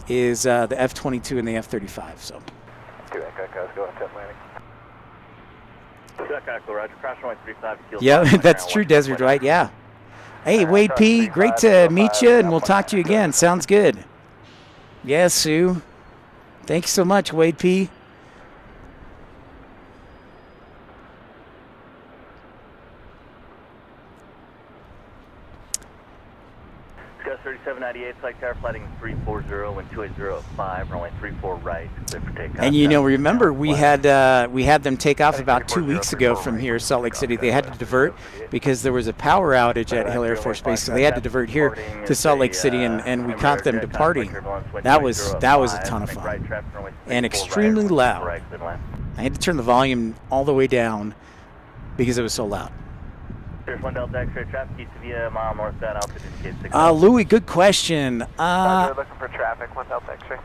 is the F-22 and the F-35. So. Yeah, that's true, Desert Dwight. Yeah. Hey, Wade P., great to meet you, and we'll talk to you again. Sounds good. Yeah, Sue. Thanks so much, Wade P. flight tower, flighting 340 and 280 at 5, runway 34 right, clear for takeoff. And you know, remember we had them take off about 2 weeks ago from here, Salt Lake City. They had to divert because there was a power outage at Hill Air Force Base, so they had to divert here to Salt Lake City, and we caught them departing. That was a ton of fun and extremely loud. I had to turn the volume all the way down because it was so loud. There's 1 Delta X-ray traffic east of you, mile northbound, altitude indicates 6. Louis, good question. Looking for traffic, 1 Delta X-ray.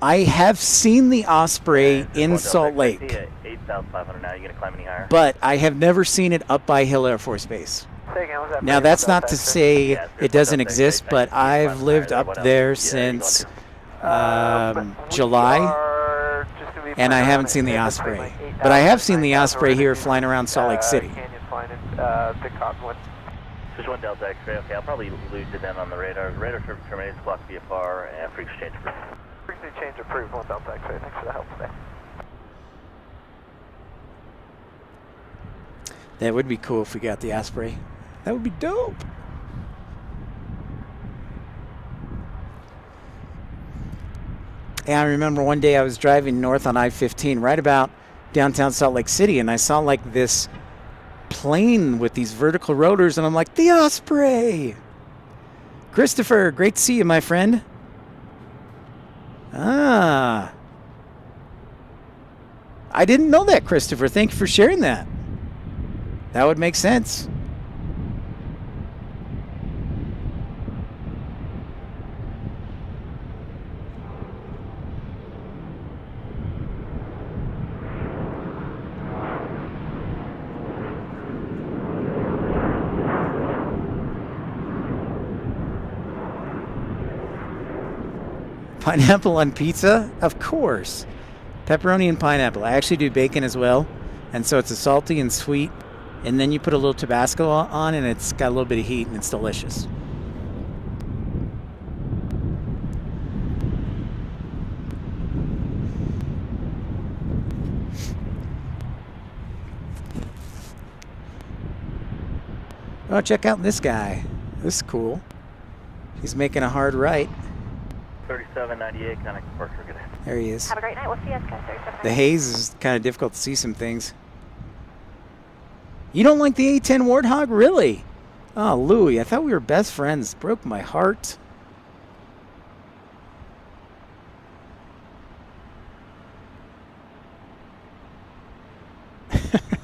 I have seen the Osprey in Salt Lake, 8 south 500 now. You gonna climb any higher? but I have never seen it up by Hill Air Force Base. Now, that's not to say it doesn't exist, but I've lived up there since July, and I haven't seen the Osprey. But I have seen the Osprey here flying around Salt Lake City. Just 1 Delta X-ray. Okay, I'll probably lose it then on the radar. Radar service terminated, squawk VFR, and frequency change approved. Frequency change approved, 1 Delta X-ray. Thanks for the help today. That would be cool if we got the Osprey. That would be dope. And I remember one day I was driving north on I-15 right about downtown Salt Lake City, and I saw like this plane with these vertical rotors, and I'm like, the Osprey! Christopher, great to see you, my friend. I didn't know that, Christopher. Thank you for sharing that. That would make sense. Pineapple on pizza? Of course. Pepperoni and pineapple. I actually do bacon as well. And so it's a salty and sweet. And then you put a little Tabasco on, and it's got a little bit of heat, and it's delicious. Oh, check out this guy. This is cool. He's making a hard right. 3798, kind of concourse we're gonna. There he is. Have a great night. We'll see you guys. The haze is kind of difficult to see some things. You don't like the A10 Warthog? Really? Oh, Louie, I thought we were best friends. Broke my heart.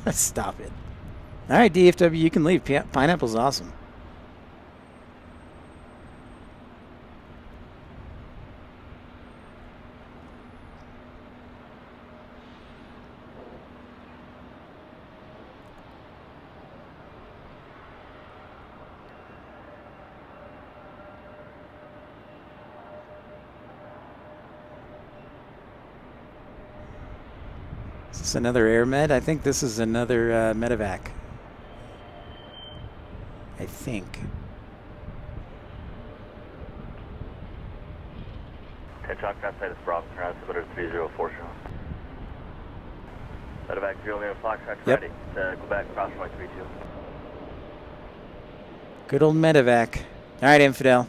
Stop it. All right, DFW, you can leave. Pineapple's awesome. Is this another air med? I think this is another medevac. I think. 10 chalk outside is Bravo, around 304 show. Medevac 0 Foxtrot ready. Go back, cross runway 32. Good old medevac. All right, Infidel.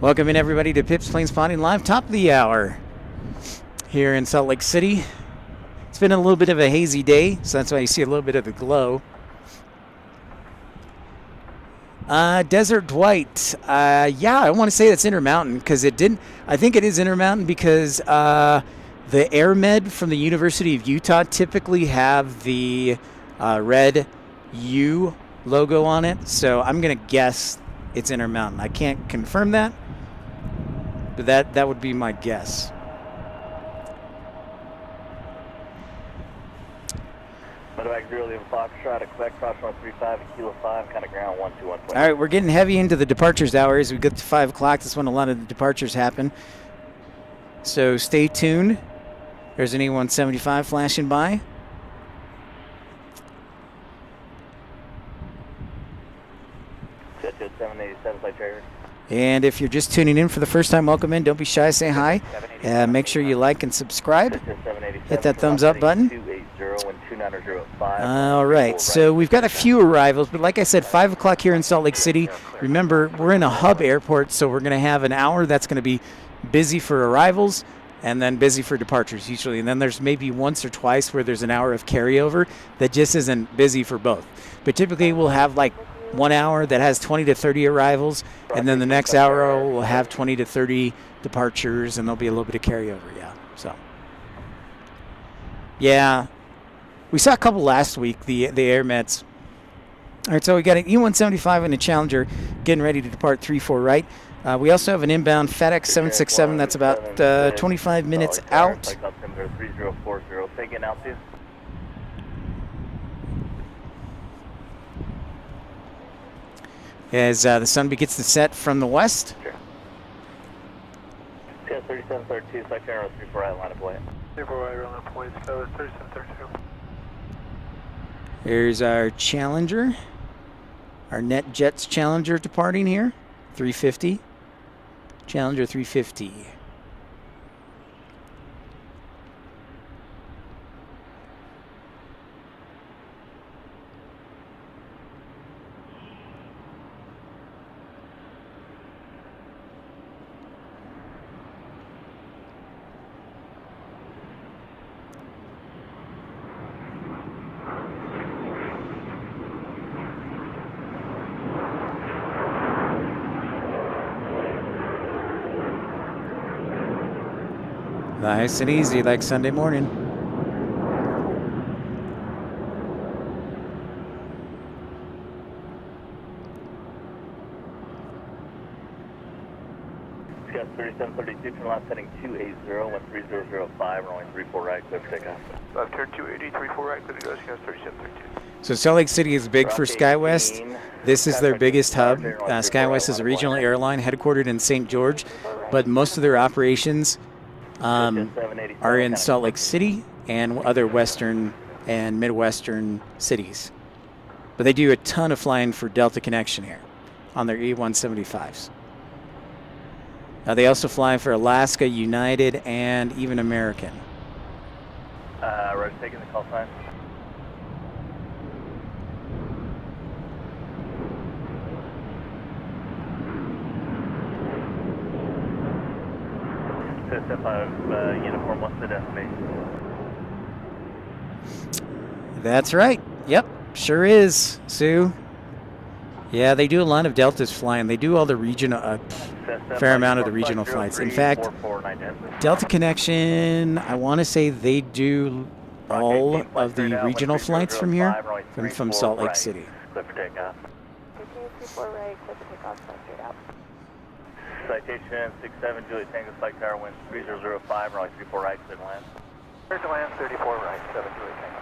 Welcome in, everybody, to Pip's Planespotting Live, top of the hour here in Salt Lake City. It's been a little bit of a hazy day, so that's why you see a little bit of the glow. Desert Dwight. Yeah, I want to say that's Intermountain because it didn't. I think it is Intermountain because the Air Med from the University of Utah typically have the red U logo on it, so I'm going to guess it's Intermountain. I can't confirm that, but that would be my guess. Medevac 0 Foxtrot at Quebec, cross runway 35 at Kilo 5, kind of ground 121. All right, we're getting heavy into the departures hour as we get to 5 o'clock. That's when a lot of the departures happen. So stay tuned. There's an A175 flashing by. Jet 787 flight trigger. And if you're just tuning in for the first time, welcome in. Don't be shy, say hi. Make sure you like and subscribe. Hit that thumbs up button. wind 2905. All right, so we've got a few arrivals, but like I said, 5 o'clock here in Salt Lake City. Remember, we're in a hub airport, so we're going to have an hour that's going to be busy for arrivals and then busy for departures usually. And then there's maybe once or twice where there's an hour of carryover that just isn't busy for both. But typically we'll have like 1 hour that has 20 to 30 arrivals, and then the next hour will have 20 to 30 departures, and there'll be a little bit of carryover, yeah. So, yeah, we saw a couple last week, the Air Mets. All right, so we got an E-175 and a Challenger getting ready to depart 3-4 right. We also have an inbound FedEx 767 that's about 25 minutes out. 3040, taking altitude. As the sun begins to set from the west. Sure. Yeah, 3732, second arrow 34 right, line of way. 34 right, line of way, 3732. Here's our Challenger, our NetJets Challenger departing here, 350. Challenger 350. Nice and easy like Sunday morning. Scott 3732, turn left heading 280, 13005, runway 34 right, clear for takeoff. I've turned 280, 34 right, clear to go, Scott 3732. So Salt Lake City is big for SkyWest. This is their biggest hub. SkyWest is a regional airline headquartered in St. George, but most of their operations are in Salt Lake City and other western and midwestern cities. But they do a ton of flying for Delta Connection here on their E-175s. They also fly for Alaska, United, and even American. Roger, taking the call sign. Step 5 uniform, what's the destination? That's right. Yep, sure is, Sue. Yeah, they do a lot of Delta's flying. They do all the regional, fair amount of the regional flights. In fact, Delta Connection, I want to say they do all of the regional flights from here, from Salt Lake City. Clear for takeoff. 34 right, clear for takeoff, straight out. Citation 67, Juliet Tango Flight Tower, wind 3005, runway 34 right, clear to land. Clear to land, 34 right, 7 Juliet Tango.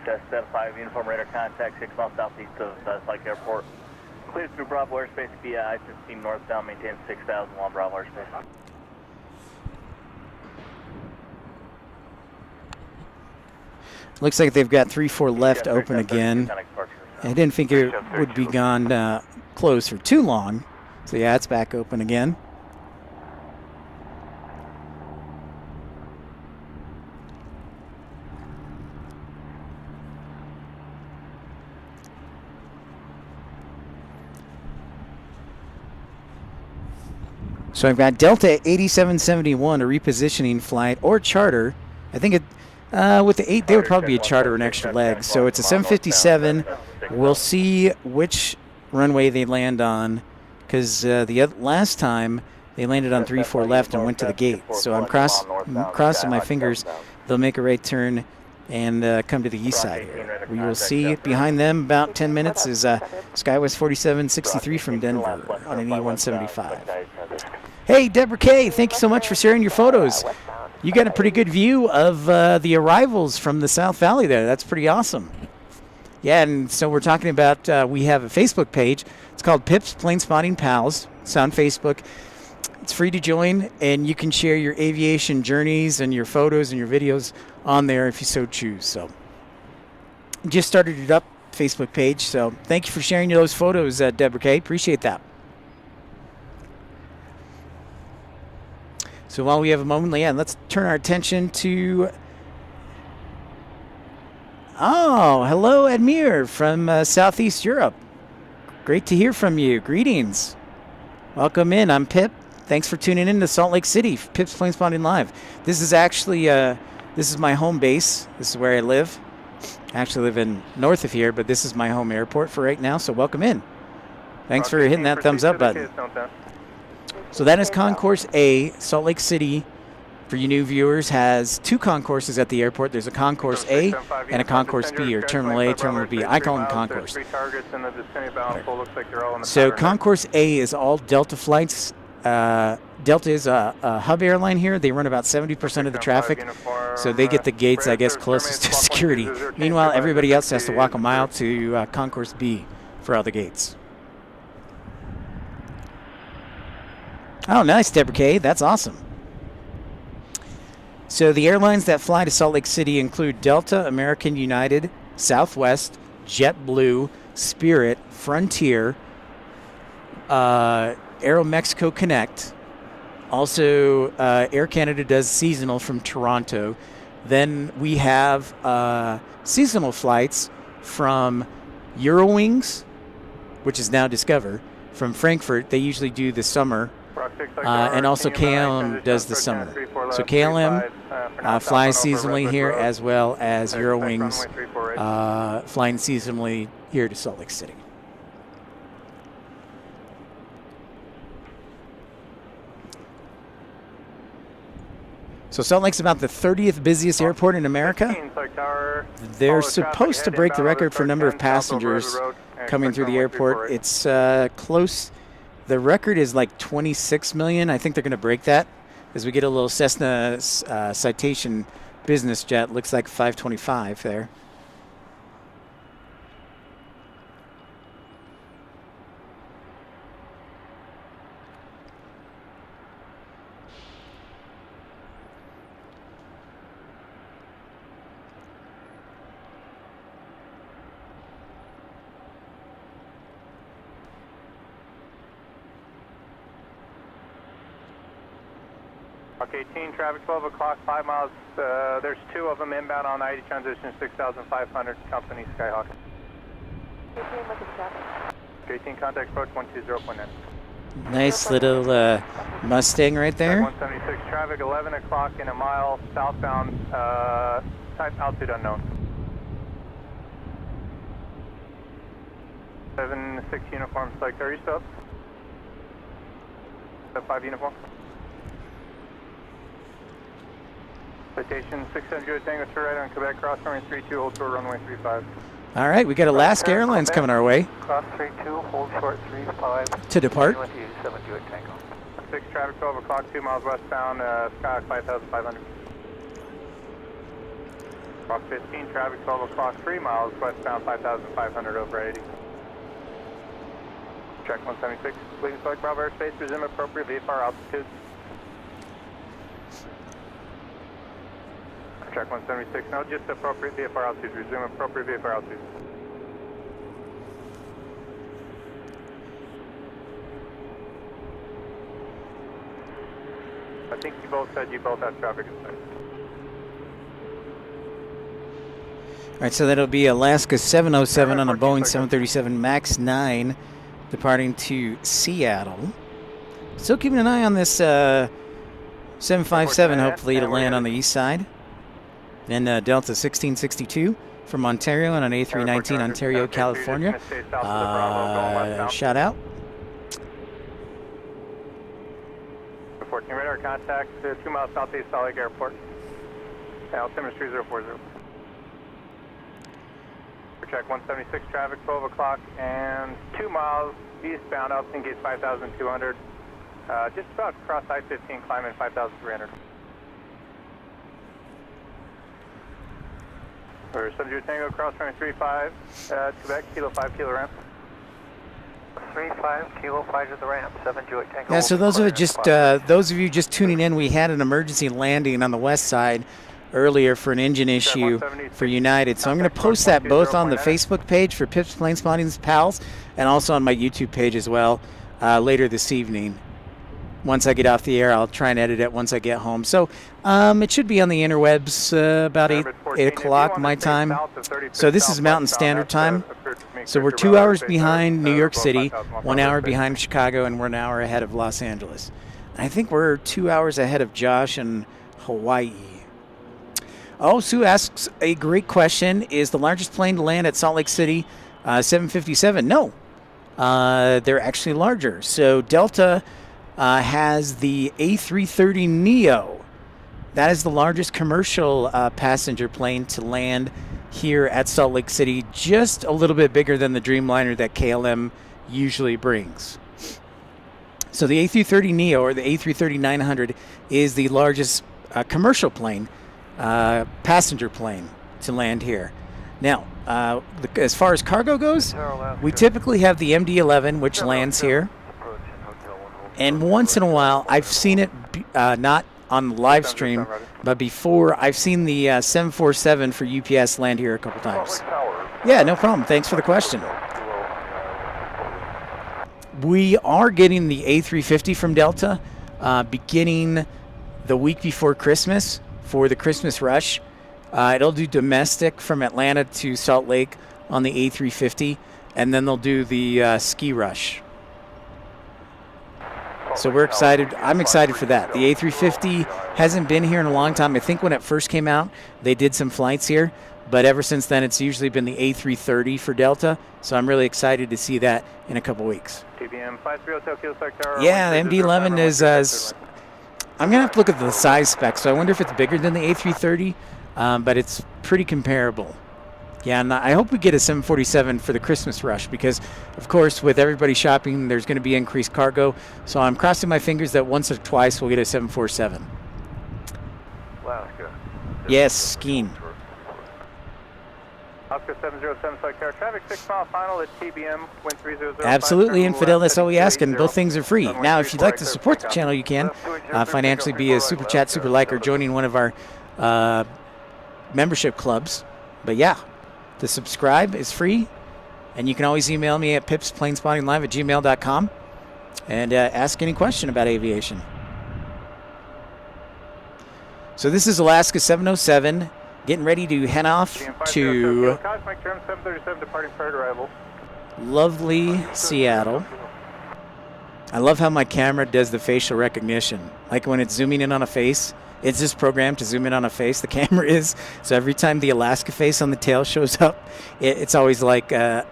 Test 75, uniform radar contact, 6 miles southeast of Salt Lake Airport. Clear through Bravo airspace via I-15 northbound, maintain 6,000 along Bravo airspace. Looks like they've got 3-4 left open again. I didn't think it would be gone closed for too long. So yeah, it's back open again. So I've got Delta 8771, a repositioning flight or charter. I think it with the 8, they would probably be a charter and extra leg. So it's a 757. We'll see which runway they land on, because the last time they landed on 3-4 left and went to the gate. So I'm crossing my fingers they'll make a right turn and come to the east side here. We will see behind them about 10 minutes is SkyWest 4763 from Denver on an E-175. Hey, Deborah Kay, thank you so much for sharing your photos. You got a pretty good view of the arrivals from the South Valley there. That's pretty awesome. Yeah, and so we're talking about, we have a Facebook page. It's called Pips Planespotting Pals. It's on Facebook. It's free to join, and you can share your aviation journeys and your photos and your videos on there if you so choose. So just started it up, Facebook page. So thank you for sharing those photos, Deborah Kay. Appreciate that. So while we have a moment, yeah, let's turn our attention to Oh, hello, Admir from Southeast Europe. Great to hear from you. Greetings. Welcome in. I'm Pip. Thanks for tuning in to Salt Lake City. Pip's Planespotting Live. This is actually this is my home base. This is where I live. I actually live in north of here, but this is my home airport for right now. So welcome in. Thanks for hitting that thumbs up button. So that is Concourse A. Salt Lake City, for you new viewers, has two concourses at the airport. There's a Concourse A and a Concourse B, or Terminal A, Terminal B. I call them Concourse. So Concourse A is all Delta flights. Delta is a hub airline here. They run about 70% of the traffic, so they get the gates, I guess, closest to security. Meanwhile, everybody else has to walk a mile to Concourse B for all the gates. Oh, nice, Deborah K. That's awesome. So the airlines that fly to Salt Lake City include Delta, American United, Southwest, JetBlue, Spirit, Frontier, Aeromexico Connect. Also, Air Canada does seasonal from Toronto. Then we have seasonal flights from Eurowings, which is now Discover, from Frankfurt. They usually do the summer. And also KLM does the summer. So KLM flies seasonally here, as well as Eurowings flying seasonally here to Salt Lake City. So Salt Lake's about the 30th busiest airport in America. They're supposed to break the record for number of passengers coming through the airport. It's close. The record is like 26 million. I think they're going to break that as we get a little Cessna Citation business jet. Looks like 525 there. Rock 18, traffic 12 o'clock, 5 miles. There's two of them inbound on 90 transition 6,500, company Skyhawk. 18, contact approach 120.9. Nice little Mustang right there. 176, traffic 11 o'clock in a mile, southbound, type altitude unknown. 7-6 uniform, select, are you still up? 5 uniform. Citation 600 Tango to right on Quebec, cross runway 32, hold short runway 35. All right, we got Alaska Airlines coming our way. Cross 32, hold short 35. To depart. 7 Tango. 6 traffic 12 o'clock, 2 miles westbound, Skyhawk 5,500. Cross 15, traffic 12 o'clock, 3 miles westbound, 5,500 over 80. Track 176, please select Bravo airspace, resume appropriate VFR altitude. Track 176, no, just appropriate VFR altitude, resume appropriate VFR altitude. I think you both said you both have traffic in sight. All right, so that'll be Alaska 707 on a Boeing 737 MAX 9 departing to Seattle. Still keeping an eye on this 757, hopefully to land on the east side. Then Delta 1662 from Ontario on an A319 Ontario, California. Shout out. 14 radar contact, 2 miles southeast Salt Lake Airport. Altimeter 3040. Check 176 traffic, 12 o'clock and 2 miles eastbound, altitude gate 5,200. Just about across I-15, climbing 5,300. For 70 Tango, cross runway 35, Quebec, kilo 5, kilo ramp. 35, kilo 5 to the ramp, 7 Tango. Yeah, so those of you just tuning in, we had an emergency landing on the west side earlier for an engine issue for United. So I'm going to post that both on the Facebook page for Pip's Planespotting's Pals and also on my YouTube page as well later this evening. once I get off the air. I'll try and edit it once I get home. So it should be on the interwebs about 8 o'clock my time. So this is Mountain Standard Time. So we're 2 hours behind New York City, 1 hour behind Chicago, and we're an hour ahead of Los Angeles. I think we're 2 hours ahead of Josh in Hawaii. Oh, Sue asks a great question. Is the largest plane to land at Salt Lake City 757? No. They're actually larger. So Delta has the A330neo. That is the largest commercial passenger plane to land here at Salt Lake City, just a little bit bigger than the Dreamliner that KLM usually brings. So the A330neo, or the A330-900, is the largest commercial plane, passenger plane to land here. Now, as far as cargo goes, we typically have the MD-11, which lands here. And once in a while, I've seen it, not on the live stream, but before, I've seen the 747 for UPS land here a couple times. Yeah, no problem. Thanks for the question. We are getting the A350 from Delta beginning the week before Christmas for the Christmas rush. It'll do domestic from Atlanta to Salt Lake on the A350, and then they'll do the ski rush. So we're excited. I'm excited for that. The A350 hasn't been here in a long time. I think when it first came out, they did some flights here, but ever since then, it's usually been the A330 for Delta. So I'm really excited to see that in a couple weeks. TBM 53 Tokyo Sector. Yeah, the MD-11 is. I'm gonna have to look at the size specs. So I wonder if it's bigger than the A330, but it's pretty comparable. Yeah, and I hope we get a 747 for the Christmas rush because, of course, with everybody shopping, there's going to be increased cargo. So I'm crossing my fingers that once or twice we'll get a 747. Alaska. Yes, skiing. Oscar 707 Flight Car Traffic 6 mile final at TBM, wind 3005. Absolutely, Infidel, that's all we ask, and both things are free. Now, if you'd like to support the channel, you can financially be a super chat, super like, or joining one of our membership clubs. But yeah. To subscribe is free, and you can always email me at pipsplanespottinglive@gmail.com and ask any question about aviation. So this is Alaska 707, getting ready to head off to lovely Seattle. I love how my camera does the facial recognition. Like when it's zooming in on a face, it's just programmed to zoom in on a face. The camera is. So every time the Alaska face on the tail shows up, it's always like, what's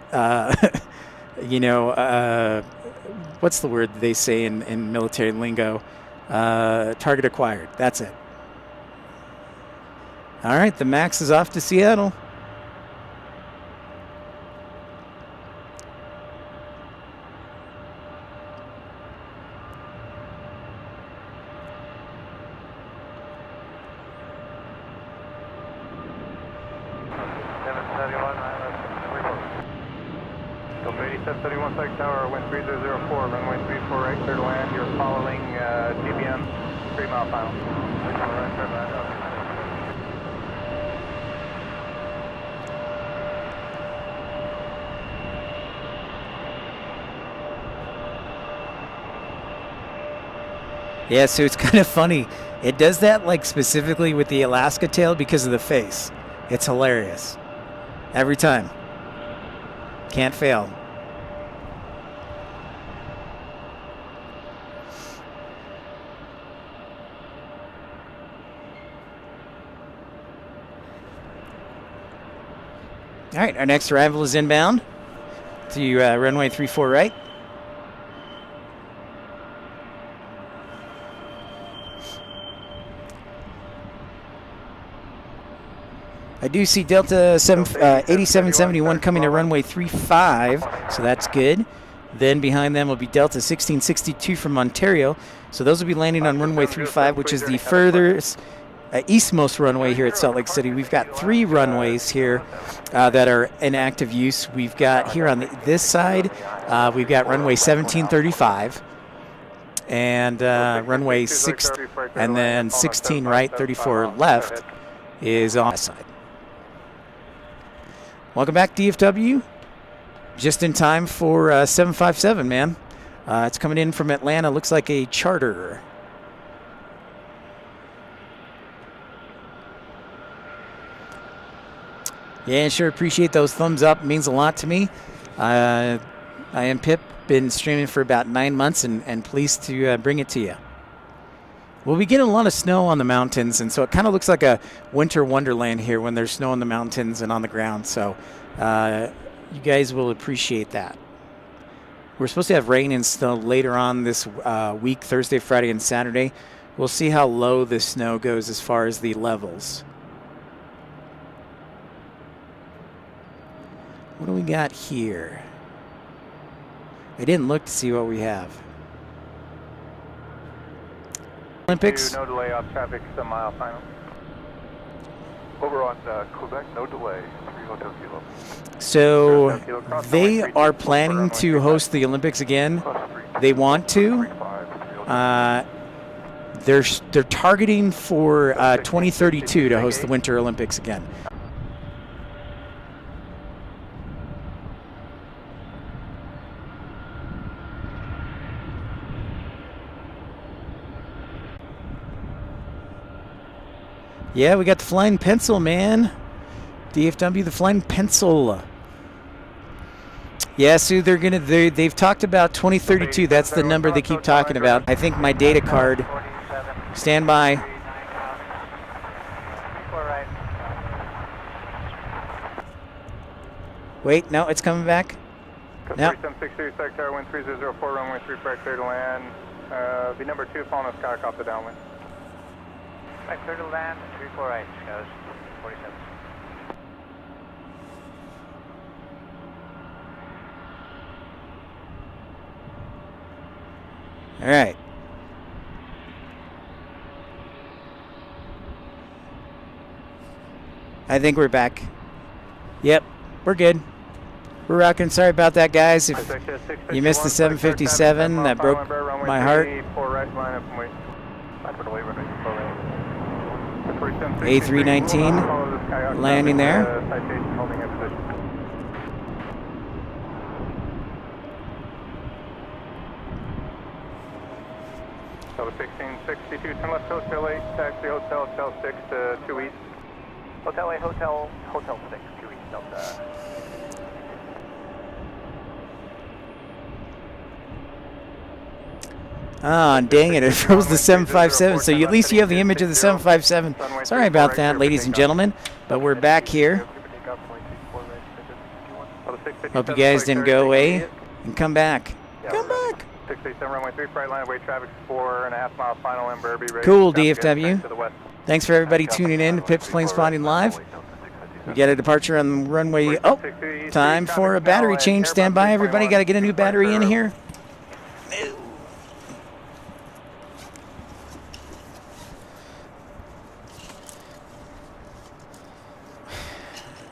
the word they say in military lingo? Target acquired. That's it. All right, the MAX is off to Seattle. Tower, wind 3004, runway 34 right, clear to land. You're following TBM, 3 mile final. Yeah, so it's kind of funny. It does that like specifically with the Alaska tail because of the face. It's hilarious. Every time. Can't fail. All right, our next arrival is inbound to runway 34 right. I do see Delta 8771 coming to runway 35, so that's good. Then behind them will be Delta 1662 from Ontario. So those will be landing on runway 35, which is the furthest eastmost runway here at Salt Lake City. We've got 3 runways here that are in active use. We've got here on this side, we've got runway 1735 and runway 6, and then 16 right, 34 left is on this side. Welcome back, DFW. Just in time for 757, man. It's coming in from Atlanta. Looks like a charter. Yeah, sure. Appreciate those thumbs up. It means a lot to me. I am Pip. Been streaming for about 9 months and pleased to bring it to you. Well, we get a lot of snow on the mountains, and so it kind of looks like a winter wonderland here when there's snow on the mountains and on the ground. So you guys will appreciate that. We're supposed to have rain and snow later on this week, Thursday, Friday, and Saturday. We'll see how low the snow goes as far as the levels. What do we got here? I didn't look to see what we have. Olympics. No delay off traffic, mile final. Over on Quebec, no delay. 3 Hotel Kilo. So they are planning to host the Olympics again. They want to. They're targeting for 2032 to host the Winter Olympics again. Yeah, we got the flying pencil, man. DFW, the flying pencil. Yeah, so they've talked about 2032. That's the number they keep talking about. I think my data card. Stand by. Wait, no, it's coming back. No. 3763, Secretary, wind 3004, runway 34 right, clear to land. Be number 2, following us, Skyhawk off the downwind. Right, clear to land, 34 right, guys, 47. All right. I think we're back. Yep, we're good. We're rocking. Sorry about that, guys. If you missed the 757, that broke my heart. A319 landing there. So 1662, turn left, Hotel 8, taxi Hotel 6 to 2 east. Hotel 8, Hotel 6, 2 east, Delta. Ah, dang it, it froze the 757, so at least you have the image of the 757. Sorry about that, ladies and gentlemen, but we're back here. Hope you guys didn't go away and come back. Come back. 687 runway 3 right line, away traffic 4.5 mile final in Burby. Cool, DFW. Thanks for everybody tuning in to Pip's Planespotting Live. We got a departure on the runway. Oh, time for a battery change. Stand by, everybody. Got to get a new battery in here.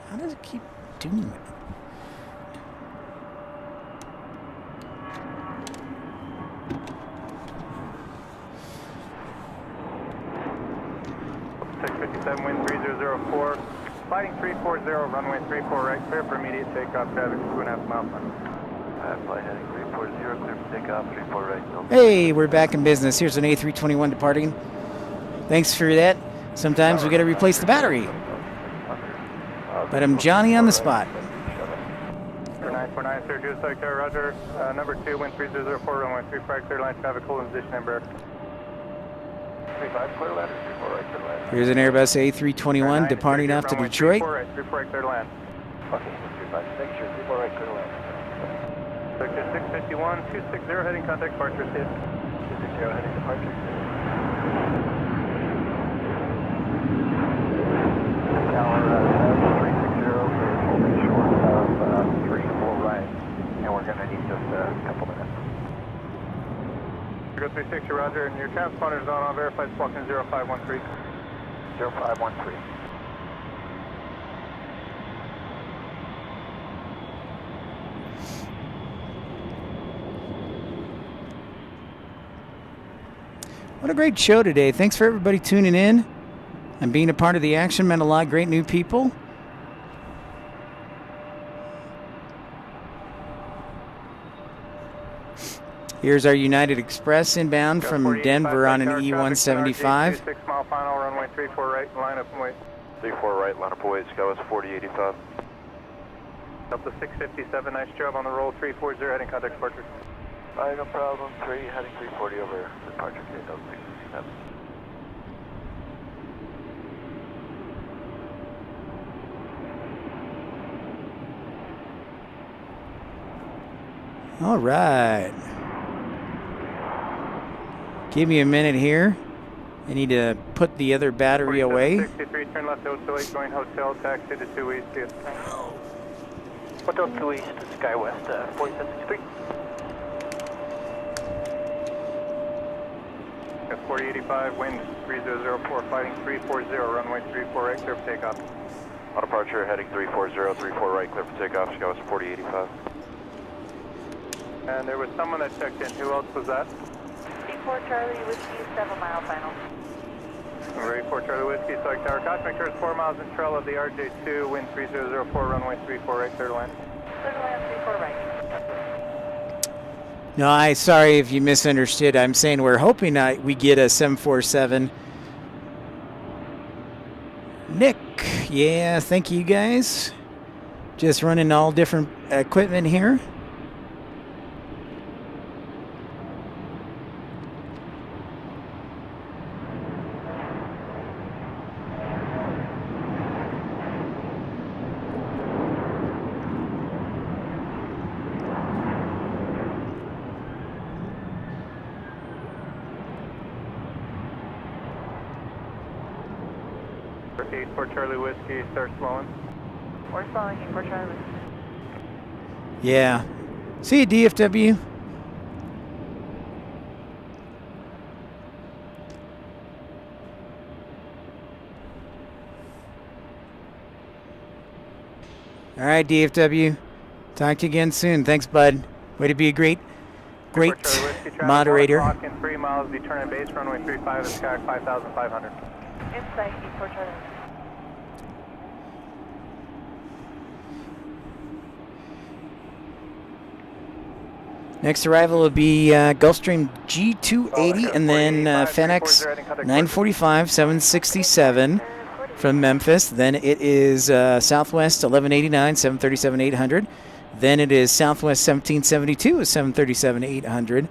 How does it keep doing it? Wind 3004, sliding 340, runway 34 right, clear for immediate takeoff, traffic 2.5 miles. Flight heading 340, clear for takeoff, 34 right. No. Hey, we're back in business. Here's an A321 departing. Thanks for that. Sometimes we got to replace the battery. But I'm Johnny on the spot. 949, Sir Secretary, Roger. Number 2, wind 3004, runway 35, clear line, traffic, hold in position, Embraer. 35, clear ladder, 34 right, clear ladder. Here's an Airbus A321 departing off to Detroit. 34 right, clear land. Okay, 35, make sure, 34 right, clear land. Sector 651, 260, heading contact departure, state. 260, heading departure, state. Tower 360, we're holding short of 34 right, and we're going to need just a couple minutes. Go 360, Roger, and your transponder is on verified squawk in 0513. 0513. What a great show today. Thanks for everybody tuning in and being a part of the action. Met a lot of great new people. Here's our United Express inbound from 4085 Denver on an tower traffic, E175. 6 mile final, runway 34 right, line up and wait. 34 right, line up away, Sky West 4085. Delta 657, nice job on the roll, 340, heading contact departure. No problem, 3, heading 340 over departure, Delta 657. All right. Give me a minute here. I need to put the other battery away. 63, turn left to Hotel 8, going hotel, taxi to 2 East. Hotel 2 East, Sky West, 4763. That's 4085, wind 3004, fighting 340, runway 34 right, clear for takeoff. On departure, heading 340, 34 right, clear for takeoff, Sky West 4085. And there was someone that checked in. Who else was that? C4 Charlie Whiskey, 7 mile final. Ready for Charlie Whiskey, select tower. Cosmic Tours 4 miles in trail of the RJ2, wind 3004, runway 34 right, clear to land. Clear to land, 34 right. No, sorry if you misunderstood. I'm saying we're hoping we get a 747. Nick, yeah, thank you guys. Just running all different equipment here. For Charlie Whiskey, start slowing. We're slowing for Charlie Whiskey. Yeah. See you, DFW. All right, DFW. Talk to you again soon. Thanks, bud. Way to be a great moderator. In 3 miles, be turning base, runway 35 at Sky 5500. Insight, E4 Charlie Whiskey. Next arrival will be Gulfstream G280 and then FedEx 945 767 from Memphis. Then it is Southwest 1189 737 800. Then it is Southwest 1772 with 737 800.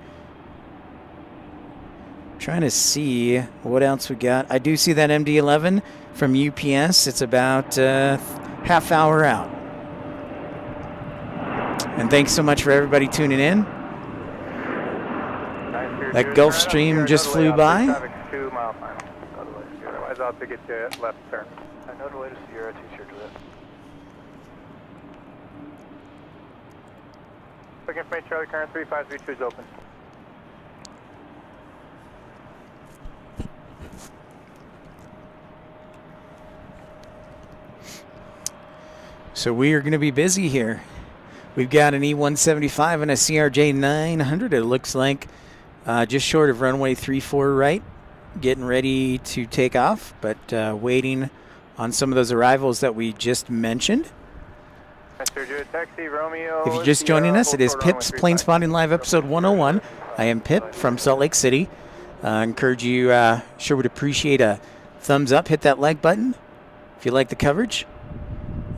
Trying to see what else we got. I do see that MD-11 from UPS. It's about half hour out. And thanks so much for everybody tuning in. That Gulfstream just flew by. Traffic 2 mile final. Otherwise, I'll have to get you left turn. I know the latest Sierra t-shirt to that. Looking for me, Charlie, current 3532 is open. So we are going to be busy here. We've got an E175 and a CRJ 900. It looks like just short of runway 34 right, getting ready to take off, but waiting on some of those arrivals that we just mentioned. If you're just joining us, it is Pip's Planespotting Live episode 101. I am Pip from Salt Lake City. Encourage you, sure would appreciate a thumbs up. Hit that like button if you like the coverage.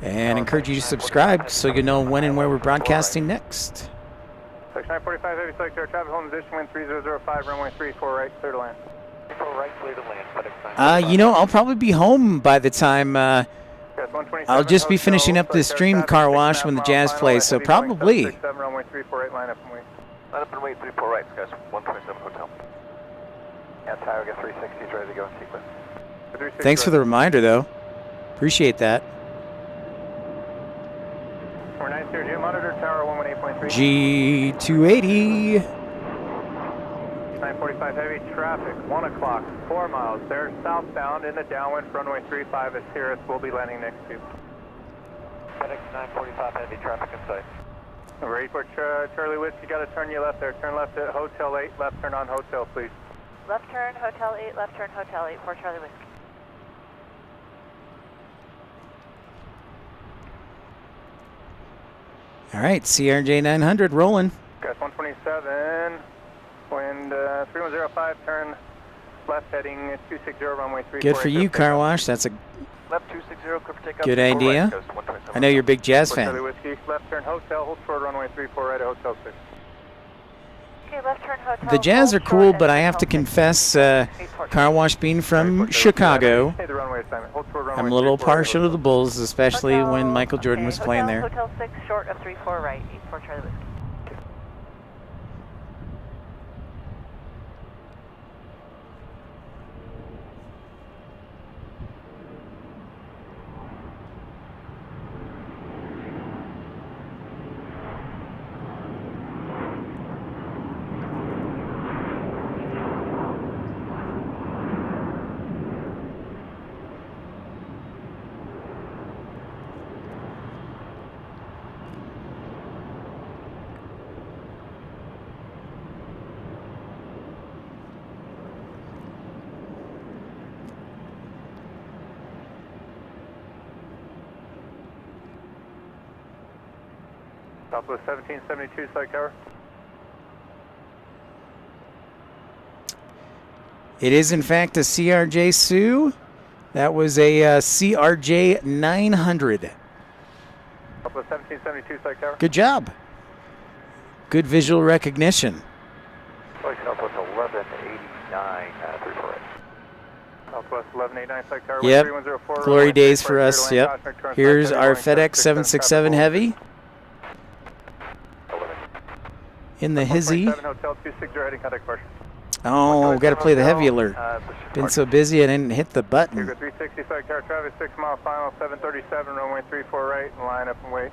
And encourage you to subscribe so you know when and where we're broadcasting next. Section 945, heavy select air traffic, home position, wind 3005, runway 34 right, clear to land. 34 right, clear to land. I'll probably be home by the time I'll just be finishing up this stream car wash when the jazz plays, so probably. Runway 34 right, line up and wait. Line up and wait, 34 right, guys, 127 hotel. And Tioga 360 is ready to go in sequence. Thanks for the reminder, though. Appreciate that. We're 930, monitor tower 118.3. G280. 945 heavy traffic, 1 o'clock, 4 miles. They're southbound in the downwind, runway 35 at Cirrus. We'll be landing next to you. FedEx 945 heavy traffic in sight. Ready for Charlie Whiskey, got to turn you left there. Turn left at Hotel 8, left turn on Hotel, please. Left turn, Hotel 8, left turn, Hotel 8 for Charlie Whiskey. All right, CRJ 900 rolling. Gas 127, Wind 3105, turn left heading 260 runway 34. Good for you, Car Wash. That's a Left 260, clear for takeoff. good idea. I know you're a big jazz Charlie fan. Whiskey, left turn hotel, hold short runway 34 right at hotel 6. Okay, left turn hotel. The jazz are hold cool, short but at I have to hotel confess, Car Wash being from Chicago, Hey, the runway assignment. Hold short runway I'm a little 34 right at partial to the Bulls, especially Hotel- when Michael Jordan was playing there. Hotel 6 short of 34 right, 84 Charlie Whiskey. Southwest 1772, Select Tower. It is, in fact, a CRJ Sioux. That was a CRJ 900. Southwest 1772, Select Tower. Good job. Good visual recognition. Southwest 1189, 348. Southwest 1189, Select Tower. Yep. 3104, Glory runway days 34, for us. clear to Yep. land, Cosmic, Here's turn our left, FedEx 767 767 Heavy in the hizzy. 147 Hotel 260, heading contact course. Oh, got to play the heavy alert. Been so busy I didn't hit the Here button. go 360, Select Tower, traffic 6 mile final, 737, runway 34 right, and line up and wait.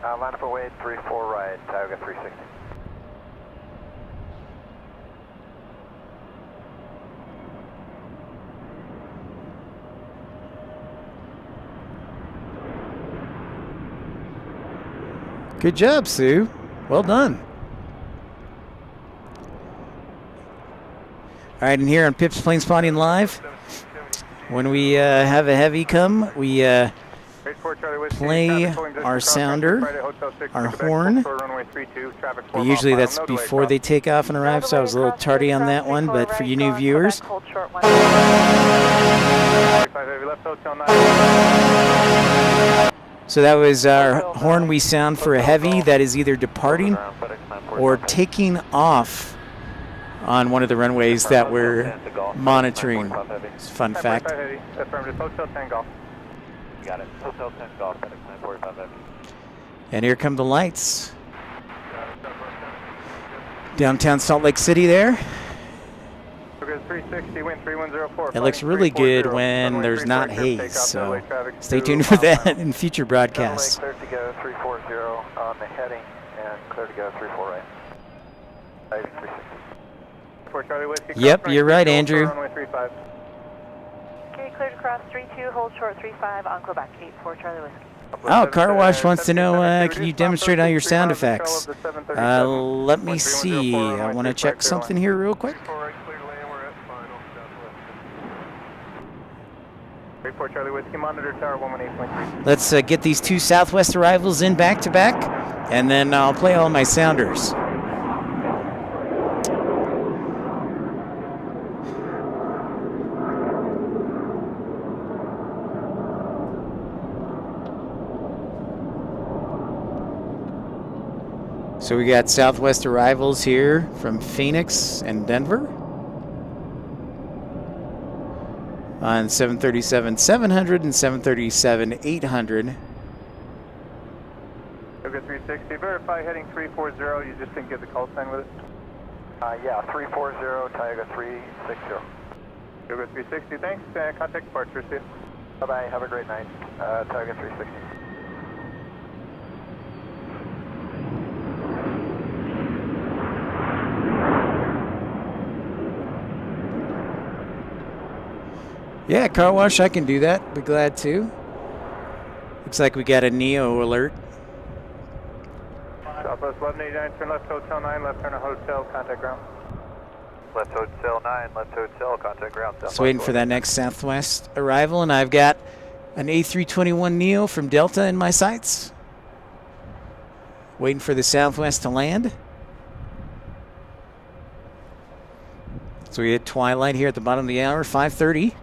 Line up and wait, 34 right, Tioga 360. Good job, Sue. Well done. All right, and here on Pip's Planespotting Live, when we have a heavy come, we play our sounder, our horn. But usually that's before they take off and arrive, so I was a little tardy on that one, but for you new viewers. So that was our horn we sound for a heavy that is either departing or taking off on one of the runways that we're monitoring. It's a fun fact. Hotel 10 Golf. Got it. Hotel 10 Golf, FedEx 945 Heavy. And here come the lights. Downtown Salt Lake City there. 360, wind 3104. It looks really good when there's not haze, so stay tuned for that in future broadcasts. Clear to go 340 on the heading and clear to go 34 right. 360. Yep, you're right, Andrew. Okay, clear to cross 32, hold short 35 on Quebec, 84 Charlie Whiskey. Oh, Car Wash wants to know, can you demonstrate all your sound effects? Let me see. I want to check something here real quick. Let's get these two Southwest arrivals in back-to-back, and then I'll play all my sounders. So we got Southwest arrivals here from Phoenix and Denver on 737-700 and 737-800. Yoga 360, verify heading 340. You just didn't get the call sign with it? Yeah, 340, Tioga 360. Yoga 360, thanks. Contact departure, see you. Bye-bye, have a great night. Tioga 360. Yeah, Car Wash, I can do that. Be glad to. Looks like we got a Neo alert. Southwest 1189, turn left Hotel 9, left turn to Hotel, contact ground. Left Hotel 9, left Hotel, contact ground. Just waiting for that next Southwest arrival, and I've got an A321 Neo from Delta in my sights. Waiting for the Southwest to land. So we hit twilight here at the bottom of the hour, 5:30.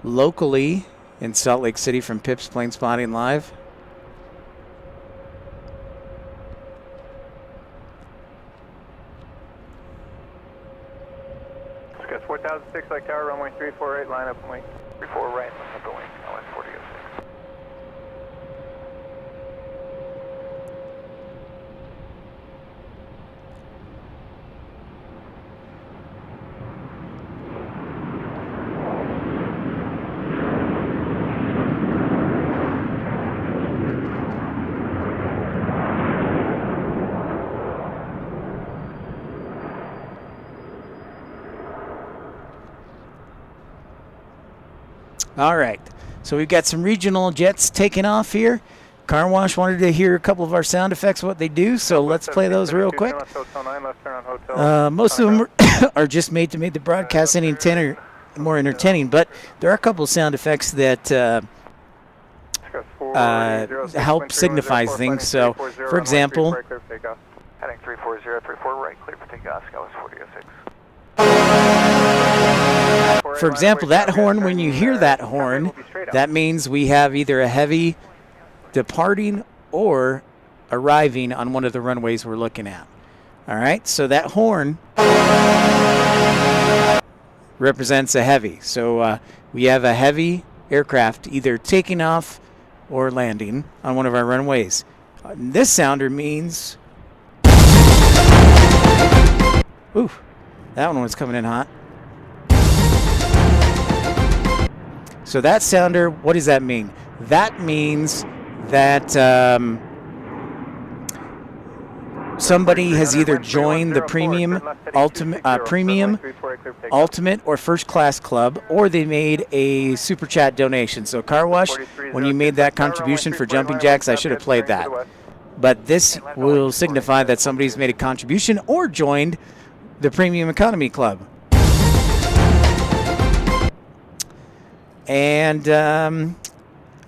Locally in Salt Lake City from Pip's Planespotting Live. Discuss 4006, like tower, runway 348, line up and wait. 34 right, line up and wait. LN 4006. All right, so we've got some regional jets taking off here. Car Wash wanted to hear a couple of our sound effects, what they do, so let's play those real quick. Most of them are just made to make the broadcast more entertaining, but there are a couple of sound effects that help signify things. So, for example, Heading 340, 34 right, clear for takeoff, Scotland 4006. for example, that horn, when you hear that horn, that means we have either a heavy departing or arriving on one of the runways we're looking at. All right, so that horn represents a heavy. So we have a heavy aircraft either taking off or landing on one of our runways. This sounder means, ooh, that one was coming in hot. So that sounder, what does that mean? That means that somebody has either joined the premium, ultimate, or first class club, or they made a super chat donation. So Car Wash, when you made that contribution for jumping jacks, I should have played that. But this will signify that somebody's made a contribution or joined the premium economy club. And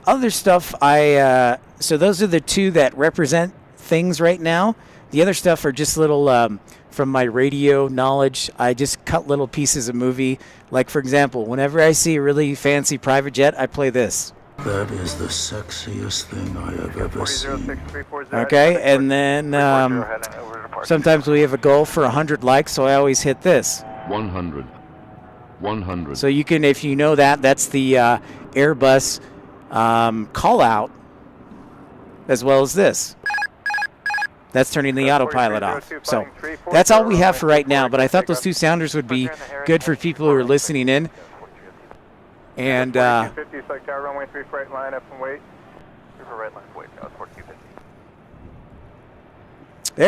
other stuff, so those are the two that represent things right now. The other stuff are just little, from my radio knowledge, I just cut little pieces of movie. Like, for example, whenever I see a really fancy private jet, I play this. That is the sexiest thing I have ever seen. Okay, and then sometimes we have a goal for 100 likes, so I always hit this. 100. 100. So you can, if you know that, that's the Airbus call out, as well as this. That's turning the autopilot off. So that's all we have for right now, but I thought those two sounders would be good for people who are listening in. And there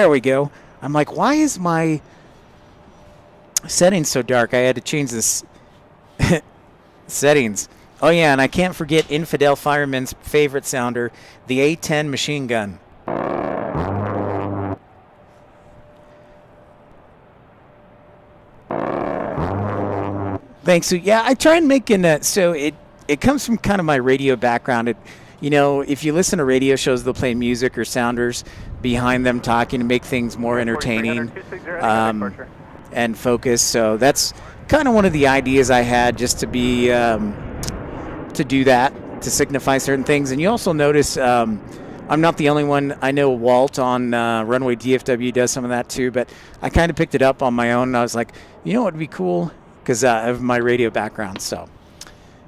we go. I'm like, why is my settings so dark? I had to change this settings. Oh yeah, and I can't forget Infidel Fireman's favorite sounder, the A-10 machine gun. Thanks. So yeah, I try and make it so it comes from kind of my radio background. You know, if you listen to radio shows, they'll play music or sounders behind them talking to make things more entertaining and focus. So that's kind of one of the ideas I had, just to be to do that, to signify certain things. And you also notice I'm not the only one. I know Walt on Runway DFW does some of that too, but I kind of picked it up on my own, and I was like, you know what would be cool? Because of my radio background. So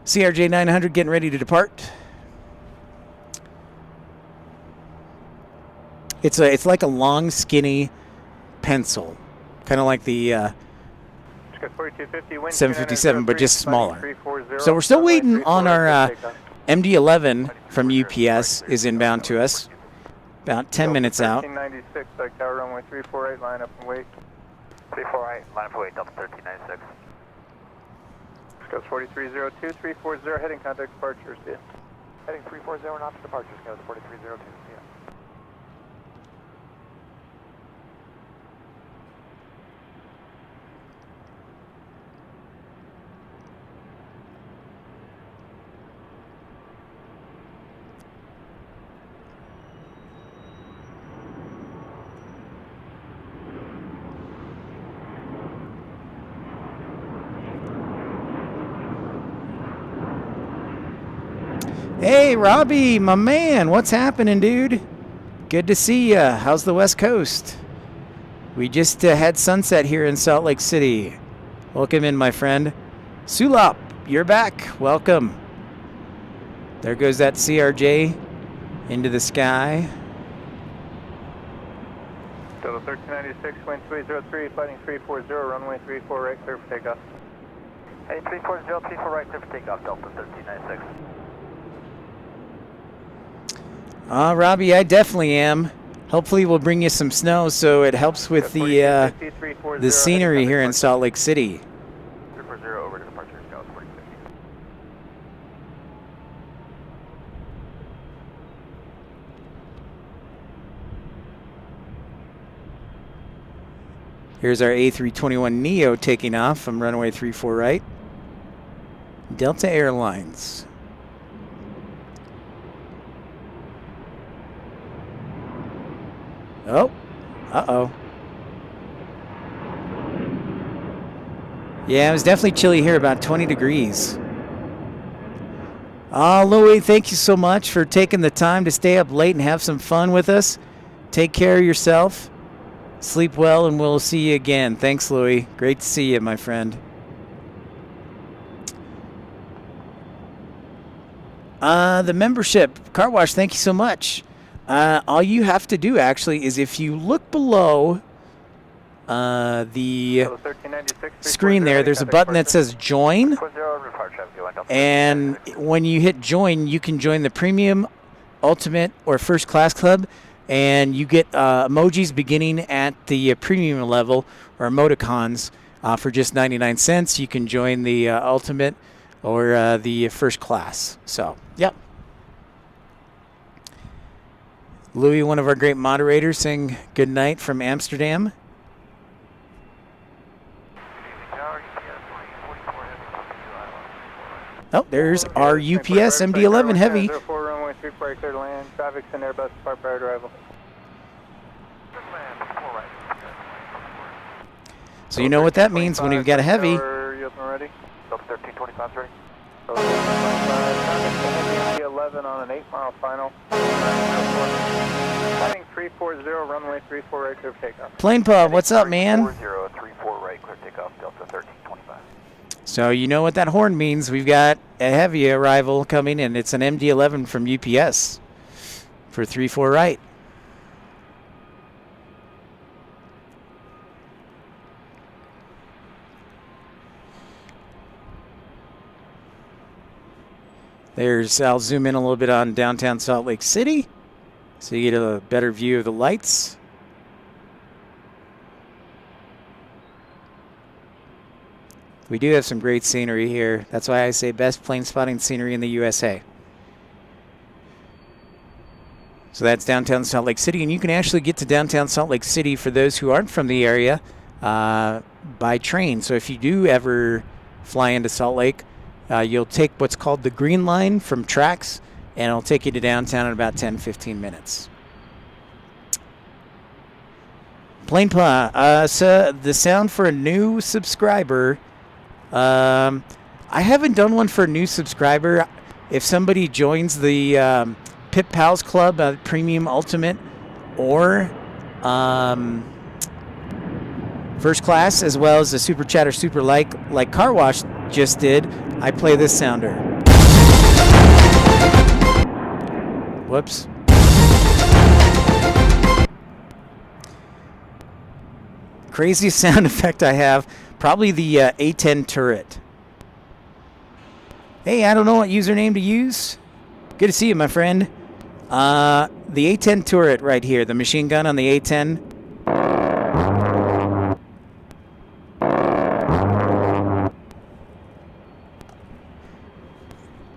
CRJ 900 getting ready to depart. It's like a long, skinny pencil, kind of like the 757, but just smaller. So we're still waiting on our MD-11 from UPS is inbound to us, about 10 minutes out. 1396, like tower runway 348, line up and wait. 348, line up and wait, Delta 1396. Scout 4302, 340, heading contact departure, see ya. Heading 340, not to departure, Scout 4302, see ya. Hey, Robbie, my man, what's happening, dude? Good to see ya. How's the West Coast? We just had sunset here in Salt Lake City. Welcome in, my friend. Sulop, you're back. Welcome. There goes that CRJ into the sky. Total 1396, wind 303, fighting 340, runway 34 right, clear for takeoff. Heading 340, 34 right, clear for takeoff, Delta 1396. Robbie, I definitely am. Hopefully we'll bring you some snow so it helps with the scenery here in Salt Lake City. 340 over to departure, Dallas 4050. Here's our A321neo taking off from runway 34 right. Delta Airlines. Oh, uh-oh. Yeah, it was definitely chilly here, about 20 degrees. Louie, thank you so much for taking the time to stay up late and have some fun with us. Take care of yourself. Sleep well, and we'll see you again. Thanks, Louie. Great to see you, my friend. The membership. Car Wash, thank you so much. All you have to do, actually, is if you look below the screen there, there's a button that says Join. And when you hit Join, you can join the Premium, Ultimate, or First Class Club. And you get emojis beginning at the Premium level, or emoticons, for just 99 cents. You can join the Ultimate or the First Class. So, yep. Louis, one of our great moderators, saying good night from Amsterdam. Oh, there's our UPS MD-11 Heavy. 04 runway 34 clear to land. Traffic's in Airbus depart prior to arrival. So you know what that means when you've got a Heavy. You open ready? Delta 1325 ready. Traffic 11 on an 8-mile final. Heading 340, runway 34 right, clear for takeoff. Plane Pub, what's up, man? 34 right, clear takeoff, Delta 1325. So you know what that horn means. We've got a Heavy arrival coming, and it's an MD-11 from UPS for 34 right. I'll zoom in a little bit on downtown Salt Lake City so you get a better view of the lights. We do have some great scenery here. That's why I say best plane spotting scenery in the USA. So that's downtown Salt Lake City, and you can actually get to downtown Salt Lake City for those who aren't from the area by train. So if you do ever fly into Salt Lake, you'll take what's called the Green Line from Trax, and it'll take you to downtown in about 10-15 minutes. Plane Pla, so the sound for a new subscriber. I haven't done one for a new subscriber. If somebody joins the Pip Pals Club, Premium Ultimate, or First Class, as well as the Super Chat or Super like Car Wash just did, I play this sounder. Whoops. Craziest sound effect I have, probably the A10 turret. Hey, I don't know what username to use. Good to see you, my friend. The A10 turret right here, the machine gun on the A10.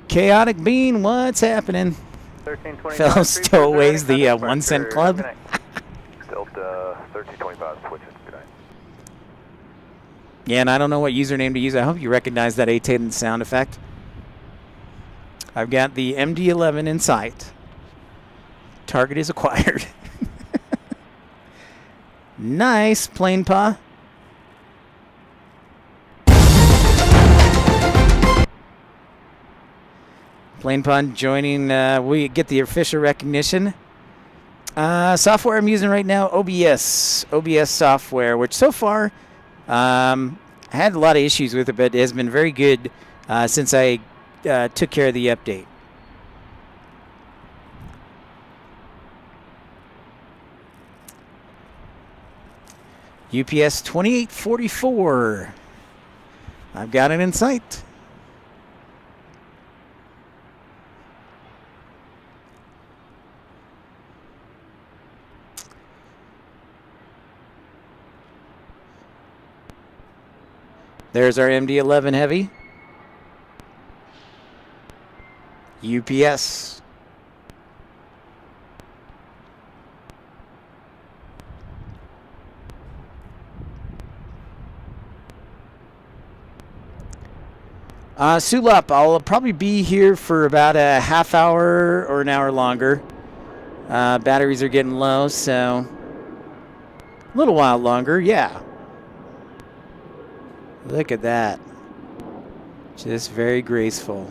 Chaotic Bean, what's happening? Fellow stowaways, the 1 cent club. Delta 1325, switching. Good night. Yeah, and I don't know what username to use. I hope you recognize that A10 sound effect. I've got the MD-11 in sight. Target is acquired. Nice, Plane Pa. Plane Pond joining. We get the official recognition. Software I'm using right now, OBS software, which so far I had a lot of issues with it, but it has been very good since I took care of the update. UPS 2844. I've got it in sight. There's our MD-11 Heavy. UPS. Sulap, I'll probably be here for about a half hour or an hour longer. Batteries are getting low, so a little while longer, yeah. Look at that. Just very graceful.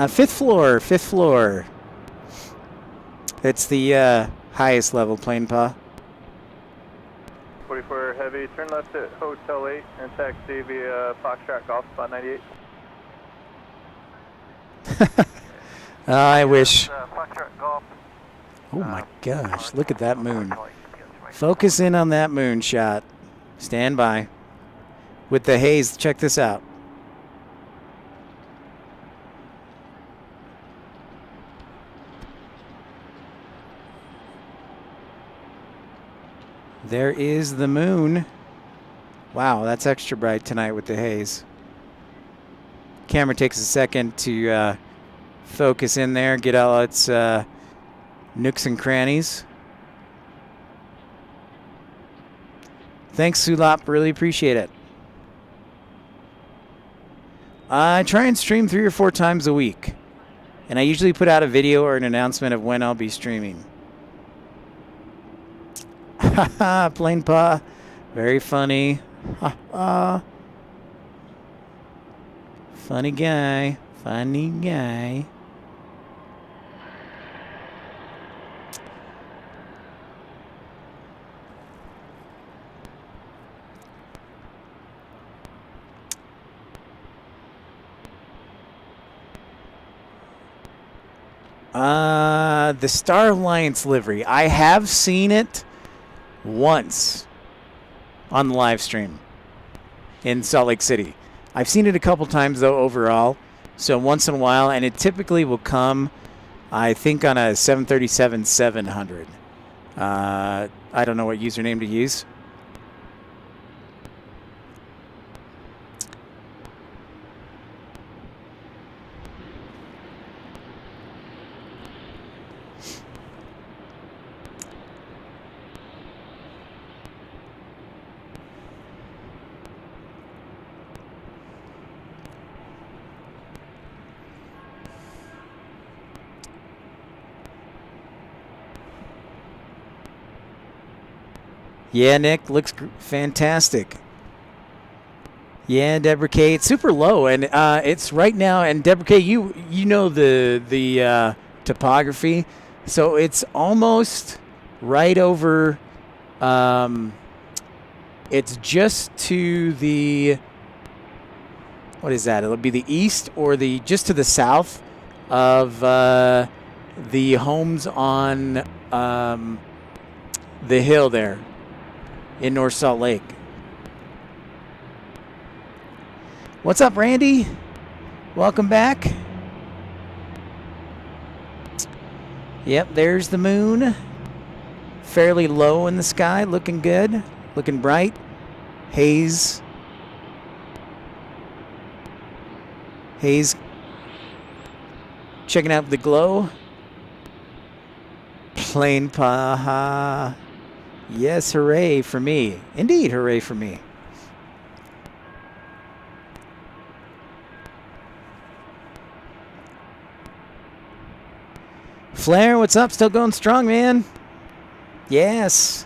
Fifth floor. It's the highest level plane paw. 44 Heavy, turn left at Hotel 8 and taxi via Foxtrot Golf, spot 98. I wish. Foxtrot Golf. Oh my gosh, look at that moon. Focus in on that moon shot. Stand by. With the haze, check this out. There is the moon. Wow, that's extra bright tonight with the haze. Camera takes a second to focus in there, get all its nooks and crannies. Thanks, Sulap. Really appreciate it. I try and stream 3 or 4 times a week. And I usually put out a video or an announcement of when I'll be streaming. Haha, Plane Paw. Very funny. Ha Funny guy. Funny guy. The Star Alliance livery. I have seen it once on the live stream in Salt Lake City. I've seen it a couple times though overall, so once in a while, and it typically will come, I think, on a 737-700. I don't know what username to use. Yeah, Nick, looks fantastic. Yeah, Deborah K, it's super low, and it's right now. And Deborah K, you know the topography, so it's almost right over. It's just to the. What is that? It'll be the east or the just to the south of the homes on the hill there in North Salt Lake. What's up, Randy? Welcome back. Yep, there's the moon. Fairly low in the sky, looking good, looking bright. Haze. Checking out the glow. Plane Paw. Yes, hooray for me. Indeed, hooray for me. Flair, what's up? Still going strong, man. Yes.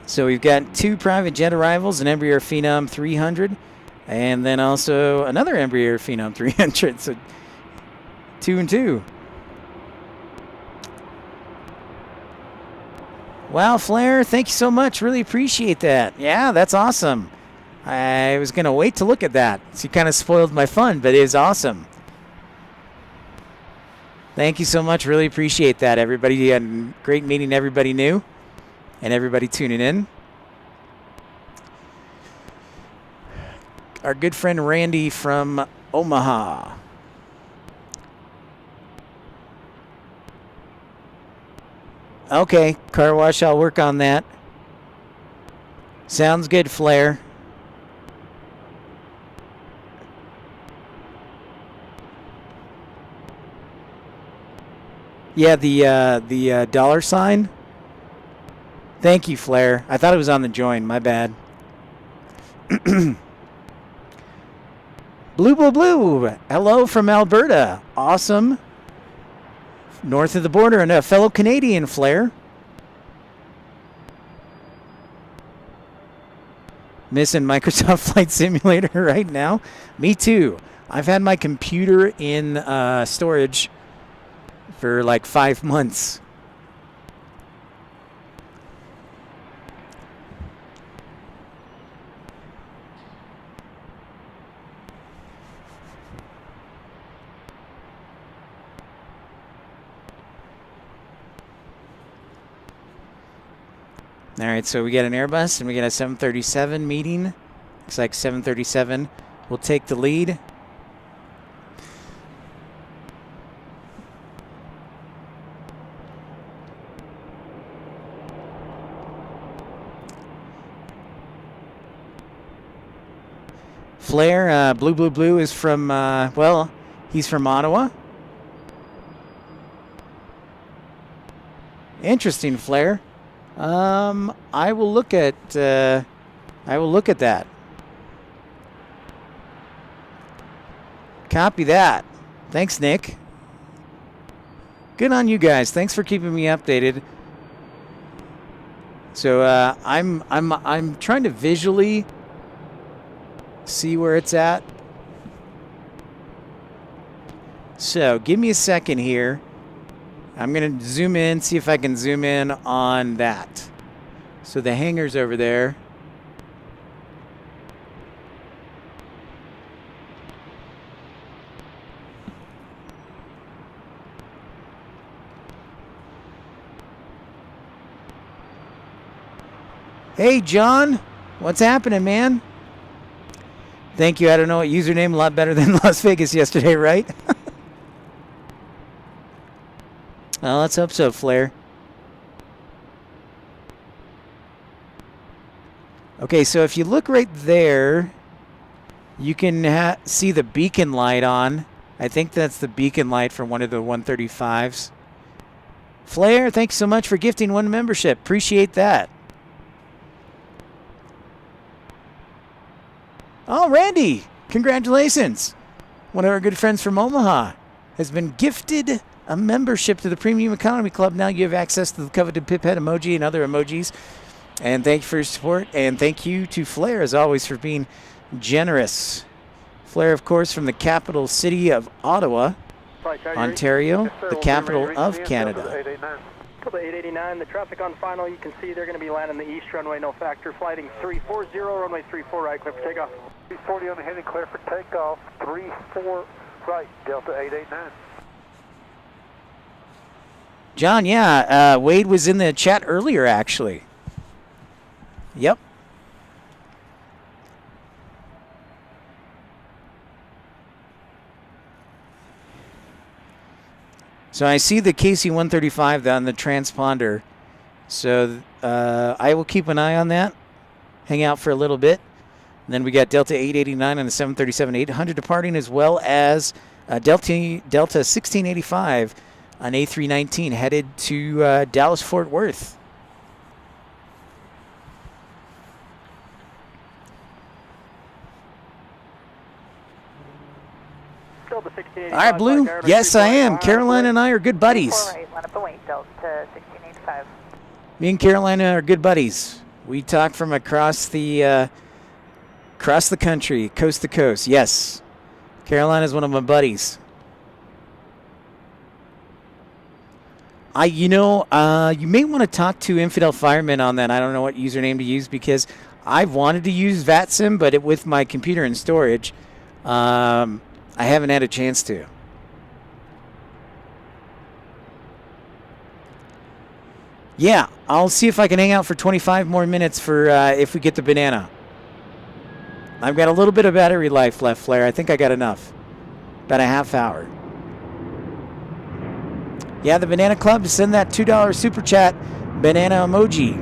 So we've got 2 private jet arrivals, an Embraer Phenom 300, and then also another Embraer Phenom 300. So 2 and 2. Wow, Flair, thank you so much. Really appreciate that. Yeah, that's awesome. I was going to wait to look at that. So you kind of spoiled my fun, but it is awesome. Thank you so much. Really appreciate that, everybody. And great meeting everybody new and everybody tuning in. Our good friend Randy from Omaha. Okay, car wash, I'll work on that. Sounds good, Flair. Yeah, the dollar sign. Thank you, Flair. I thought it was on the join. My bad. Blue, blue, blue. Hello from Alberta. Awesome. North of the border, and a fellow Canadian, Flair. Missing Microsoft Flight Simulator right now. Me too. I've had my computer in storage for like 5 months. All right, so we get an Airbus and we get a 737 meeting. Looks like 737 will take the lead. Flair, Blue Blue Blue is from, well, he's from Ottawa. Interesting, Flair. I will look at that. Copy that. Thanks, Nick. Good on you guys. Thanks for keeping me updated. So I'm trying to visually see where it's at. So give me a second here. I'm going to zoom in, see if I can zoom in on that. So the hangar's over there. Hey, John. What's happening, man? Thank you. I don't know what username. A lot better than Las Vegas yesterday, right? Well, let's hope so, Flair. Okay, so if you look right there, you can see the beacon light on. I think that's the beacon light for one of the 135s. Flair, thanks so much for gifting 1 membership. Appreciate that. Oh, Randy, congratulations. One of our good friends from Omaha has been gifted a membership to the Premium Economy Club. Now you have access to the coveted piphead emoji and other emojis. And thank you for your support. And thank you to Flair, as always, for being generous. Flair, of course, from the capital city of Ottawa, Ontario, the capital of Canada. Delta 889, the traffic on final, you can see they're going to be landing the east runway, no factor, flighting 340, runway 34 right, clear for takeoff. 340 on the heading, clear for takeoff, 34 right, Delta 889. John, yeah, Wade was in the chat earlier, actually. Yep. So I see the KC-135 on the transponder. So I will keep an eye on that. Hang out for a little bit. And then we got Delta 889 on the 737-800 departing, as well as Delta 1685 on A319 headed to Dallas Fort Worth. Delta 1685. All right, Blue. Yes, I am. Carolina and I are good buddies. 4 right, line up and wait, Delta 1685. Me and Carolina are good buddies. We talk from across the country, coast to coast. Yes, Carolina's one of my buddies. You may want to talk to Infidel Fireman on that. I don't know what username to use because I've wanted to use VATSIM, but with my computer and storage, I haven't had a chance to. Yeah, I'll see if I can hang out for 25 more minutes for if we get the banana. I've got a little bit of battery life left, Flair. I think I got enough. About a half hour. Yeah, the Banana Club, send that $2 super chat banana emoji.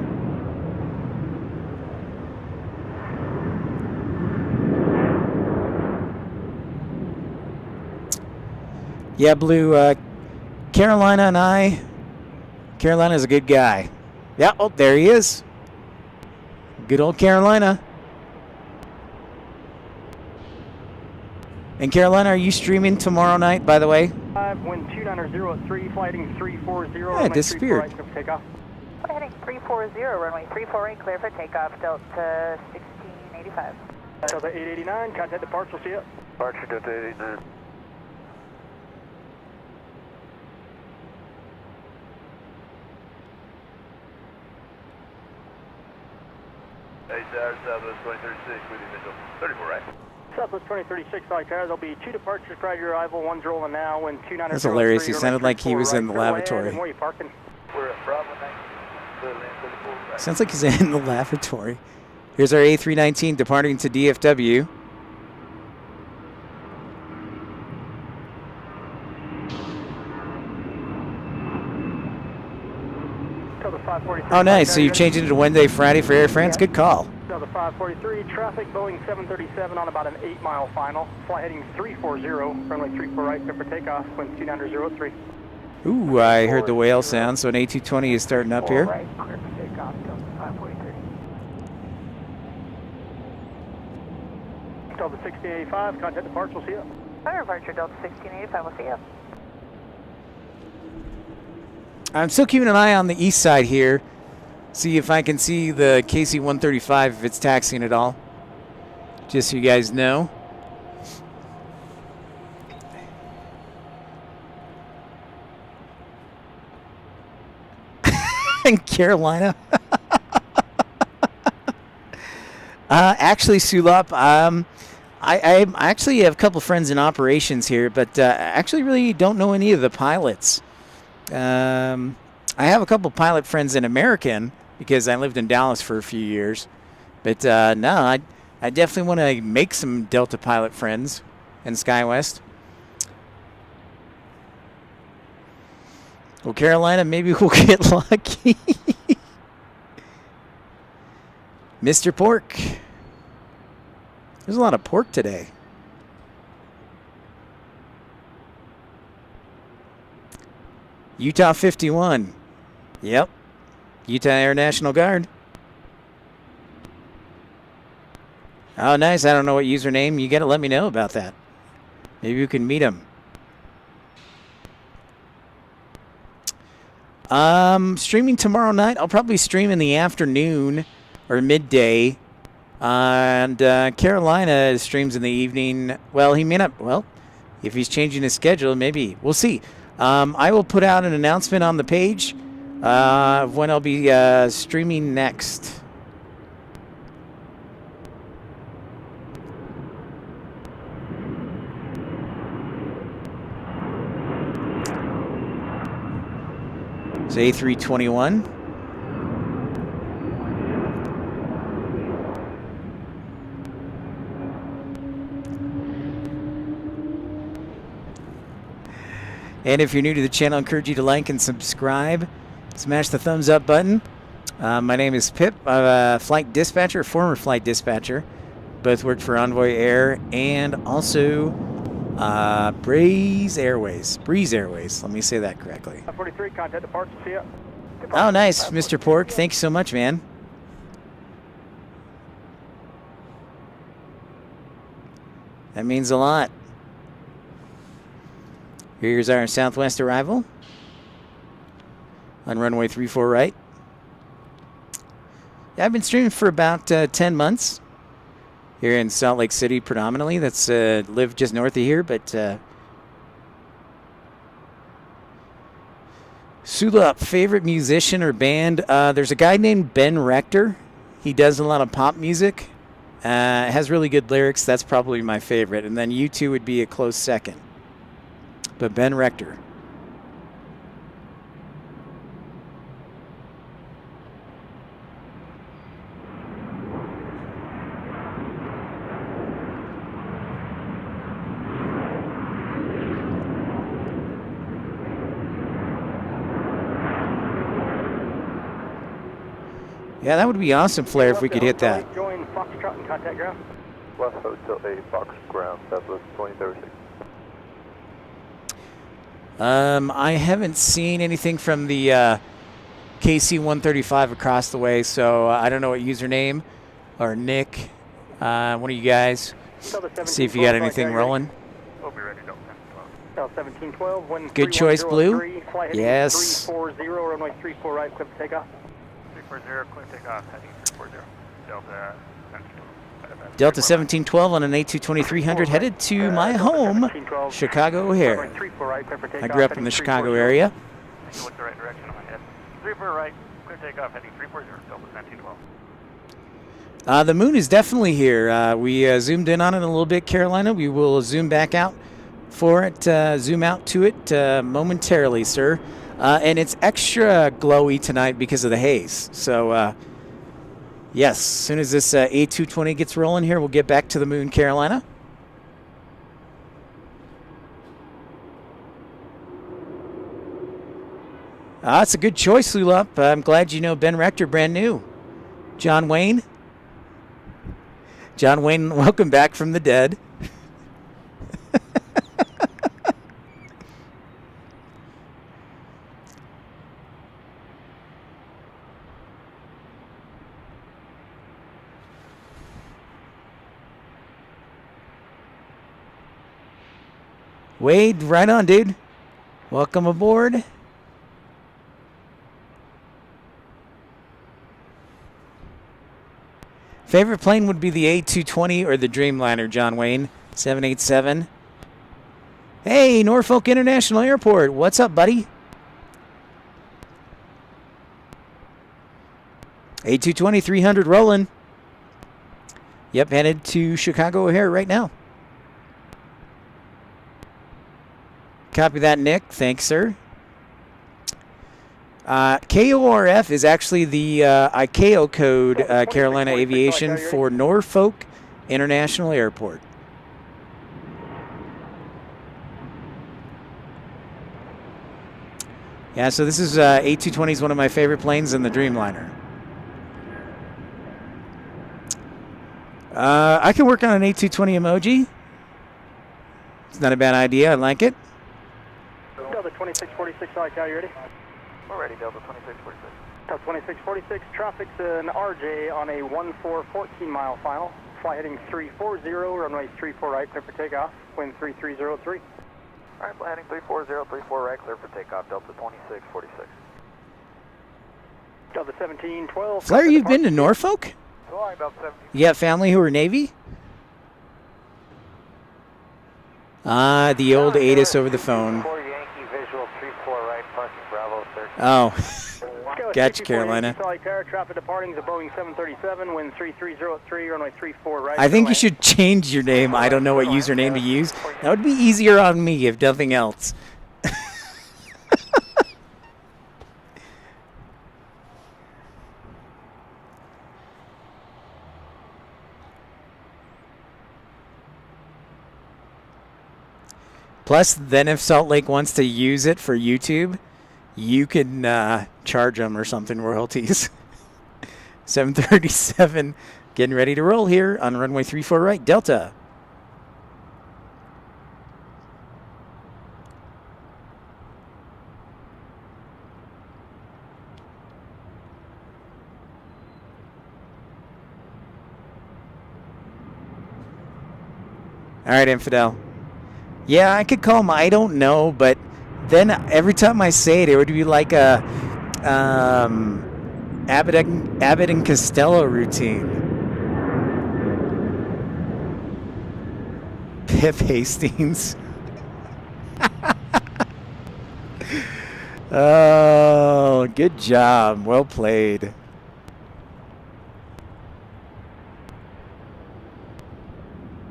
Yeah, Blue, Carolina and I, Carolina's a good guy. Yeah, oh, there he is. Good old Carolina. And Carolina, are you streaming tomorrow night, by the way? Wind 290 at 3, flighting 340. Yeah, it disappeared. Right, for takeoff. We're heading 340, runway 348, clear for takeoff, Delta 1685. Delta 889, contact departure, see ya. Departure Delta 889. Southwest 2036 with initial 34 right. Southwest 2036, flight tower. There'll be 2 departures prior to your arrival. One's rolling now. Wind 290. That's hilarious. He sounded like he was in the lavatory. Where are you parking? We're at Bravo 9. Sounds like he's in the lavatory. Here's our A319 departing to DFW. Oh, nice. So you're changing it to Wednesday, Friday for Air France? Good call. Delta 543, traffic, Boeing 737 on about an 8-mile final. Fly heading 340, runway 34 right, clear for takeoff, wind 290 3. Ooh, I heard the whale sound, so an A220 is starting up here. Right, clear for takeoff, Delta 543. Delta 1685, contact departure, we'll see you. Fire departure, Delta 1685, we'll see you. I'm still keeping an eye on the east side here. See if I can see the KC-135 if it's taxiing at all. Just so you guys know. In Carolina. Actually, Sulop, I actually have a couple friends in operations here, but I actually really don't know any of the pilots. I have a couple pilot friends in American because I lived in Dallas for a few years. But no, I definitely want to make some Delta pilot friends in SkyWest. Well, Carolina, maybe we'll get lucky. Mr. Pork. There's a lot of pork today. Utah 51. Yep. Utah Air National Guard. Oh, nice. I don't know what username. You got to let me know about that. Maybe you can meet him. Streaming tomorrow night. I'll probably stream in the afternoon or midday. And Carolina streams in the evening. Well, he may not. Well, if he's changing his schedule, maybe. We'll see. I will put out an announcement on the page of when I'll be streaming next. It's A321. And if you're new to the channel, I encourage you to like and subscribe. Smash the thumbs up button. My name is Pip. I'm a flight dispatcher, former flight dispatcher. Both worked for Envoy Air and also Breeze Airways. Breeze Airways. Let me say that correctly. 43, contact departure. See ya. Oh, nice, Mr. Pork. Thank you so much, man. That means a lot. Here's our southwest arrival on runway 34 right. Yeah, I've been streaming for about 10 months here in Salt Lake City predominantly. That's live just north of here, but Sula, favorite musician or band? There's a guy named Ben Rector. He does a lot of pop music. Has really good lyrics. That's probably my favorite. And then U2 would be a close second. But Ben Rector. Yeah, that would be awesome, Flair, if we could hit that. Join Foxtrot and contact ground. West Hotel A, Fox Ground, Southwest 2036. I haven't seen anything from the KC-135 across the way, so I don't know what username or Nick, one of you guys, see if you got anything rolling. We'll be ready, Delta 1712, wind Good choice, Blue. 340, Yes. 340, runway 34 right, clear for takeoff. 340, clear takeoff, heading 340, Delta 1712. Delta 1712 on an A220-300 headed to my home, Chicago O'Hare. I grew up in the Chicago area. What's the right direction on my head? 34 right, clear takeoff, heading 340, Delta 1712. The moon is definitely here. We zoomed in on it a little bit, Carolina. We will zoom back out for it, zoom out to it momentarily, sir. And it's extra glowy tonight because of the haze. So, yes, as soon as this A220 gets rolling here, we'll get back to the moon, Carolina. That's a good choice, Lulup. I'm glad you know Ben Rector, brand new. John Wayne. John Wayne, welcome back from the dead. Wade, right on, dude. Welcome aboard. Favorite plane would be the A220 or the Dreamliner, John Wayne. 787. Hey, Norfolk International Airport. What's up, buddy? A220 300 rolling. Yep, headed to Chicago O'Hare right now. Copy that, Nick. Thanks, sir. KORF is actually the ICAO code, Carolina Aviation, for Norfolk International Airport. Yeah, so this is A220 is one of my favorite planes in the Dreamliner. I can work on an A220 emoji. It's not a bad idea. I like it. Delta 2646, ICAO, you ready? We're ready, Delta 2646. Delta 2646, traffic's an RJ on a 1414-mile final. Fly heading 340, runway 34 right, clear for takeoff, wind 3303. All right, fly heading 340, 34 right, clear for takeoff, Delta 2646. Delta 1712. Flair, you've been to Norfolk? Flying Delta 17. You got family who are Navy? The old ATIS over the phone. Yankee visual 34 right, parking Bravo 30. Oh, gotcha, Carolina. Traffic departing is a Boeing 737, wind 3303, runway 34 right. I think you should change your name. I don't know what username to use. That would be easier on me, if nothing else. Plus, then if Salt Lake wants to use it for YouTube, you can charge them or something royalties. 737, getting ready to roll here on runway 34 right, Delta. All right, Infidel. Yeah, I could call him. I don't know, but then every time I say it, it would be like a Abbott and Costello routine. Pip Hastings. Oh, good job. Well played.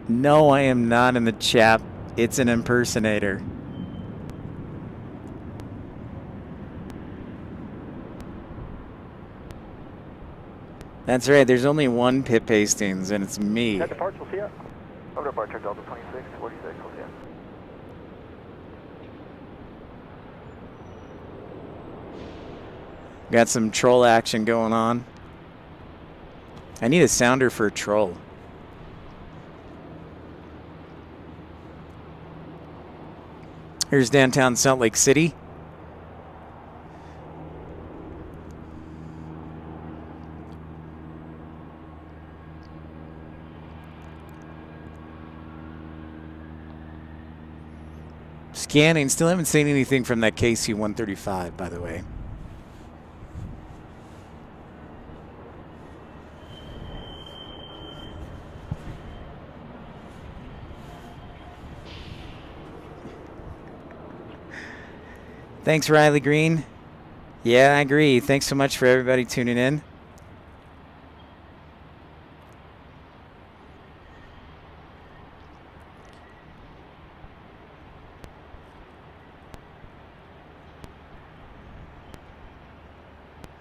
No, I am not in the chat. It's an impersonator. That's right. There's only one Pip Hastings, and it's me. That departure, we'll see ya. Over departure, Delta 26, 46, we'll see ya. Got some troll action going on. I need a sounder for a troll. Here's downtown Salt Lake City. Scanning. Still haven't seen anything from that KC-135, by the way. Thanks, Riley Green. Yeah, I agree. Thanks so much for everybody tuning in.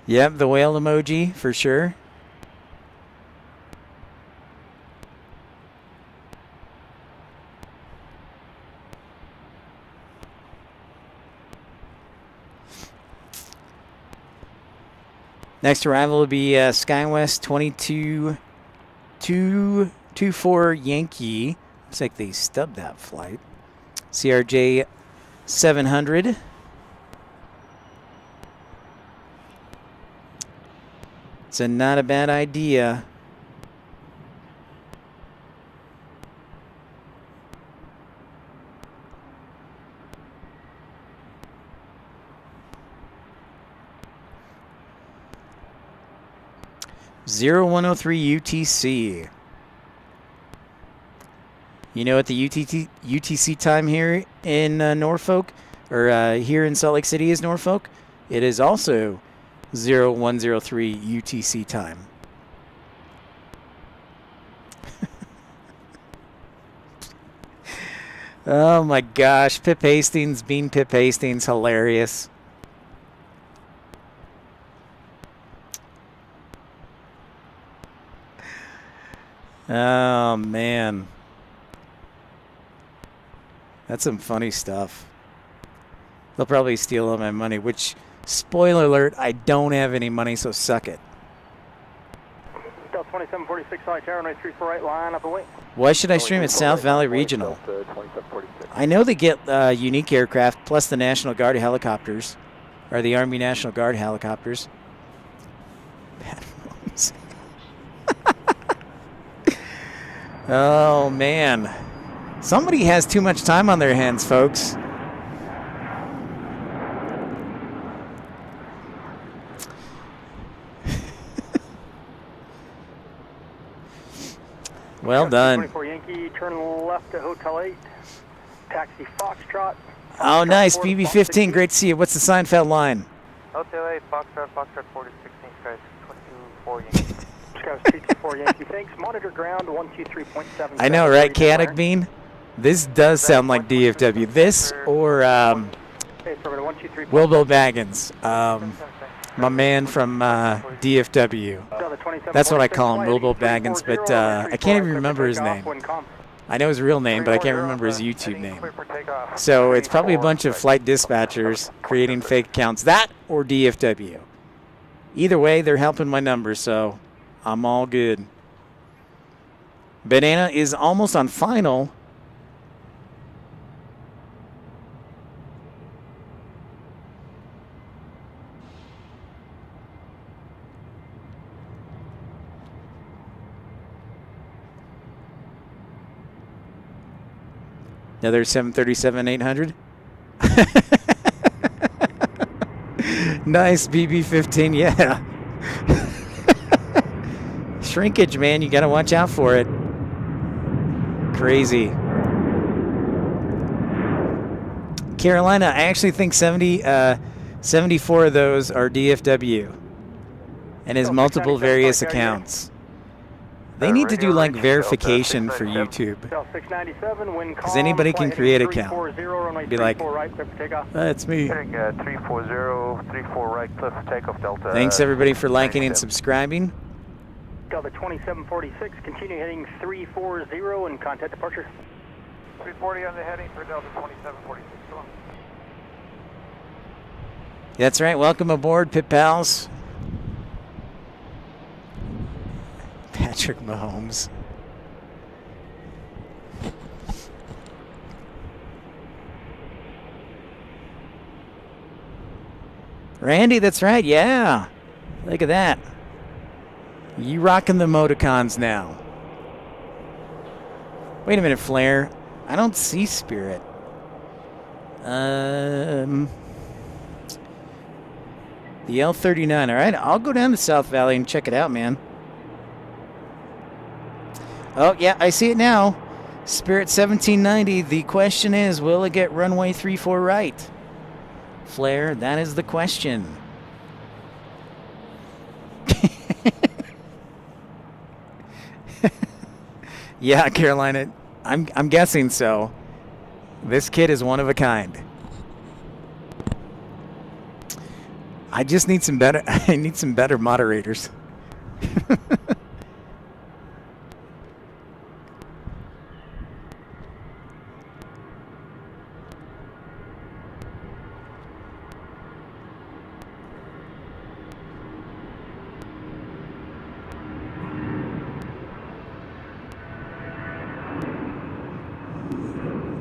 Yep, the whale emoji for sure. Next arrival will be SkyWest 22224 Yankee. Looks like they stubbed that flight. CRJ 700. It's not a bad idea. (0103) UTC. You know what the UTC time here in Norfolk, or here in Salt Lake City is, Norfolk? It is also 0103 UTC time. Oh my gosh, Pip Hastings being Pip Hastings, hilarious. Oh man. That's some funny stuff. They'll probably steal all my money, which, spoiler alert, I don't have any money, so suck it. Delta 2746, High Tower, runway 34 right, line up and wait. Why should I stream at South Valley Regional? I know they get unique aircraft plus the National Guard helicopters, or the Army National Guard helicopters. Bad moves. Oh, man. Somebody has too much time on their hands, folks. Well done. 24 Yankee, turn left to Hotel 8. Taxi Foxtrot. Oh, nice. BB-15, great to see you. What's the Seinfeld line? Hotel 8, Foxtrot 4016, Skies 224 Yankee. Skies 224 Yankee, thanks. Monitor ground 123.7. I know, right, Chaotic Bean? This does sound like DFW. This or Wilbo Baggins, my man from DFW. That's what I call him, Wilbo Baggins, but I can't even remember his name. I know his real name, but I can't remember his YouTube name. So it's probably a bunch of flight dispatchers creating fake accounts. That or DFW. Either way, they're helping my numbers, so I'm all good. Banana is almost on final. Another 737-800. Nice, BB-15, yeah. Shrinkage, man, you got to watch out for it. Crazy. Carolina, I actually think 74 of those are DFW. And his multiple various accounts. They need to do like verification for YouTube. Because anybody can create an account. Be like, that's me. Heading 340, 34 right, cliff takeoff Delta. Thanks everybody for liking and subscribing. Delta 2746, continue heading 340 and contact departure. 340 on the heading for Delta 2746. Come on. That's right. Welcome aboard, Pit Pals. Patrick Mahomes. Randy, that's right. Yeah. Look at that. You rocking the emoticons now. Wait a minute, Flair. I don't see Spirit. The L39. All right, I'll go down to South Valley and check it out, man. Oh, yeah, I see it now. Spirit 1790. The question is, will it get runway 34 right? Flair, that is the question. Yeah, Carolina, I'm guessing so. This kid is one of a kind. I just need some better. I need some better moderators.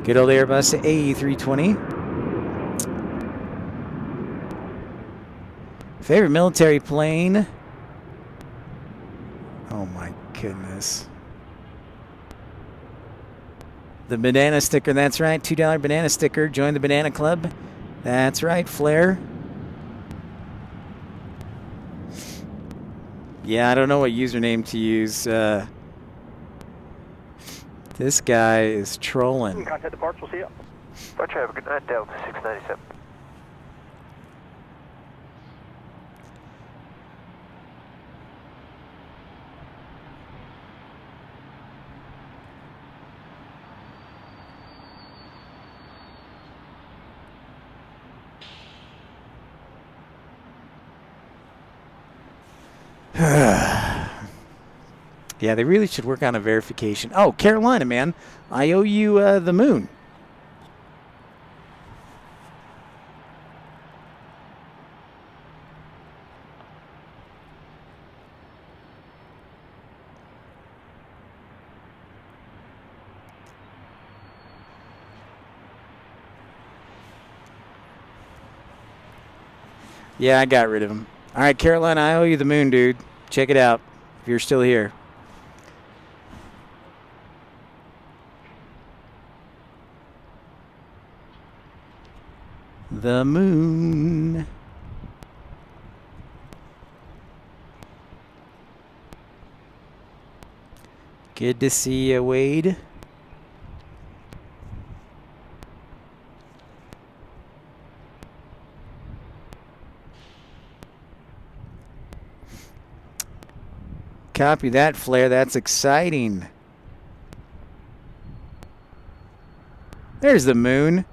Good old Airbus AE320. Favorite military plane? Oh my goodness. The banana sticker, that's right. $2 banana sticker. Join the banana club. That's right, Flair. Yeah, I don't know what username to use. This guy is trolling. Contact departure, we'll see you. Roger, have a good night, Delta 697. Yeah, they really should work on a verification. Oh, Carolina, man. I owe you the moon. Yeah, I got rid of him. All right, Carolina, I owe you the moon, dude. Check it out if you're still here. The moon. Good to see you, Wade. Copy that, Flair. That's exciting. There's the moon.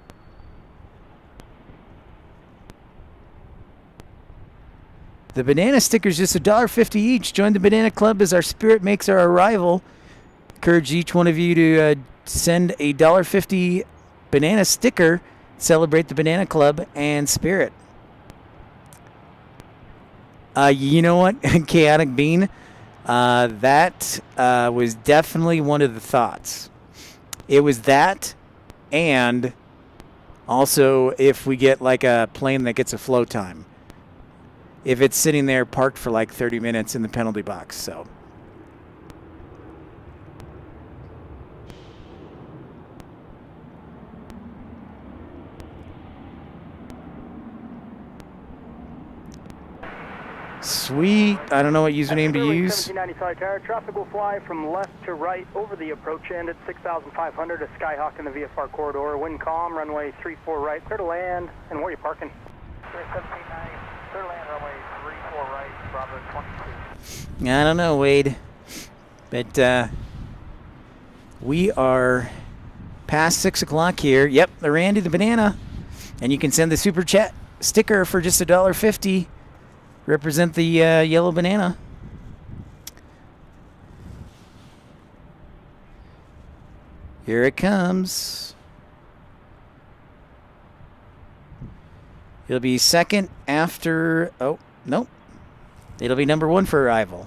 The banana stickers just $1.50 each. Join the banana club as our Spirit makes our arrival. Encourage each one of you to send a $1.50 banana sticker. Celebrate the banana club and Spirit. You know what, Chaotic Bean? That was definitely one of the thoughts. It was that, and also if we get like a plane that gets a flow time. If it's sitting there parked for like 30 minutes in the penalty box, so. Sweet. I don't know what username to use. 1790 Solid Tower. Traffic will fly from left to right over the approach end at 6,500. A Skyhawk in the VFR corridor. Wind calm. Runway 34 right. Clear to land. And where are you parking? 1790. Clear to land. Runway 34 right. Bravo 22. I don't know, Wade. But we are past 6 o'clock here. Yep, the Randy the Banana. And you can send the super chat sticker for just $1.50. Represent the yellow banana. Here it comes. It'll be second after... Oh, nope. It'll be number 1 for arrival.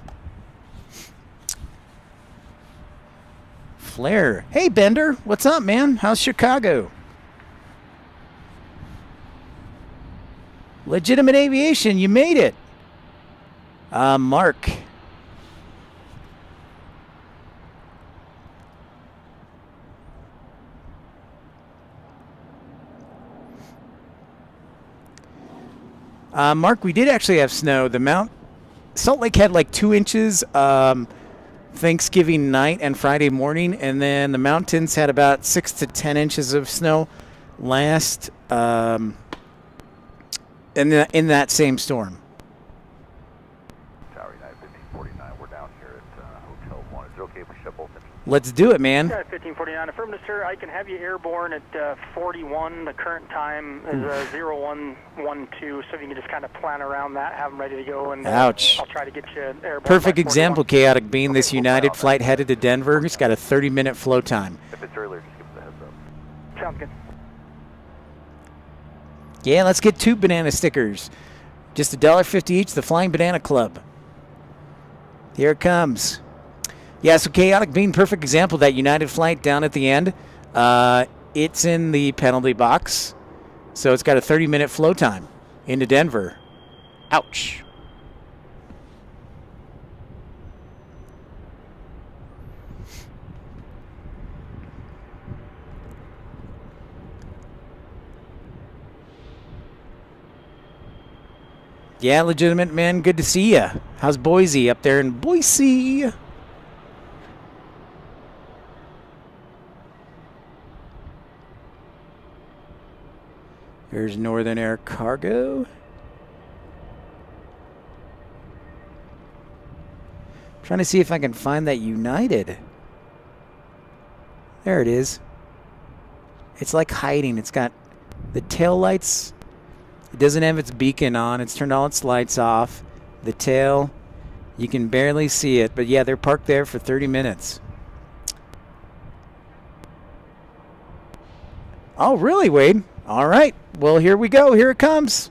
Flair. Hey, Bender. What's up, man? How's Chicago? Legitimate Aviation. You made it. Mark. Mark, we did actually have snow. The Salt Lake had like 2 inches Thanksgiving night and Friday morning, and then the mountains had about 6 to 10 inches of snow last in that same storm. Tower United 1549, we're down here at Hotel 1. Is it okay if we shut both engines? Let's do it, man. 1549. Affirmative, sir. I can have you airborne at 41. The current time is 0112. So if you can just kind of plan around that, have them ready to go. And Ouch. I'll try to get you airborne. Perfect by 41. example, Chaotic Bean. This United flight headed to Denver. It's got a 30-minute flow time. If it's earlier, just give us a heads up. Sounds good. Yeah, let's get 2 banana stickers. Just $1.50 each, the Flying Banana Club. Here it comes. Yeah, so Chaotic Bean, perfect example. That United flight down at the end, it's in the penalty box. So it's got a 30-minute flow time into Denver. Ouch. Yeah, legitimate, man. Good to see ya. How's Boise up there in Boise? There's Northern Air Cargo. Trying to see if I can find that United. There it is. It's like hiding. It's got the tail lights. It doesn't have its beacon on. It's turned all its lights off. The tail, you can barely see it. But yeah, they're parked there for 30 minutes. Oh, really, Wade? All right. Well, here we go. Here it comes.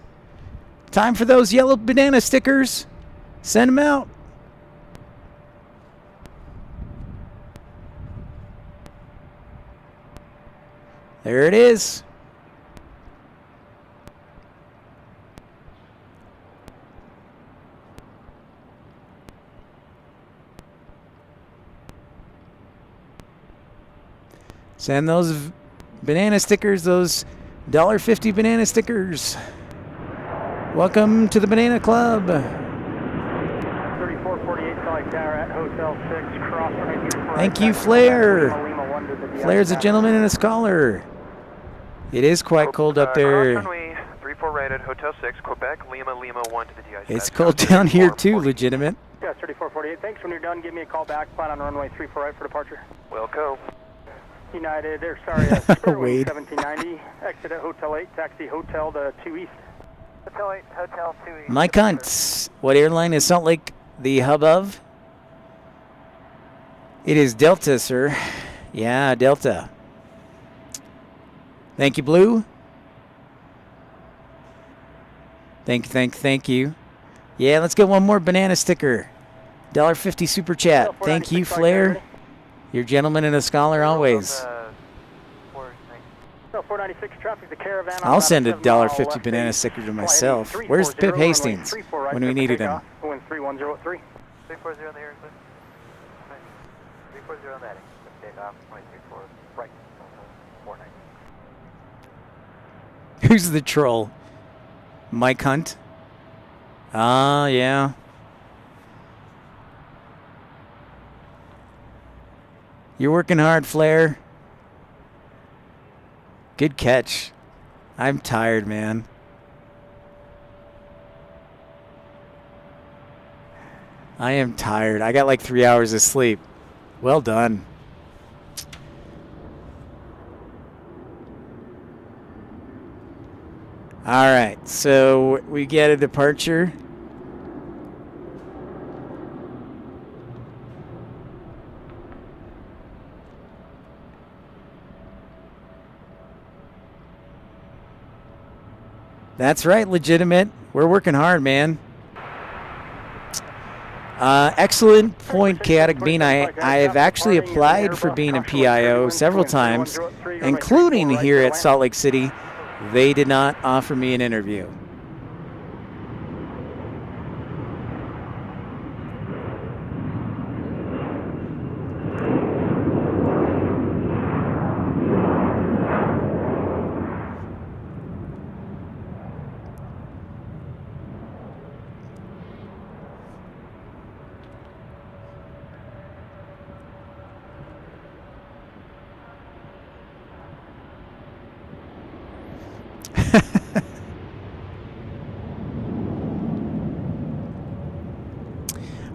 Time for those yellow banana stickers. Send them out. There it is. Send those banana stickers, those $1.50 banana stickers. Welcome to the Banana Club. 3448 Solid Tower at Hotel 6, cross. Thank you, Flair. Flair's a gentleman and a scholar. It is quite cold up there. Runway 34 right at Hotel 6, Quebec, Lima 1 to the DI. It's cold down here too, legitimate. Yeah, 3448. Thanks. When you're done, give me a call back. Plan on runway 34 right for departure. Welcome. United, or sorry, Spirit Wade. 1790. Exit at Hotel 8, taxi Hotel to 2 East. Hotel 8, Hotel 2 East. Mike Hunt, what airline is Salt Lake the hub of? It is Delta, sir. Yeah, Delta. Thank you, Blue. Thank you. Yeah, let's get one more banana sticker. $1.50 super chat. Thank you, Flair. You're a gentleman and a scholar always. 496 traffic, the Caravan. I'll send a $1.50 banana sticker to myself. Where's Pip Hastings when we needed him? Wind 3103. 340 on the air, please. 340 on that. Take off, 234 right. 490. Who's the troll? Mike Hunt? Ah, yeah. You're working hard, Flair. Good catch. I'm tired, man. I am tired. I got like 3 hours of sleep. Well done. All right, so we get a departure. That's right, legitimate. We're working hard, man. Excellent point, Chaotic Bean. I have actually applied for being a PIO several times, including here at Salt Lake City. They did not offer me an interview.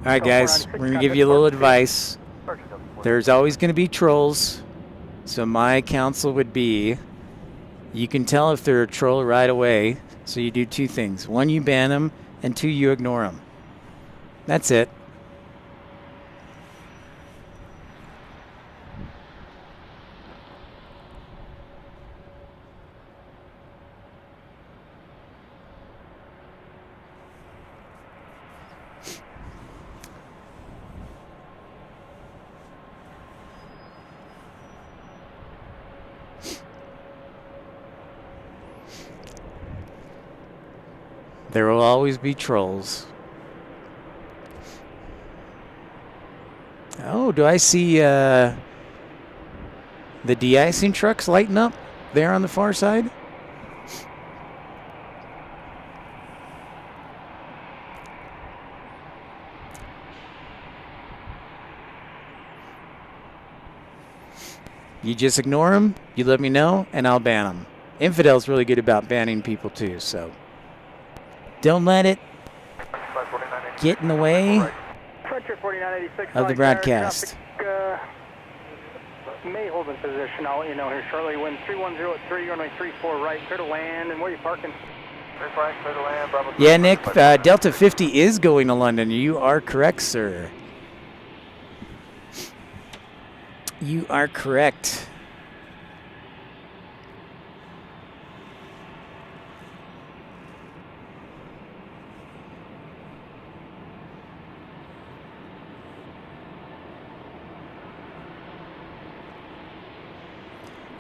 All right, guys, we're going to give you a little advice. There's always going to be trolls. So my counsel would be, you can tell if they're a troll right away. So you do two things. One, you ban them, and two, you ignore them. That's it. There will always be trolls. Oh, do I see the de-icing trucks lighting up there on the far side? You just ignore them, you let me know, and I'll ban them. Infidel's really good about banning people too, so don't let it get in the way of the broadcast. May hold in position. I'll let you know here shortly. Wind 310 at 3, runway 34 right, clear to land. And where are you parking? Clear to land, Bravo. Yeah, Nick, Delta 50 is going to London. You are correct, sir. You are correct.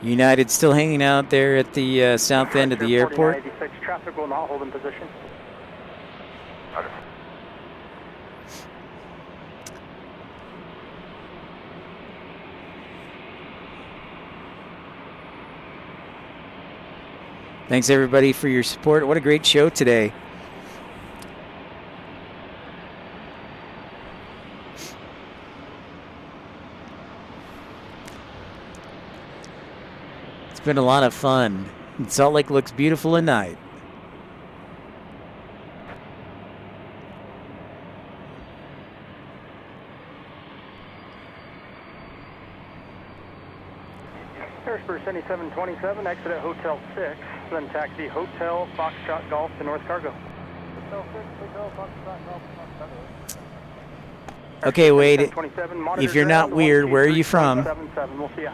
United still hanging out there at the south end of the airport. 4986 traffic will not hold in position. Thanks everybody for your support. What a great show today. It's been a lot of fun. Salt Lake looks beautiful at night. Harrisburg 7727, exit at Hotel 6, then taxi Hotel Foxtrot Golf to North Cargo. Hotel 6, Hotel Foxtrot Golf to North Cargo. Okay, Wade, if you're not weird, where are you from? We'll see ya.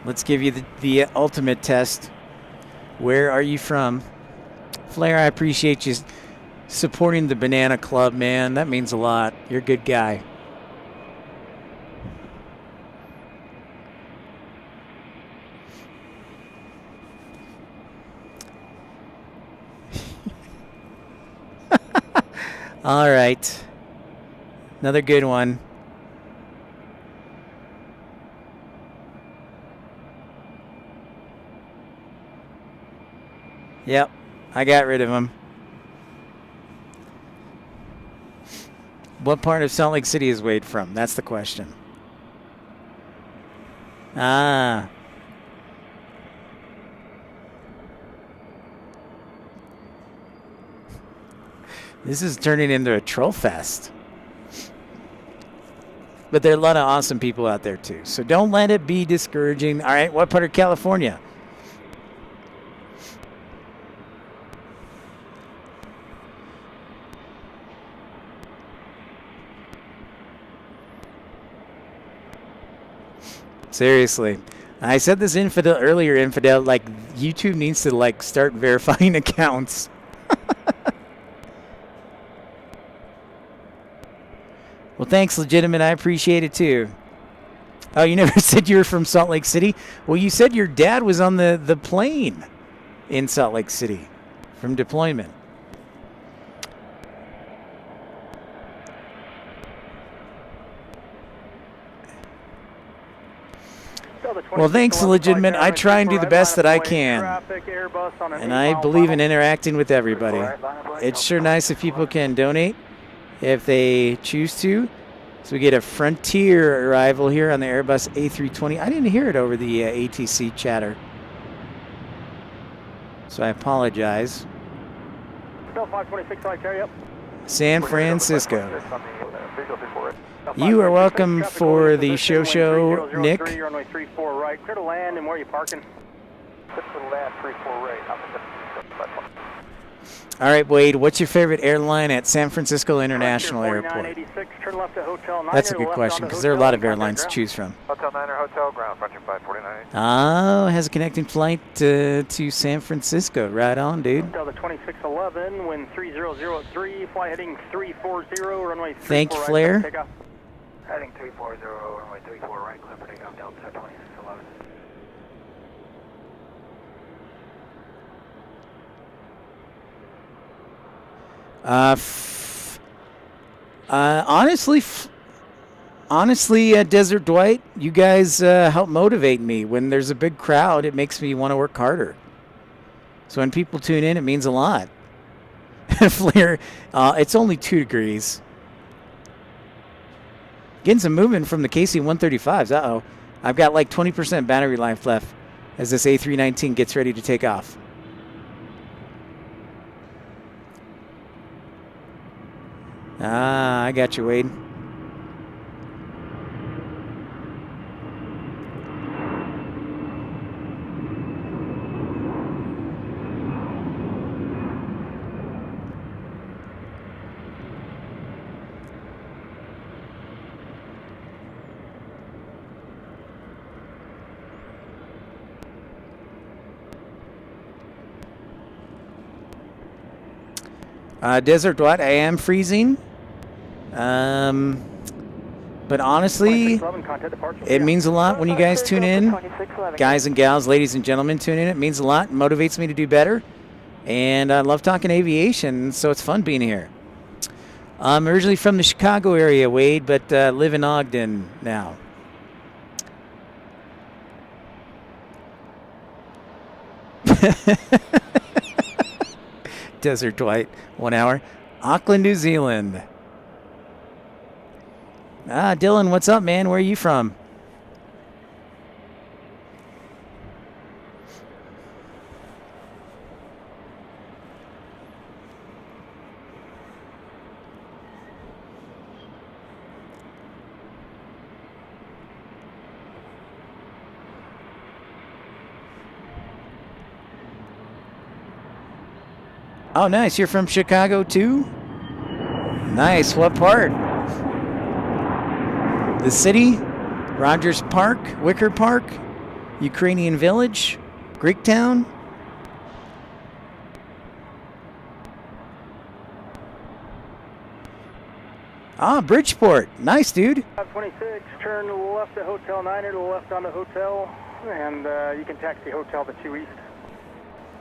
Let's give you the ultimate test. Where are you from? Flair, I appreciate you supporting the Banana Club, man. That means a lot. You're a good guy. All right. Another good one. Yep, I got rid of him. What part of Salt Lake City is Wade from? That's the question. Ah. This is turning into a troll fest. But there are a lot of awesome people out there too. So don't let it be discouraging. All right, what part of California? Seriously. I said this earlier, Infidel, like YouTube needs to like start verifying accounts. Well, thanks, legitimate. I appreciate it too. Oh, you never said you were from Salt Lake City? Well, you said your dad was on the plane in Salt Lake City from deployment. Well, thanks, legitimate. I try and do the best that I can. And I believe in interacting with everybody. It's sure nice if people can donate if they choose to. So we get a Frontier arrival here on the Airbus A320. I didn't hear it over the ATC chatter. So I apologize. San Francisco. You are welcome for the show, Nick. Runway 34 right. Clear to land, and where are you parking? All right, Wade, what's your favorite airline at San Francisco International Airport? That's a good question because there are a lot of airlines to choose from. Hotel 9 or Hotel Ground, Frontier 549. Oh, has a connecting flight to San Francisco. Right on, dude. Delta 2611, wind 3003, fly heading 340, runway 34 Thank you, right, Flair. take off. Heading 340, runway 34 right, clear for takeoff, Delta 2611. Honestly, Desert Dwight, you guys help motivate me. When there's a big crowd, it makes me want to work harder. So when people tune in, it means a lot. Flair, it's only 2 degrees. Getting some movement from the KC-135s. Uh-oh. I've got like 20% battery life left as this A319 gets ready to take off. Ah, I got you, Wade. Desert Dwight, I am freezing. But honestly, it means a lot when you guys tune in. Guys and gals, ladies and gentlemen, tune in. It means a lot. It motivates me to do better. And I love talking aviation, so it's fun being here. I'm originally from the Chicago area, Wade, but live in Ogden now. Desert Dwight, 1 hour. Auckland, New Zealand. Ah, Dylan, what's up, man? Where are you from? Oh, nice. You're from Chicago, too? Nice. What part? The city? Rogers Park? Wicker Park? Ukrainian Village? Greektown? Ah, Bridgeport. Nice, dude. 526, turn to the left at Hotel 9 or to the left on the hotel, and you can taxi Hotel the 2 East.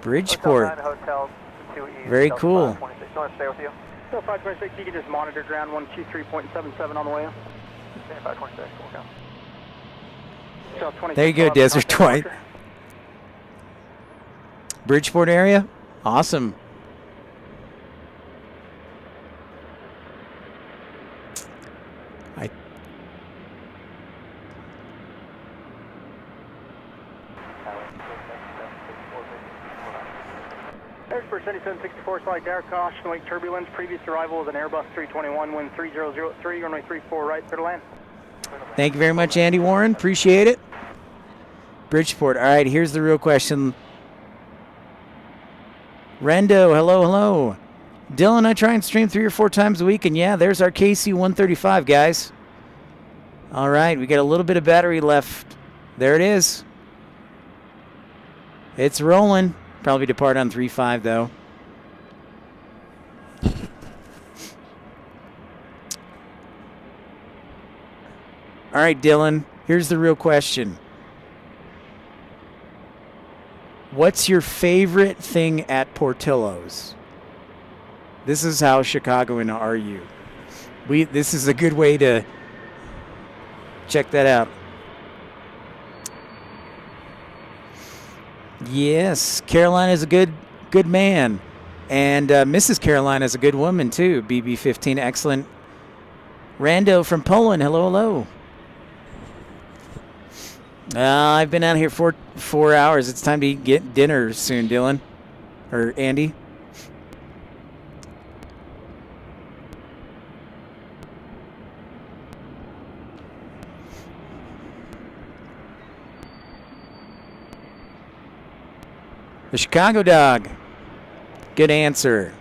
Bridgeport. Hotel 9, Hotel 2 East. Very cool. 526. You want to stay with you? So 526, you can just monitor ground 123.77 on the way in. 526, we'll go. So 26, There you go, Desert Dwight. Bridgeport area? Awesome. Harrisburg 7764, slide tower, caution, wake turbulence. Previous arrival is an Airbus 321, wind 3003, runway 34 right, clear to land. Thank you very much, Andy Warren. Appreciate it. Bridgeport. All right, here's the real question. Rendo, hello, hello. Dylan, I try and stream 3 or 4 times a week, and yeah, there's our KC-135, guys. All right, we got a little bit of battery left. There it is. It's rolling. Probably depart on 3.5, though. All right, Dylan, here's the real question. What's your favorite thing at Portillo's? This is how Chicagoan are you. This is a good way to check that out. Yes, Carolina's a good man. And Mrs. Carolina is a good woman, too. BB15, excellent. Rando from Poland, hello, hello. I've been out here for 4 hours. It's time to get dinner soon, Dylan. Or Andy. The Chicago dog. Good answer.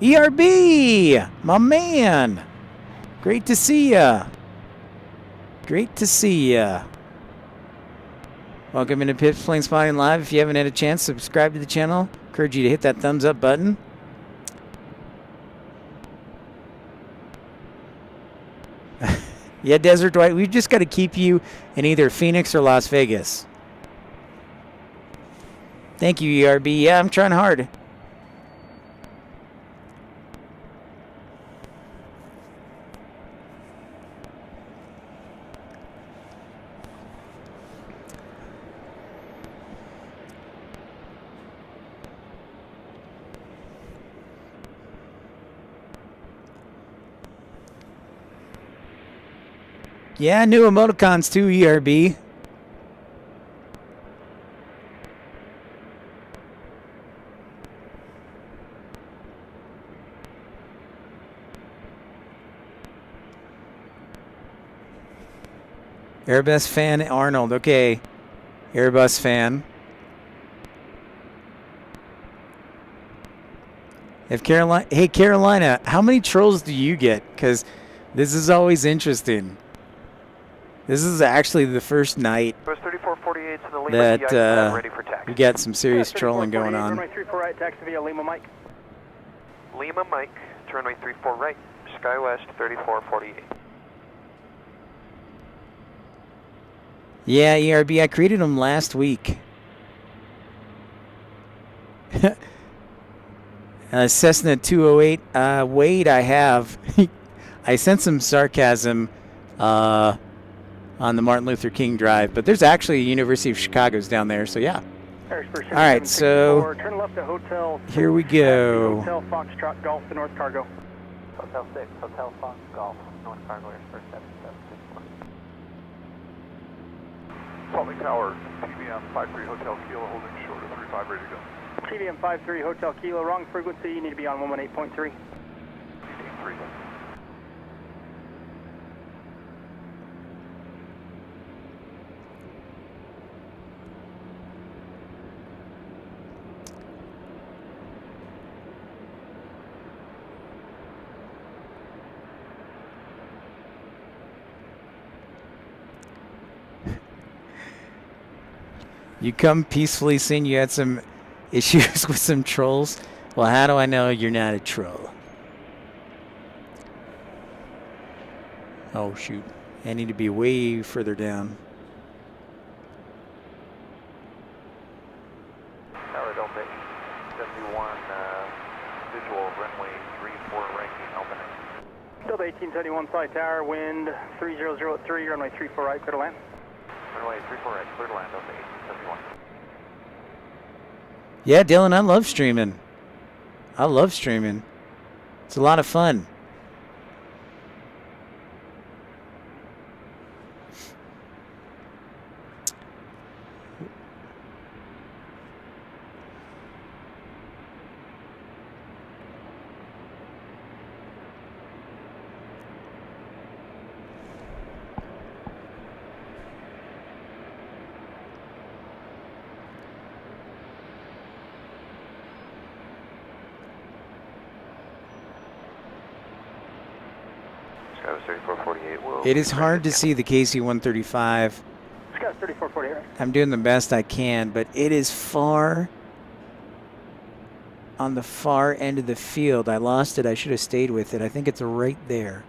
ERB, my man. Great to see ya. Great to see ya. Welcome into Pips Planespotting Live. If you haven't had a chance, subscribe to the channel. Encourage you to hit that thumbs up button. Yeah, Desert Dwight, we've just got to keep you in either Phoenix or Las Vegas. Thank you, ERB. Yeah, I'm trying hard. Yeah, new emoticons too, ERB. Airbus fan Arnold. Okay. Airbus fan. Hey, Carolina, how many trolls do you get? Because this is always interesting. This is actually the first night that we got some serious trolling going on. Runway 34 right, taxi via Lima Mike. Lima Mike, runway 34 right, SkyWest 3448. Yeah, ERB, I created them last week. Cessna 208, Wade, I have. I sent some sarcasm on the Martin Luther King Drive, but there's actually University of Chicago's down there, so yeah. All right, so turn left to Hotel here we go. Hotel Foxtrot Golf to North Cargo. Hotel 6, Hotel Fox Golf, North Cargo, Airspace 7764. Salt Lake Tower, TVM 53 Hotel Kilo, holding short of 35, ready to go. TVM 53 Hotel Kilo, wrong frequency, you need to be on 118.3. 83. You come peacefully saying you had some issues with some trolls. Well, how do I know you're not a troll? Oh, shoot. I need to be way further down. Tower Delta 71, visual runway 34 ranking opening. Delta 1871 side tower, wind 3003, runway 34 right, clear to land. Runway 34 right, clear to land, Delta 1871. Yeah, Dylan, I love streaming. I love streaming. It's a lot of fun. Sky's 3448 will... It is hard to see the KC-135. Sky's 3448, right? I'm doing the best I can, but it is far on the far end of the field. I lost it. I should have stayed with it. I think it's right there.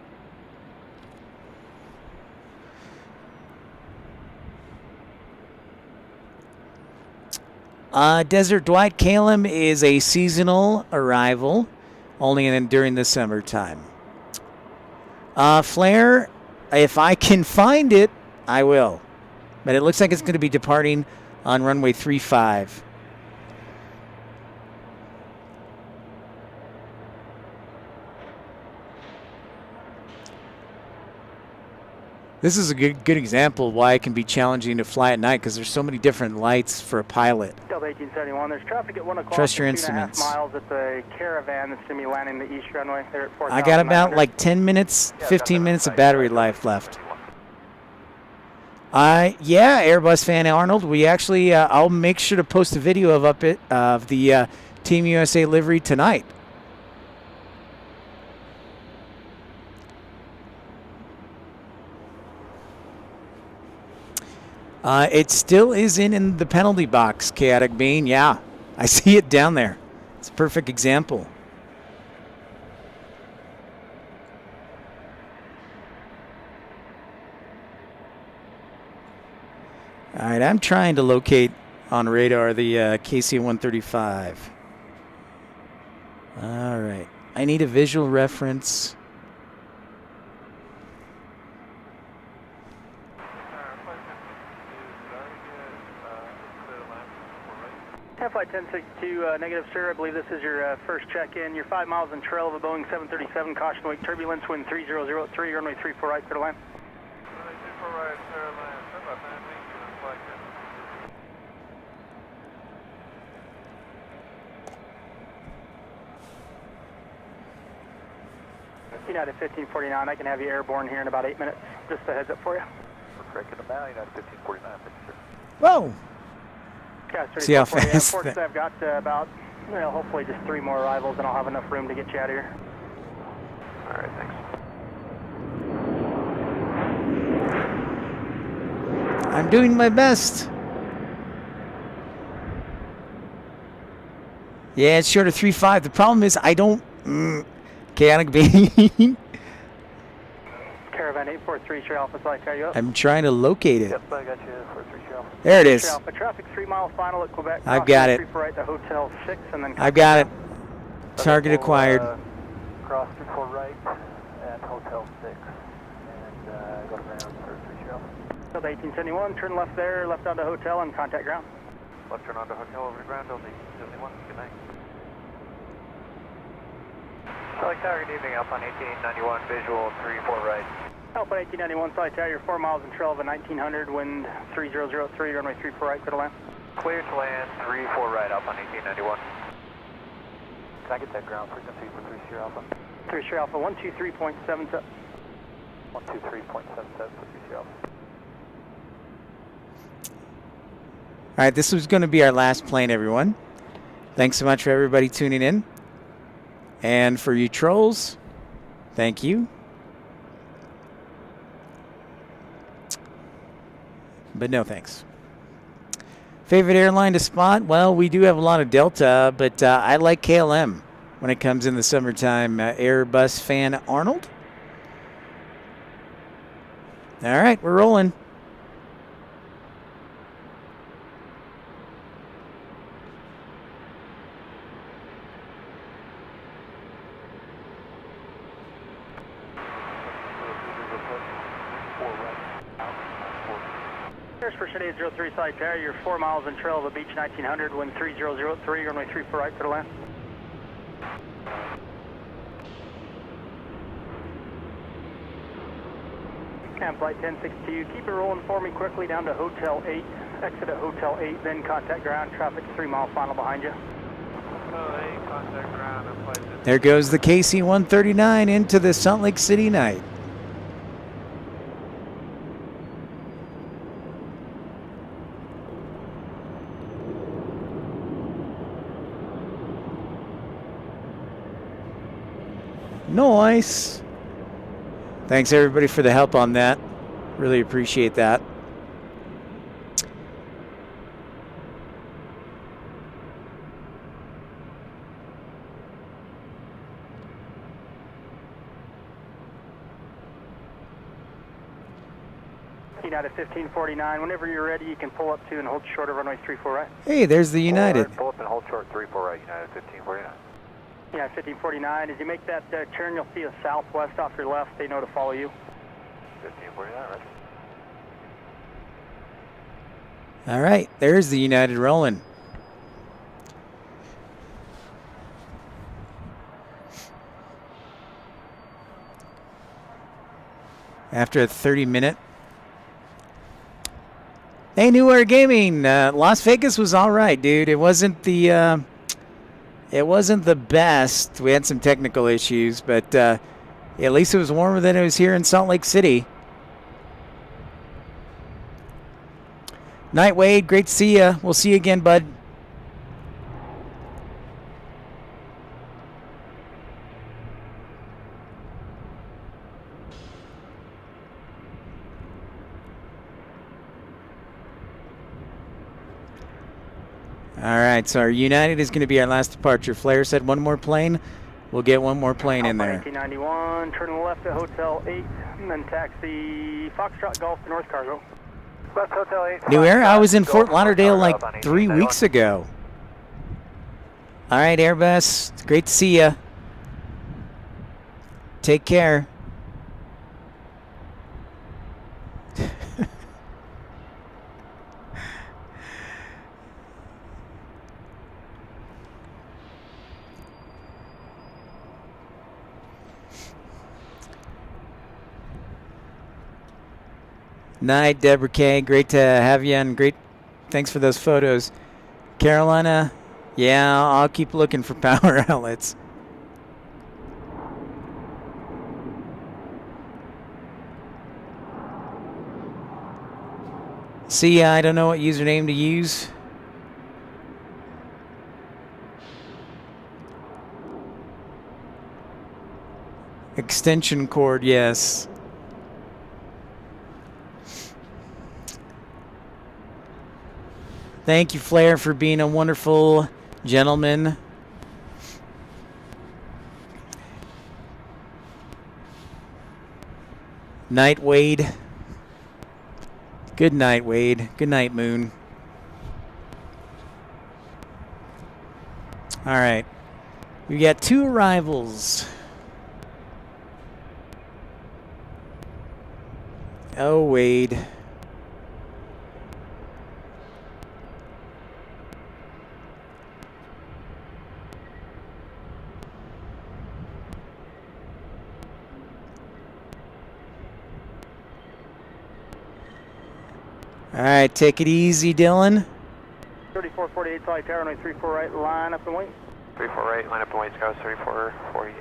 Desert Dwight KLM is a seasonal arrival, only during the summertime. Flare, if I can find it, I will. But it looks like it's going to be departing on runway 35. This is a good example of why it can be challenging to fly at night, because there's so many different lights for a pilot. Delta 1871, there's traffic at 1 o'clock. Trust your 2.5 instruments. miles at the Caravan that's going to be landing the east runway. They're at 4,900. I got about like 10 minutes, 15 minutes of battery life left. Yeah, Airbus fan Arnold. We actually, I'll make sure to post a video of the Team USA livery tonight. It still is in the penalty box, Chaotic Bean. Yeah, I see it down there. It's a perfect example. All right, I'm trying to locate on radar the KC-135. All right, I need a visual reference. Flight 1062, negative, sir. I believe this is your first check-in. You're 5 miles in trail of a Boeing 737. Caution wake turbulence, wind 3003, runway 34 right, clear to land. Runway 34 right, clear to land. Stand by, man. Flight 1062. United 1549, I can have you airborne here in about 8 minutes. Just a heads up for you. We're correcting them now, United 1549, thank you, sir. Whoa! See how fast Unfortunately, I've got about, hopefully just 3 more arrivals, and I'll have enough room to get you out of here. All right, thanks. I'm doing my best. Yeah, it's short of 3.5. The problem is I don't... Chaotic Bean. Caravan 843, Sierra Alpha, so I tell you up. I'm trying to locate it. Yep, I got you, 43 Sierra Alpha. There it is. Sierra Alpha, traffic 3 mile final at Quebec. I've got it. Right to Hotel 6, and then... I've got it. Target acquired. Cross 34 right at Hotel 6, and go to ground for 3 Sierra Alpha. Delta 1871, turn left there, left onto hotel, and contact ground. Left turn onto hotel over to ground, Delta 1871, good night. Select Tower, good evening, Alpine 1891, visual 34 right. Alpine 1891, Flight Tower, you're 4 miles in trail of a 1900, wind 3003, runway 34 right, clear to land. Clear to land, 34 right, Alpine 1891. Can I get that ground frequency for 3 Sierra Alpha? 3 Sierra Alpha, 123.77. 123.77 for 3 Sierra Alpha. All right, this was going to be our last plane, everyone. Thanks so much for everybody tuning in. And for you trolls, thank you. But no thanks. Favorite airline to spot? Well, we do have a lot of Delta, but I like KLM when it comes in the summertime. Airbus fan Arnold. All right, we're rolling. First 803 Side Tower, you're 4 miles in trail of a Beach 1900, wind 3003, runway 34 right, clear to land. And Flight 1062, keep it rolling for me quickly down to Hotel 8, exit at Hotel 8, then contact ground, traffic 3 mile final behind you. Hotel 8, contact ground, and Flight 10. There goes the KC-139 into the Salt Lake City night. Nice. Thanks everybody for the help on that. Really appreciate that. United 1549. Whenever you're ready, you can pull up to and hold short of runway 34 right. Hey, there's the United. Pull up and hold short 34 right, United 1549. Yeah, 1549. As you make that turn, you'll see a southwest off your left. They know to follow you. 1549, right. All right, there's the United rolling. After a 30-minute. Hey, New Era Gaming. Las Vegas was all right, dude. It wasn't the best. We had some technical issues, but at least it was warmer than it was here in Salt Lake City. Night Wade, great to see you. We'll see you again, bud. All right, so our United is going to be our last departure. Flair said one more plane. We'll get one more plane in there. 1891, turn left at Hotel 8, and then taxi Foxtrot Golf to North Cargo. West Hotel 8. New Era, I was in Fort Lauderdale like 3 weeks ago. All right, Airbus, it's great to see you. Take care. Night, Deborah K. Great to have you, and great. Thanks for those photos. Carolina, yeah, I'll keep looking for power outlets. See, I don't know what username to use. Extension cord, yes. Thank you, Flair, for being a wonderful gentleman. Night, Wade. Good night, Wade. Good night, Moon. All right. We got 2 arrivals. Oh, Wade. All right, take it easy, Dylan. 3448, flight tower, runway 34 right, line up and wait. 34 right, line up and wait, Scout 3448.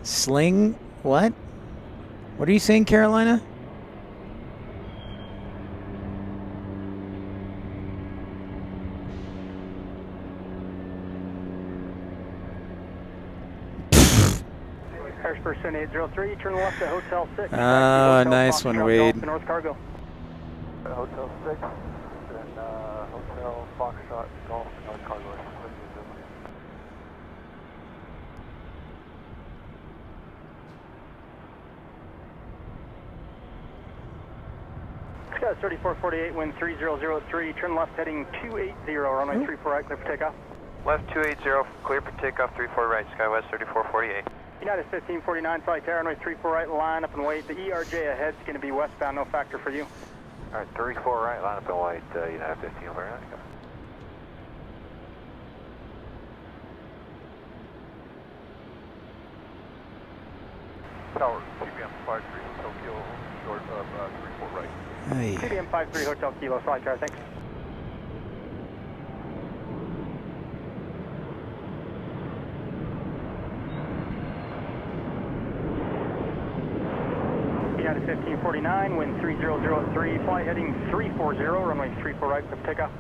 Sling, what? What are you saying, Carolina? Harrisburg 7803, turn left at Hotel 6. Oh, nice one, Wade. North Cargo. Hotel 6, then Hotel Foxtrot Golf North Cargo. Sky 3448, wind 3003, turn left heading 280, runway 34 right, clear for takeoff. Left 280, clear for takeoff 34 right, Skywest 3448. United 1549, flight tower, runway 34 right, line up and wait. The ERJ ahead is going to be westbound, no factor for you. All right, 34 right, line up and wait, United 1549. Tower, CBM 53, Tokyo, short of 34 right. Hey. CBM 53, Hotel Kilo, flight tower, thanks. United 1549, wind 3003, flight heading 340, runway 34 right, clear for takeoff.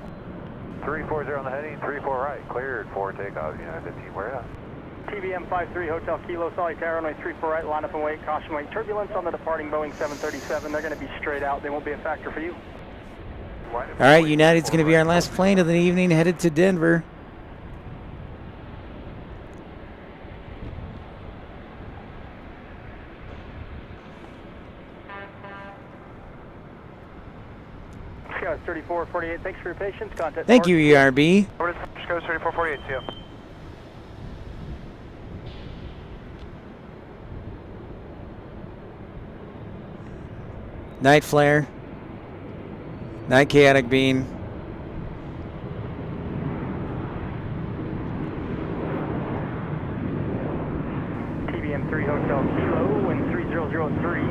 340 on the heading, 34 right, cleared for takeoff, United 15, where at? TBM 53 Hotel Kilo Solitaire, runway 34 right, line up and wait, caution wait, turbulence on the departing Boeing 737. They're going to be straight out. They won't be a factor for you. All right, United's going to be our last plane of the evening, headed to Denver. Sky 3448, thanks for your patience. Contact. Thank you, ERB. Over to Sky 3448, see ya. Night flare. Night chaotic beam. TBM 3 Hotel Kilo, wind 3003.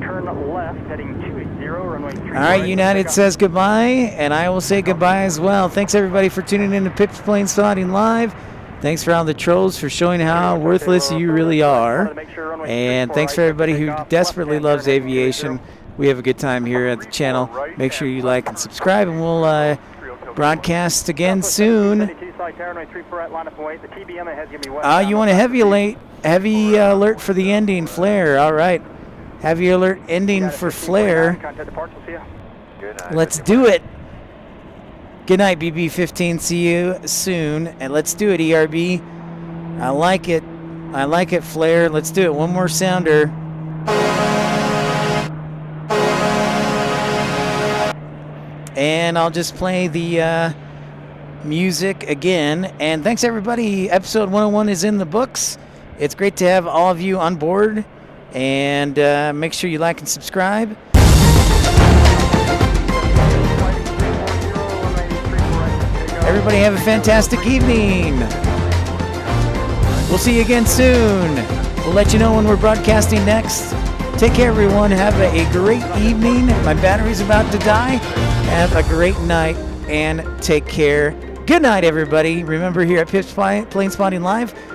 Turn left, heading 280, runway 3. All right, United says goodbye, and I will say goodbye as well. Thanks, everybody, for tuning in to Planespotting Live. Thanks for all the trolls for showing how worthless you really are. And thanks for everybody who desperately loves aviation. We have a good time here at the channel. Make sure you like and subscribe, and we'll broadcast again soon. You want a heavy alert for the ending flare. All right. Heavy alert ending for flare. Let's do it. Good night, BB15. See you soon. And let's do it, ERB. I like it. I like it, flare. Let's do it. One more sounder. And I'll just play the music again. And thanks, everybody. Episode 101 is in the books. It's great to have all of you on board. And make sure you like and subscribe. Everybody have a fantastic evening. We'll see you again soon. We'll let you know when we're broadcasting next. Take care, everyone. Have a great evening. My battery's about to die. Have a great night and take care. Good night, everybody. Remember, here at Planespotting Live,